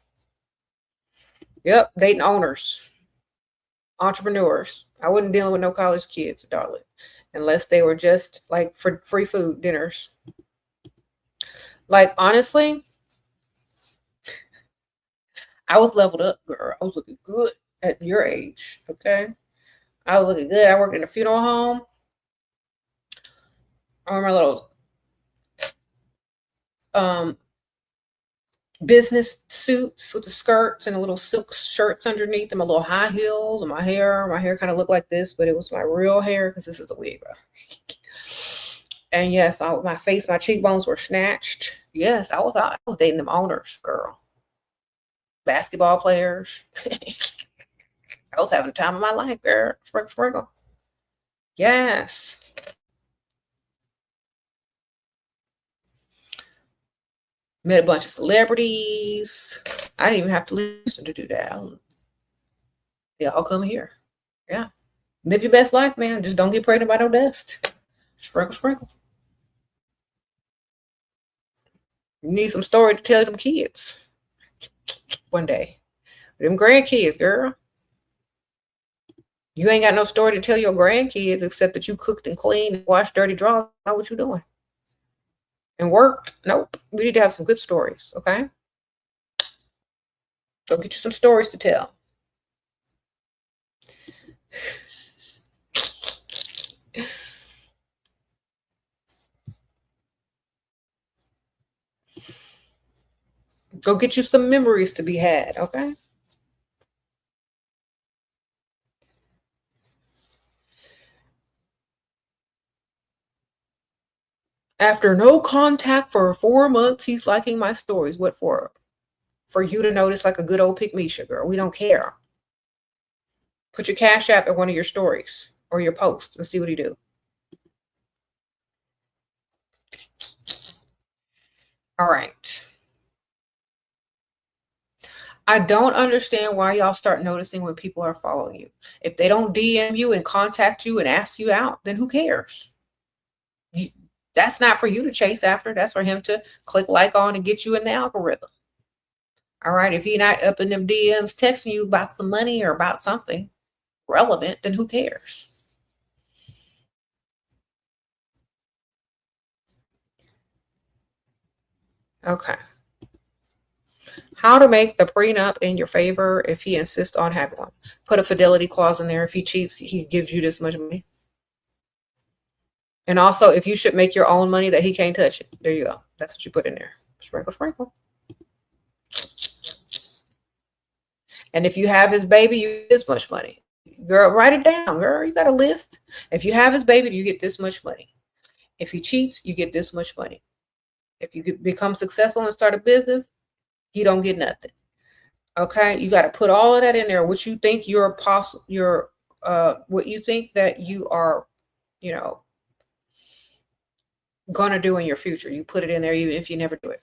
Yep, dating owners, entrepreneurs. I wasn't dealing with no college kids, darling, unless they were just like for free food dinners. Like, honestly, I was leveled up, girl. I was looking good. at your age, okay? I was looking good. I worked in a funeral home. I wear my little um business suits with the skirts and the little silk shirts underneath them, a little high heels, and my hair kind of looked like this, but it was my real hair because this is a wig. And yes, my face, my cheekbones were snatched. Yes, I was dating them owners, girl. Basketball players. I was having the time of my life, girl. Sprinkle, sprinkle. Yes. Met a bunch of celebrities. I didn't even have to listen to do that. They all come here. Yeah. Live your best life, man. Just don't get pregnant by no dust. Sprinkle, sprinkle. You need some story to tell them kids one day. Them grandkids, girl. You ain't got no story to tell your grandkids except that you cooked and cleaned and washed dirty drawers. Know what you doing. And worked. Nope. We need to have some good stories, okay? Go get you some stories to tell. Go get you some memories to be had, okay? After no contact for 4 months, he's liking my stories. What for? For you to notice like a good old pick-me-sha, girl. We don't care. Put your Cash App in one of your stories or your posts and see what he do. All right. I don't understand why y'all start noticing when people are following you. If they don't DM you and contact you and ask you out, then who cares? That's not for you to chase after. That's for him to click like on and get you in the algorithm. All right. If he's not up in them DMs texting you about some money or about something relevant, then who cares? Okay. How to make the prenup in your favor if he insists on having one. Put a fidelity clause in there. If he cheats, he gives you this much money. And also, if you should make your own money that he can't touch it. There you go. That's what you put in there. Sprinkle, sprinkle. And if you have his baby, you get this much money. Girl, write it down, girl. You got a list. If you have his baby, you get this much money. If he cheats, you get this much money. If you become successful and start a business, he don't get nothing. Okay, you got to put all of that in there. What you think what you think that you are, you know, gonna do in your future. You put it in there even if you never do it,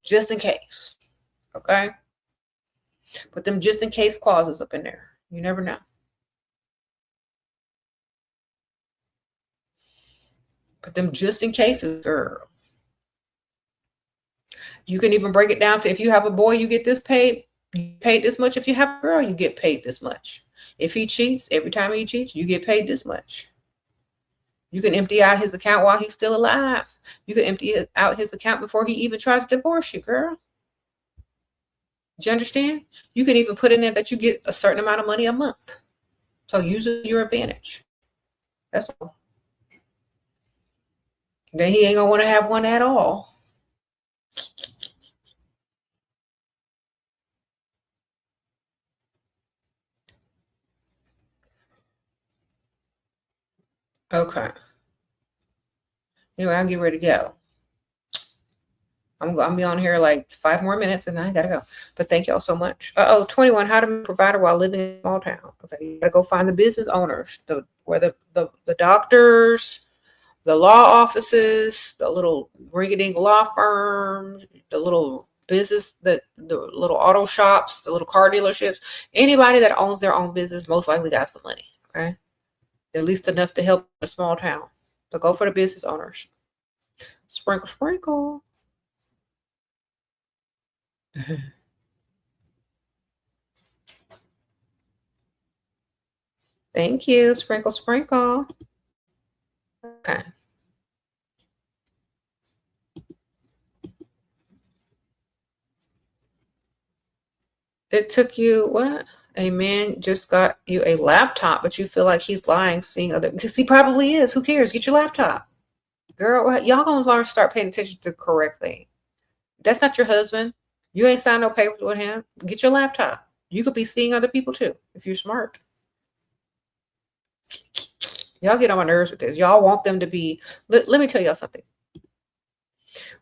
just in case. Okay, put them just in case clauses up in there. You never know. Put them just in cases, girl. You can even break it down to if you have a boy, you get this paid. You paid this much. If you have a girl, you get paid this much. If he cheats, every time he cheats, you get paid this much. You can empty out his account while he's still alive. You can empty out his account before he even tries to divorce you, girl. Do you understand? You can even put in there that you get a certain amount of money a month. So use it to your advantage. That's all. Then he ain't gonna want to have one at all. Okay. Anyway, I'll get ready to go. I'm gonna be on here like 5 more minutes and I gotta go. But thank y'all so much. 21. How to be a provider while living in a small town. Okay, you gotta go find the business owners, the doctors, the law offices, the little ring-a-ding law firms, the little the little auto shops, the little car dealerships. Anybody that owns their own business most likely got some money. Okay, at least enough to help a small town. So go for the business owners. Sprinkle, sprinkle. Thank you. Sprinkle, sprinkle. Okay. It took you what? a man just got you a laptop, but you feel like he's lying, seeing other, because he probably is. Who cares? Get your laptop. Girl, y'all gonna learn to start paying attention to the correct thing. That's not your husband. You ain't signed no papers with him. Get your laptop. You could be seeing other people too, if you're smart. Y'all get on my nerves with this. Y'all want them to be, let me tell y'all something.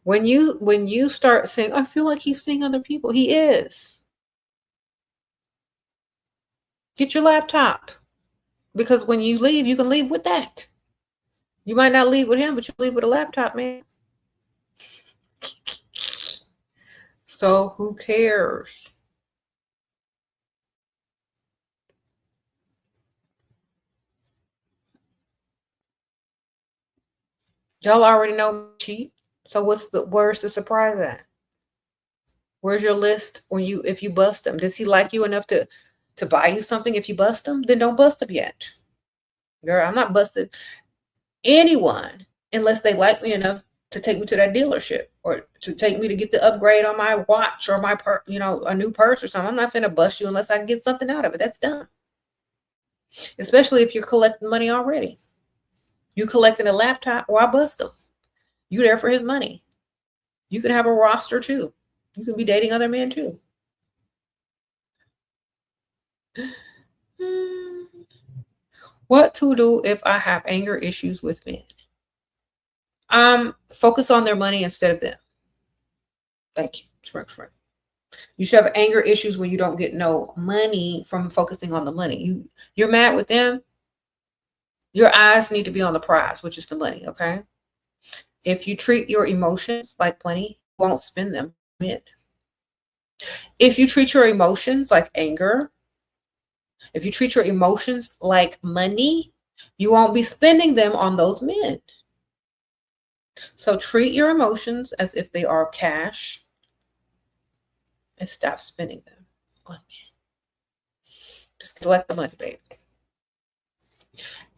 When you start saying, I feel like he's seeing other people, he is. Get your laptop. Because when you leave, you can leave with that. You might not leave with him, but you leave with a laptop, man. So who cares? Y'all already know cheat. So where's the surprise at? Where's your list if you bust him? Does he like you enough to buy you something if you bust him? Then don't bust him yet. Girl, I'm not busting anyone unless they like me enough to take me to that dealership or to take me to get the upgrade on my watch or my a new purse or something. I'm not finna bust you unless I can get something out of it. That's dumb. Especially if you're collecting money already. You collecting a laptop, why bust him? You there for his money. You can have a roster too. You can be dating other men too. What to do if I have anger issues with men? Focus on their money instead of them. Thank you. You should have anger issues when you don't get no money from focusing on the money. You're mad with them. Your eyes need to be on the prize, which is the money, okay? If you treat your emotions like money, you won't spend them. If you treat your emotions like anger, if you treat your emotions like money, you won't be spending them on those men. So treat your emotions as if they are cash and stop spending them on men. Just collect the money, baby.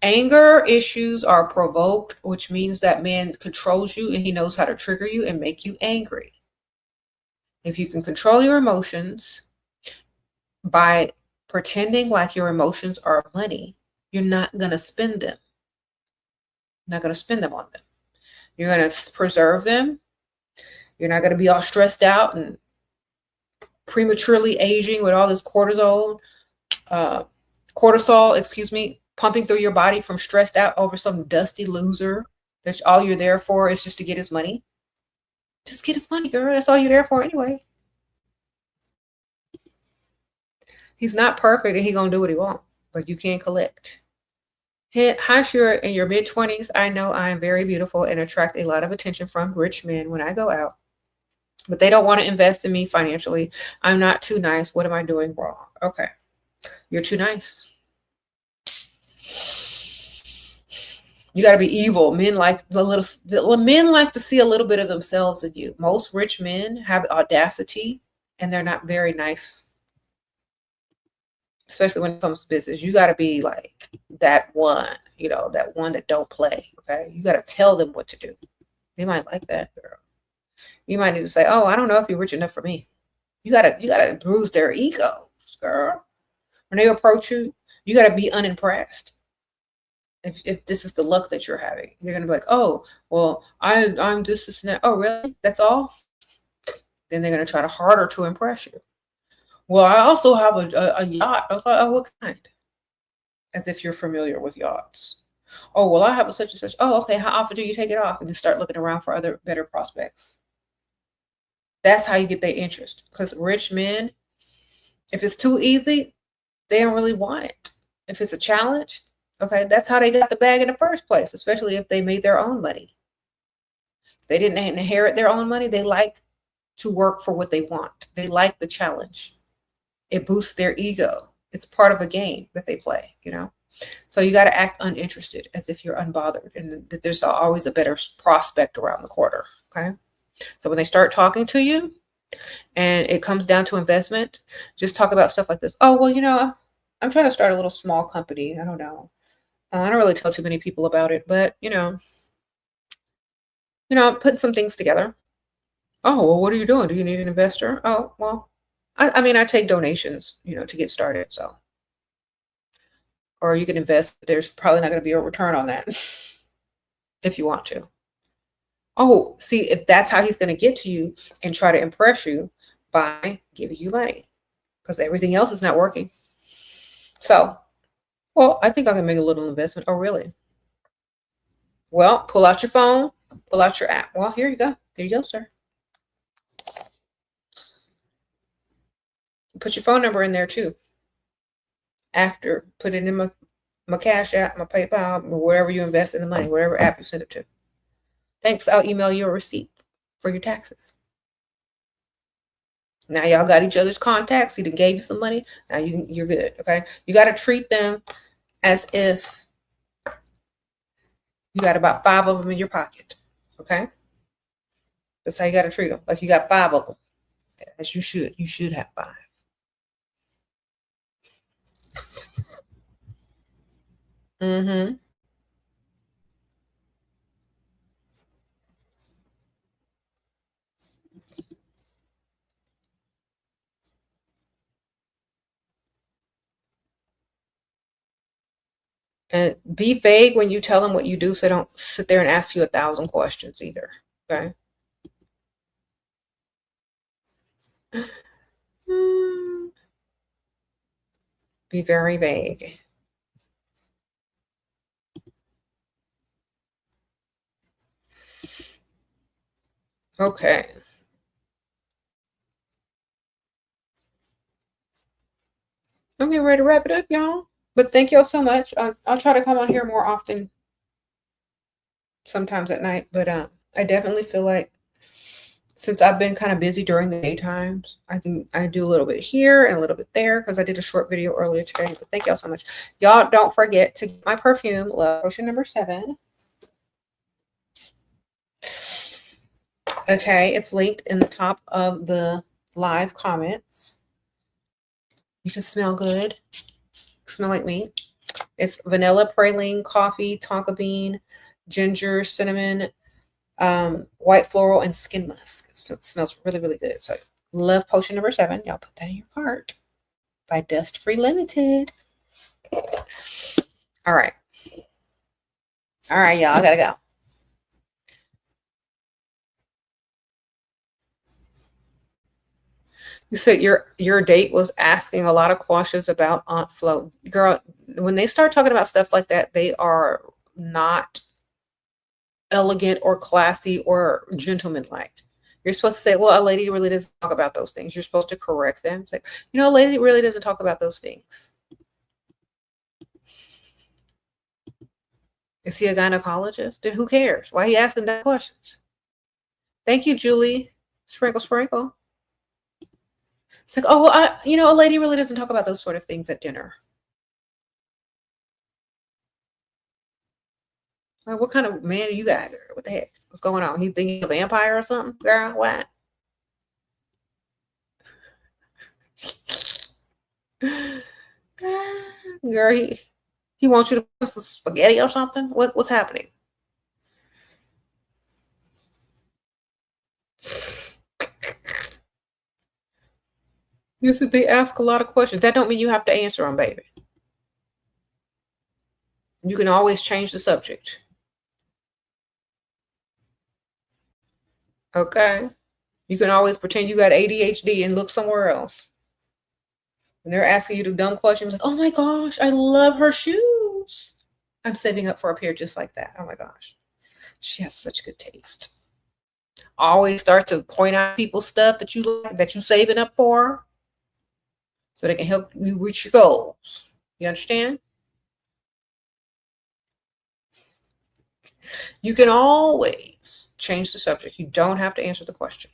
Anger issues are provoked, which means that man controls you and he knows how to trigger you and make you angry. If you can control your emotions by pretending like your emotions are money, you're not going to spend them. Not going to spend them on them. You're going to preserve them. You're not going to be all stressed out and prematurely aging with all this cortisol, pumping through your body from stressed out over some dusty loser. That's all you're there for is just to get his money. Just get his money, girl. That's all you're there for anyway. He's not perfect and he's going to do what he wants, but you can't collect. Hi, sure, in your mid-20s, I know I am very beautiful and attract a lot of attention from rich men when I go out, but they don't want to invest in me financially. I'm not too nice. What am I doing wrong? Okay. You're too nice. You got to be evil. Men like to see a little bit of themselves in you. Most rich men have audacity and they're not very nice. Especially when it comes to business, you got to be like that one, that one that don't play. Okay. You got to tell them what to do. They might like that, girl. You might need to say, oh, I don't know if you're rich enough for me. You gotta bruise their egos, girl. When they approach you, you gotta be unimpressed. If this is the luck that you're having, you're gonna be like, oh, well, I'm this and that. Oh, really? That's all? Then they're gonna try harder to impress you. Well, I also have a yacht. I was like, oh, what kind? As if you're familiar with yachts. Oh, well, I have a such and such. Oh, okay. How often do you take it off? And then start looking around for other better prospects. That's how you get their interest. Because rich men, if it's too easy, they don't really want it. If it's a challenge, okay, that's how they got the bag in the first place, especially if they made their own money. If they didn't inherit their own money, they like to work for what they want. They like the challenge. It boosts their ego. It's part of a game that they play, So you got to act uninterested, as if you're unbothered, and that there's always a better prospect around the corner, okay? So when they start talking to you and it comes down to investment, just talk about stuff like this. Oh, well, I'm trying to start a little small company. I don't know. I don't really tell too many people about it, but, putting some things together. Oh, well, what are you doing? Do you need an investor? Oh, well, I mean, I take donations, to get started. So, or you can invest. There's probably not going to be a return on that if you want to. Oh, see, if that's how he's going to get to you and try to impress you by giving you money because everything else is not working. So, well, I think I can make a little investment. Oh, really? Well, pull out your phone, pull out your app. Well, here you go. There you go, sir. Put your phone number in there too. After, put it in my Cash App, my PayPal, or wherever you invest in the money, whatever app you send it to. Thanks. I'll email you a receipt for your taxes. Now y'all got each other's contacts. He done gave you some money. Now you're good. Okay. You got to treat them as if you got about 5 of them in your pocket. Okay. That's how you got to treat them. Like you got 5 of them. As you should. You should have 5. Mm-hmm. And be vague when you tell them what you do, so they don't sit there and ask you 1,000 questions either. Okay. Be very vague. Okay. I'm getting ready to wrap it up, y'all. But thank y'all so much. I'll try to come on here more often, sometimes at night. But I definitely feel like since I've been kind of busy during the daytimes, I think I do a little bit here and a little bit there because I did a short video earlier today. But thank y'all so much. Y'all don't forget to get my perfume, Love Potion number 7. Okay, it's linked in the top of the live comments. You can smell good. Smell like me. It's vanilla, praline, coffee, tonka bean, ginger, cinnamon, white floral, and skin musk. It smells really, really good. So Love Potion number 7. Y'all put that in your cart by Dust Free Limited. All right. All right, y'all. I gotta go. You said your date was asking a lot of questions about Aunt Flo. Girl, when they start talking about stuff like that, they are not elegant or classy or gentlemanlike. You're supposed to say, well, a lady really doesn't talk about those things. You're supposed to correct them. Say, a lady really doesn't talk about those things. Is he a gynecologist? Then who cares? Why are you asking that questions? Thank you, Julie. Sprinkle, sprinkle. It's like, oh, a lady really doesn't talk about those sort of things at dinner. What kind of man are you got, girl? What the heck? What's going on? He thinking a vampire or something? Girl, what? Girl, he wants you to put some spaghetti or something? What's happening? You said they ask a lot of questions. That don't mean you have to answer them, baby. You can always change the subject. Okay? You can always pretend you got ADHD and look somewhere else. When they're asking you the dumb questions, like, oh my gosh, I love her shoes. I'm saving up for a pair just like that. Oh my gosh. She has such good taste. Always start to point out people's stuff that you like, that you're saving up for, so they can help you reach your goals. You understand? You can always change the subject. You don't have to answer the question.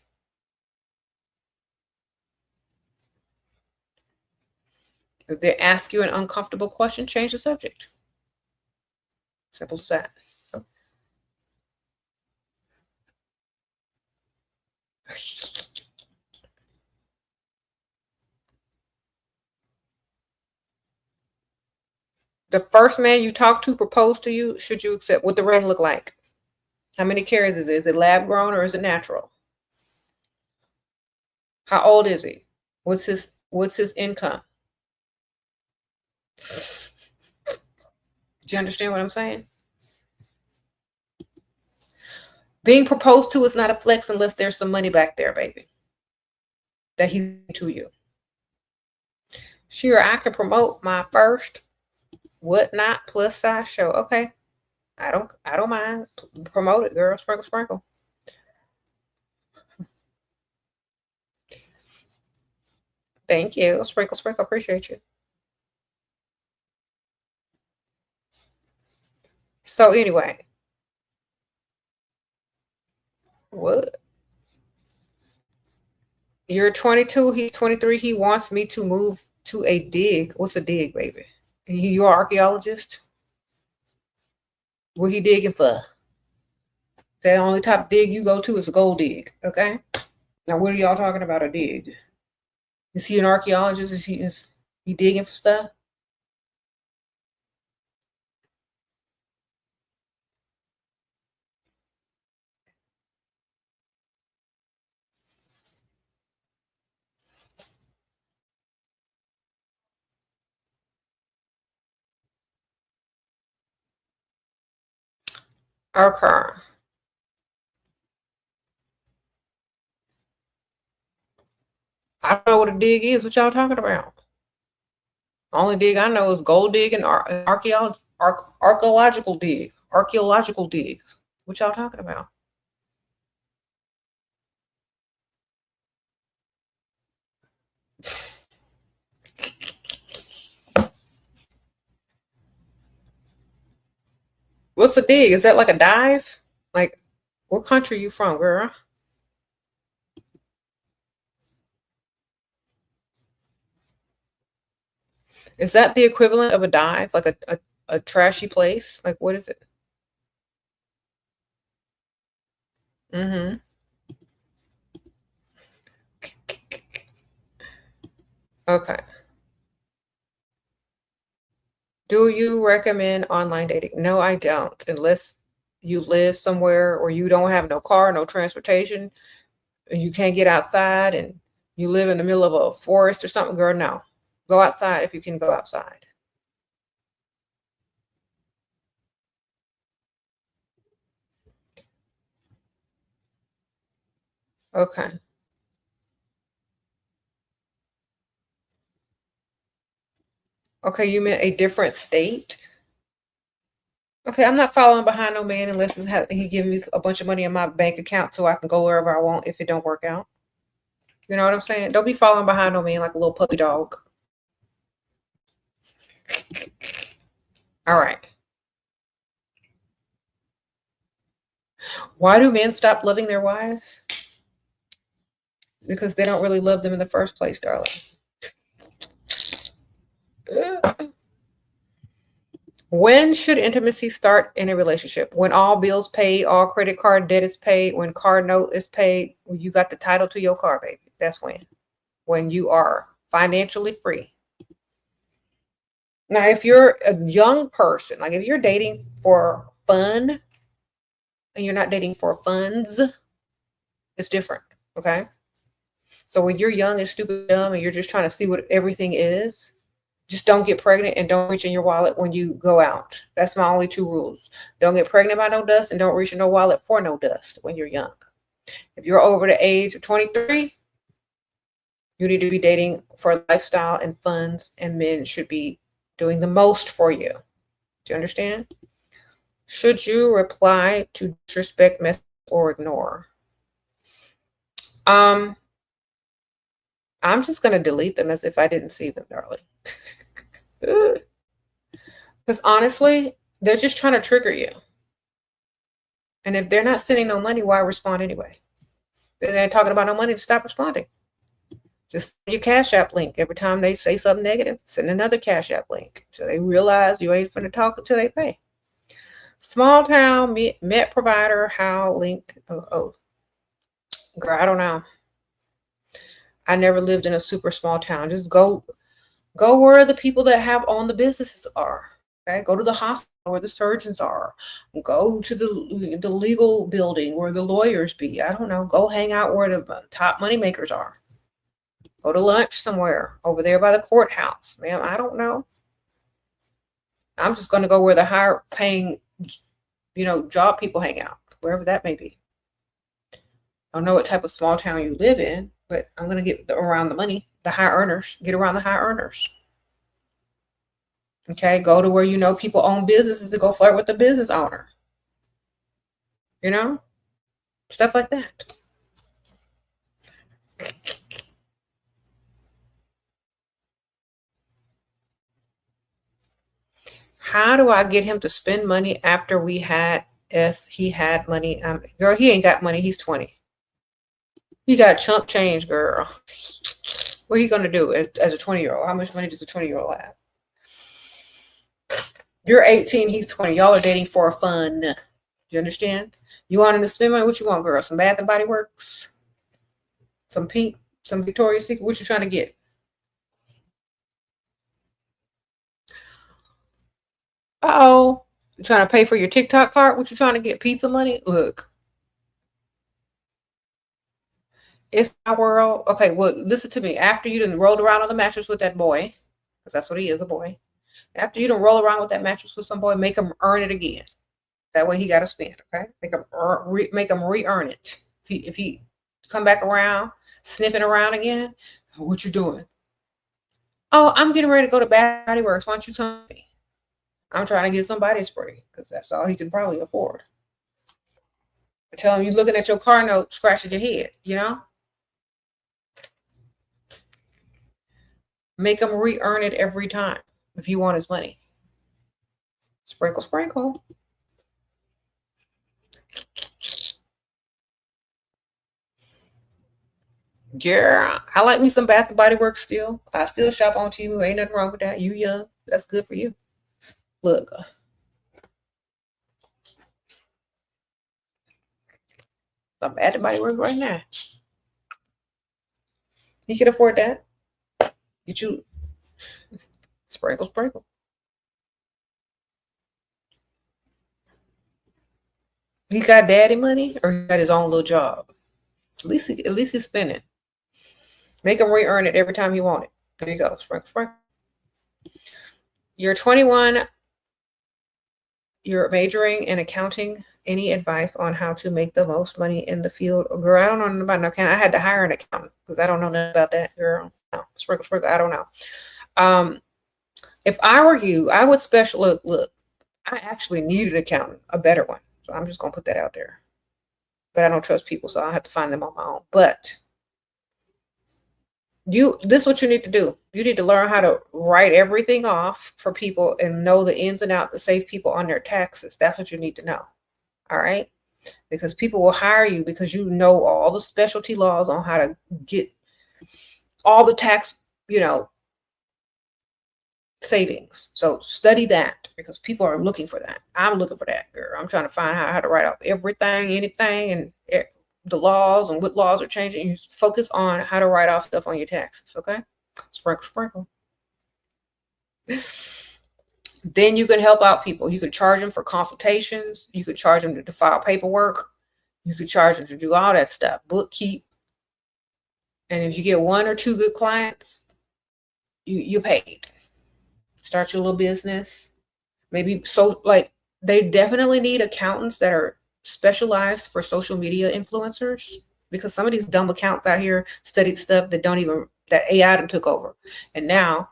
If they ask you an uncomfortable question, change the subject. Simple as that. The first man you talk to proposed to you, should you accept? What the ring look like? How many carats is it? Is it lab grown or is it natural? How old is he? What's his income? Do you understand what I'm saying? Being proposed to is not a flex unless there's some money back there, baby, that he's to you. Sure, I can promote my first whatnot plus size show. Okay. I don't mind. Promote it, girl. Sprinkle, sprinkle. Thank you. Sprinkle, sprinkle. Appreciate you. So anyway, what? You're 22, he's 23. He wants me to move to a dig. What's a dig, baby? You're an archaeologist? What he digging for? The only type of dig you go to is a gold dig, okay? Now, what are y'all talking about a dig? Is he an archaeologist? Is he digging for stuff? Okay. I don't know what a dig is. What y'all talking about? Only dig I know is gold dig and archaeological dig. Archaeological dig. What y'all talking about? What's a dig? Is that like a dive? Like, what country you from, girl? Is that the equivalent of a dive? Like a trashy place? Like, what is it? Mm-hmm. Okay. Do you recommend online dating? No, I don't. Unless you live somewhere or you don't have no car, no transportation, and you can't get outside and you live in the middle of a forest or something, girl, no. Go outside if you can go outside. Okay. Okay, you meant a different state? Okay, I'm not following behind no man unless he give me a bunch of money in my bank account so I can go wherever I want if it don't work out. You know what I'm saying? Don't be following behind no man like a little puppy dog. All right. Why do men stop loving their wives? Because they don't really love them in the first place, darling. When should intimacy start in a relationship? When all bills paid, all credit card debt is paid, when car note is paid, when you got the title to your car, baby. That's when. When you are financially free. Now, if you're a young person, like if you're dating for fun and you're not dating for funds, it's different. Okay. So when you're young and stupid dumb and you're just trying to see what everything is, just don't get pregnant and don't reach in your wallet when you go out. That's my only two rules. Don't get pregnant by no dust and don't reach in no wallet for no dust when you're young. If you're over the age of 23, you need to be dating for lifestyle and funds, and men should be doing the most for you. Do you understand? Should you reply to disrespect message or ignore? Um, I'm just gonna delete them as if I didn't see them, darling. Because honestly, they're just trying to trigger you. And if they're not sending no money, why respond anyway? They're talking about no money to stop responding. Just send your Cash App link. Every time they say something negative, send another Cash App link. So they realize you ain't finna talk until they pay. Small town met provider, how linked? Oh, girl, I don't know. I never lived in a super small town. Just go where the people that have owned the businesses are. Okay, go to the hospital where the surgeons are. Go to the legal building where the lawyers be. I don't know. Go hang out where the top money makers are. Go to lunch somewhere over there by the courthouse. Ma'am, I don't know. I'm just going to go where the higher paying, job people hang out, wherever that may be. I don't know what type of small town you live in, but I'm going to get around the money, the high earners, get around the high earners. Okay, go to where people own businesses and go flirt with the business owner. Stuff like that. How do I get him to spend money after he had money? Girl, he ain't got money. He's 20. He got chump change, girl. What are you gonna do as a 20-year-old? How much money does a 20-year-old have? You're 18, he's 20. Y'all are dating for fun. You understand? You want him to spend money? What you want, girl? Some Bath and Body Works? Some pink? Some Victoria's Secret? What you trying to get? Uh-oh. You trying to pay for your TikTok card? What you trying to get? Pizza money? Look. It's my world. Okay, well, listen to me. After you done rolled around on the mattress with that boy, because that's what he is, a boy. After you done roll around with that mattress with some boy, make him earn it again. That way he got to spend, okay? Make him re-earn it. If he come back around, sniffing around again, what you doing? Oh, I'm getting ready to go to Bath and Body Works. Why don't you come to me? I'm trying to get some body spray because that's all he can probably afford. I tell him you looking at your car note, scratching your head, Make him re-earn it every time if you want his money. Sprinkle, sprinkle. Yeah, I like me some Bath and Body Works still. I still shop on Temu. Ain't nothing wrong with that. You young. That's good for you. Look. Some Bath and Body Works right now. You can afford that. Get you sprinkle, sprinkle. He got daddy money or he got his own little job. At least he's spending. Make him re-earn it every time he want it. There you go. Sprinkle, sprinkle. You're 21. You're majoring in accounting. Any advice on how to make the most money in the field? Girl, I don't know about no accountant. I had to hire an accountant because I don't know nothing about that, girl. No, sprinkle, sprinkle. I don't know. If I were you, I would look. I actually need an accountant, a better one. So I'm just gonna put that out there. But I don't trust people, so I'll have to find them on my own. But this is what you need to do. You need to learn how to write everything off for people and know the ins and outs to save people on their taxes. That's what you need to know. All right? Because people will hire you because you know all the specialty laws on how to get all the tax, savings. So study that because people are looking for that. I'm looking for that, girl. I'm trying to find out how to write off everything, anything, and the laws and what laws are changing. You focus on how to write off stuff on your taxes, okay? Sprinkle, sprinkle. Then you can help out people. You could charge them for consultations. You could charge them to file paperwork. You could charge them to do all that stuff, bookkeep. And if you get 1 or 2 good clients, you paid. Start your little business. Maybe they definitely need accountants that are specialized for social media influencers because some of these dumb accounts out here studied stuff that AI took over. And now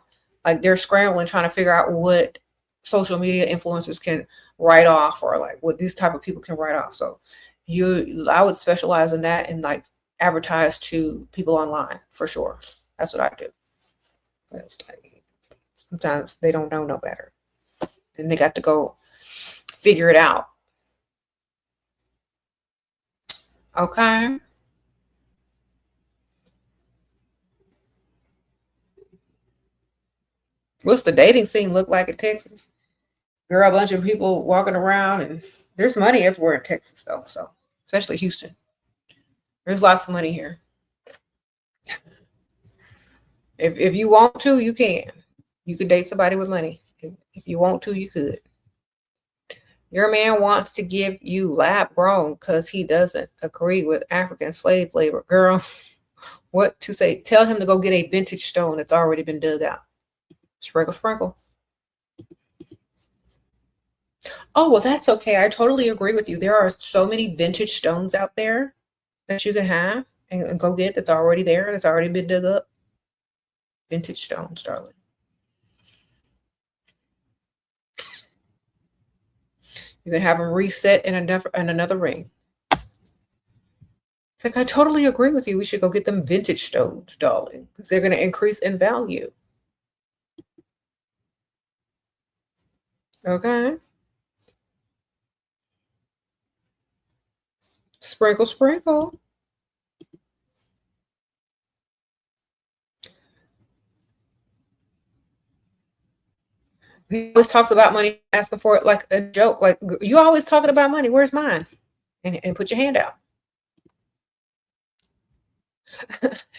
they're scrambling trying to figure out what social media influencers can write off or what these type of people can write off. So I would specialize in that and advertise to people online for sure. That's what I do. Sometimes they don't know no better. And they got to go figure it out. Okay. What's the dating scene look like in Texas? Girl, a bunch of people walking around, and there's money everywhere in Texas, though. So, especially Houston. There's lots of money here. If you want to, you can. You could date somebody with money. If you want to, you could. Your man wants to give you lab grown because he doesn't agree with African slave labor. Girl, What to say? Tell him to go get a vintage stone that's already been dug out. Sprinkle, sprinkle. Oh, well, that's okay. I totally agree with you. There are so many vintage stones out there that you can have and go get that's already there, that's already been dug up. Vintage stones, darling. You can have them reset in another ring. Like, I totally agree with you. We should go get them vintage stones, darling, because they're going to increase in value. Okay. Sprinkle, sprinkle. He always talks about money, asking for it like a joke. Like, you always talking about money. Where's mine? And put your hand out.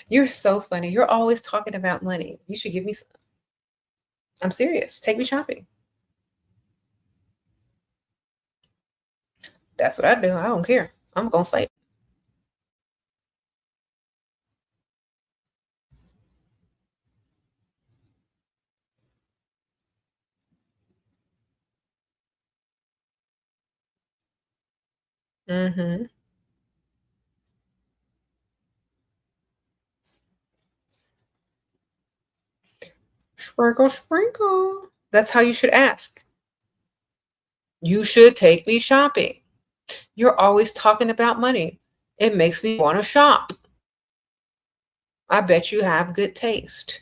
You're so funny. You're always talking about money. You should give me some. I'm serious. Take me shopping. That's what I do. I don't care. I'm going to say it. Mm-hmm. Sprinkle, sprinkle. That's how you should ask. You should take me shopping. You're always talking about money. It makes me want to shop. I bet you have good taste.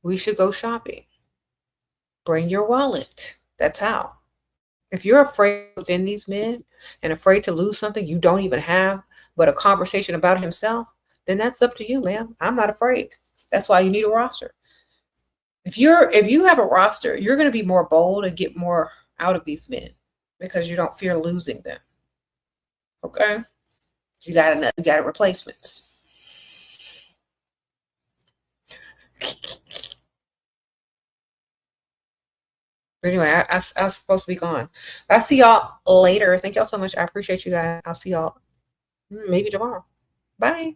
We should go shopping. Bring your wallet. That's how. If you're afraid to offend these men and afraid to lose something you don't even have, but a conversation about himself, then that's up to you, ma'am. I'm not afraid. That's why you need a roster. If you have a roster, you're going to be more bold and get more out of these men because you don't fear losing them. Okay? You got replacements. But anyway, I was supposed to be gone. I'll see y'all later. Thank y'all so much. I appreciate you guys. I'll see y'all maybe tomorrow. Bye.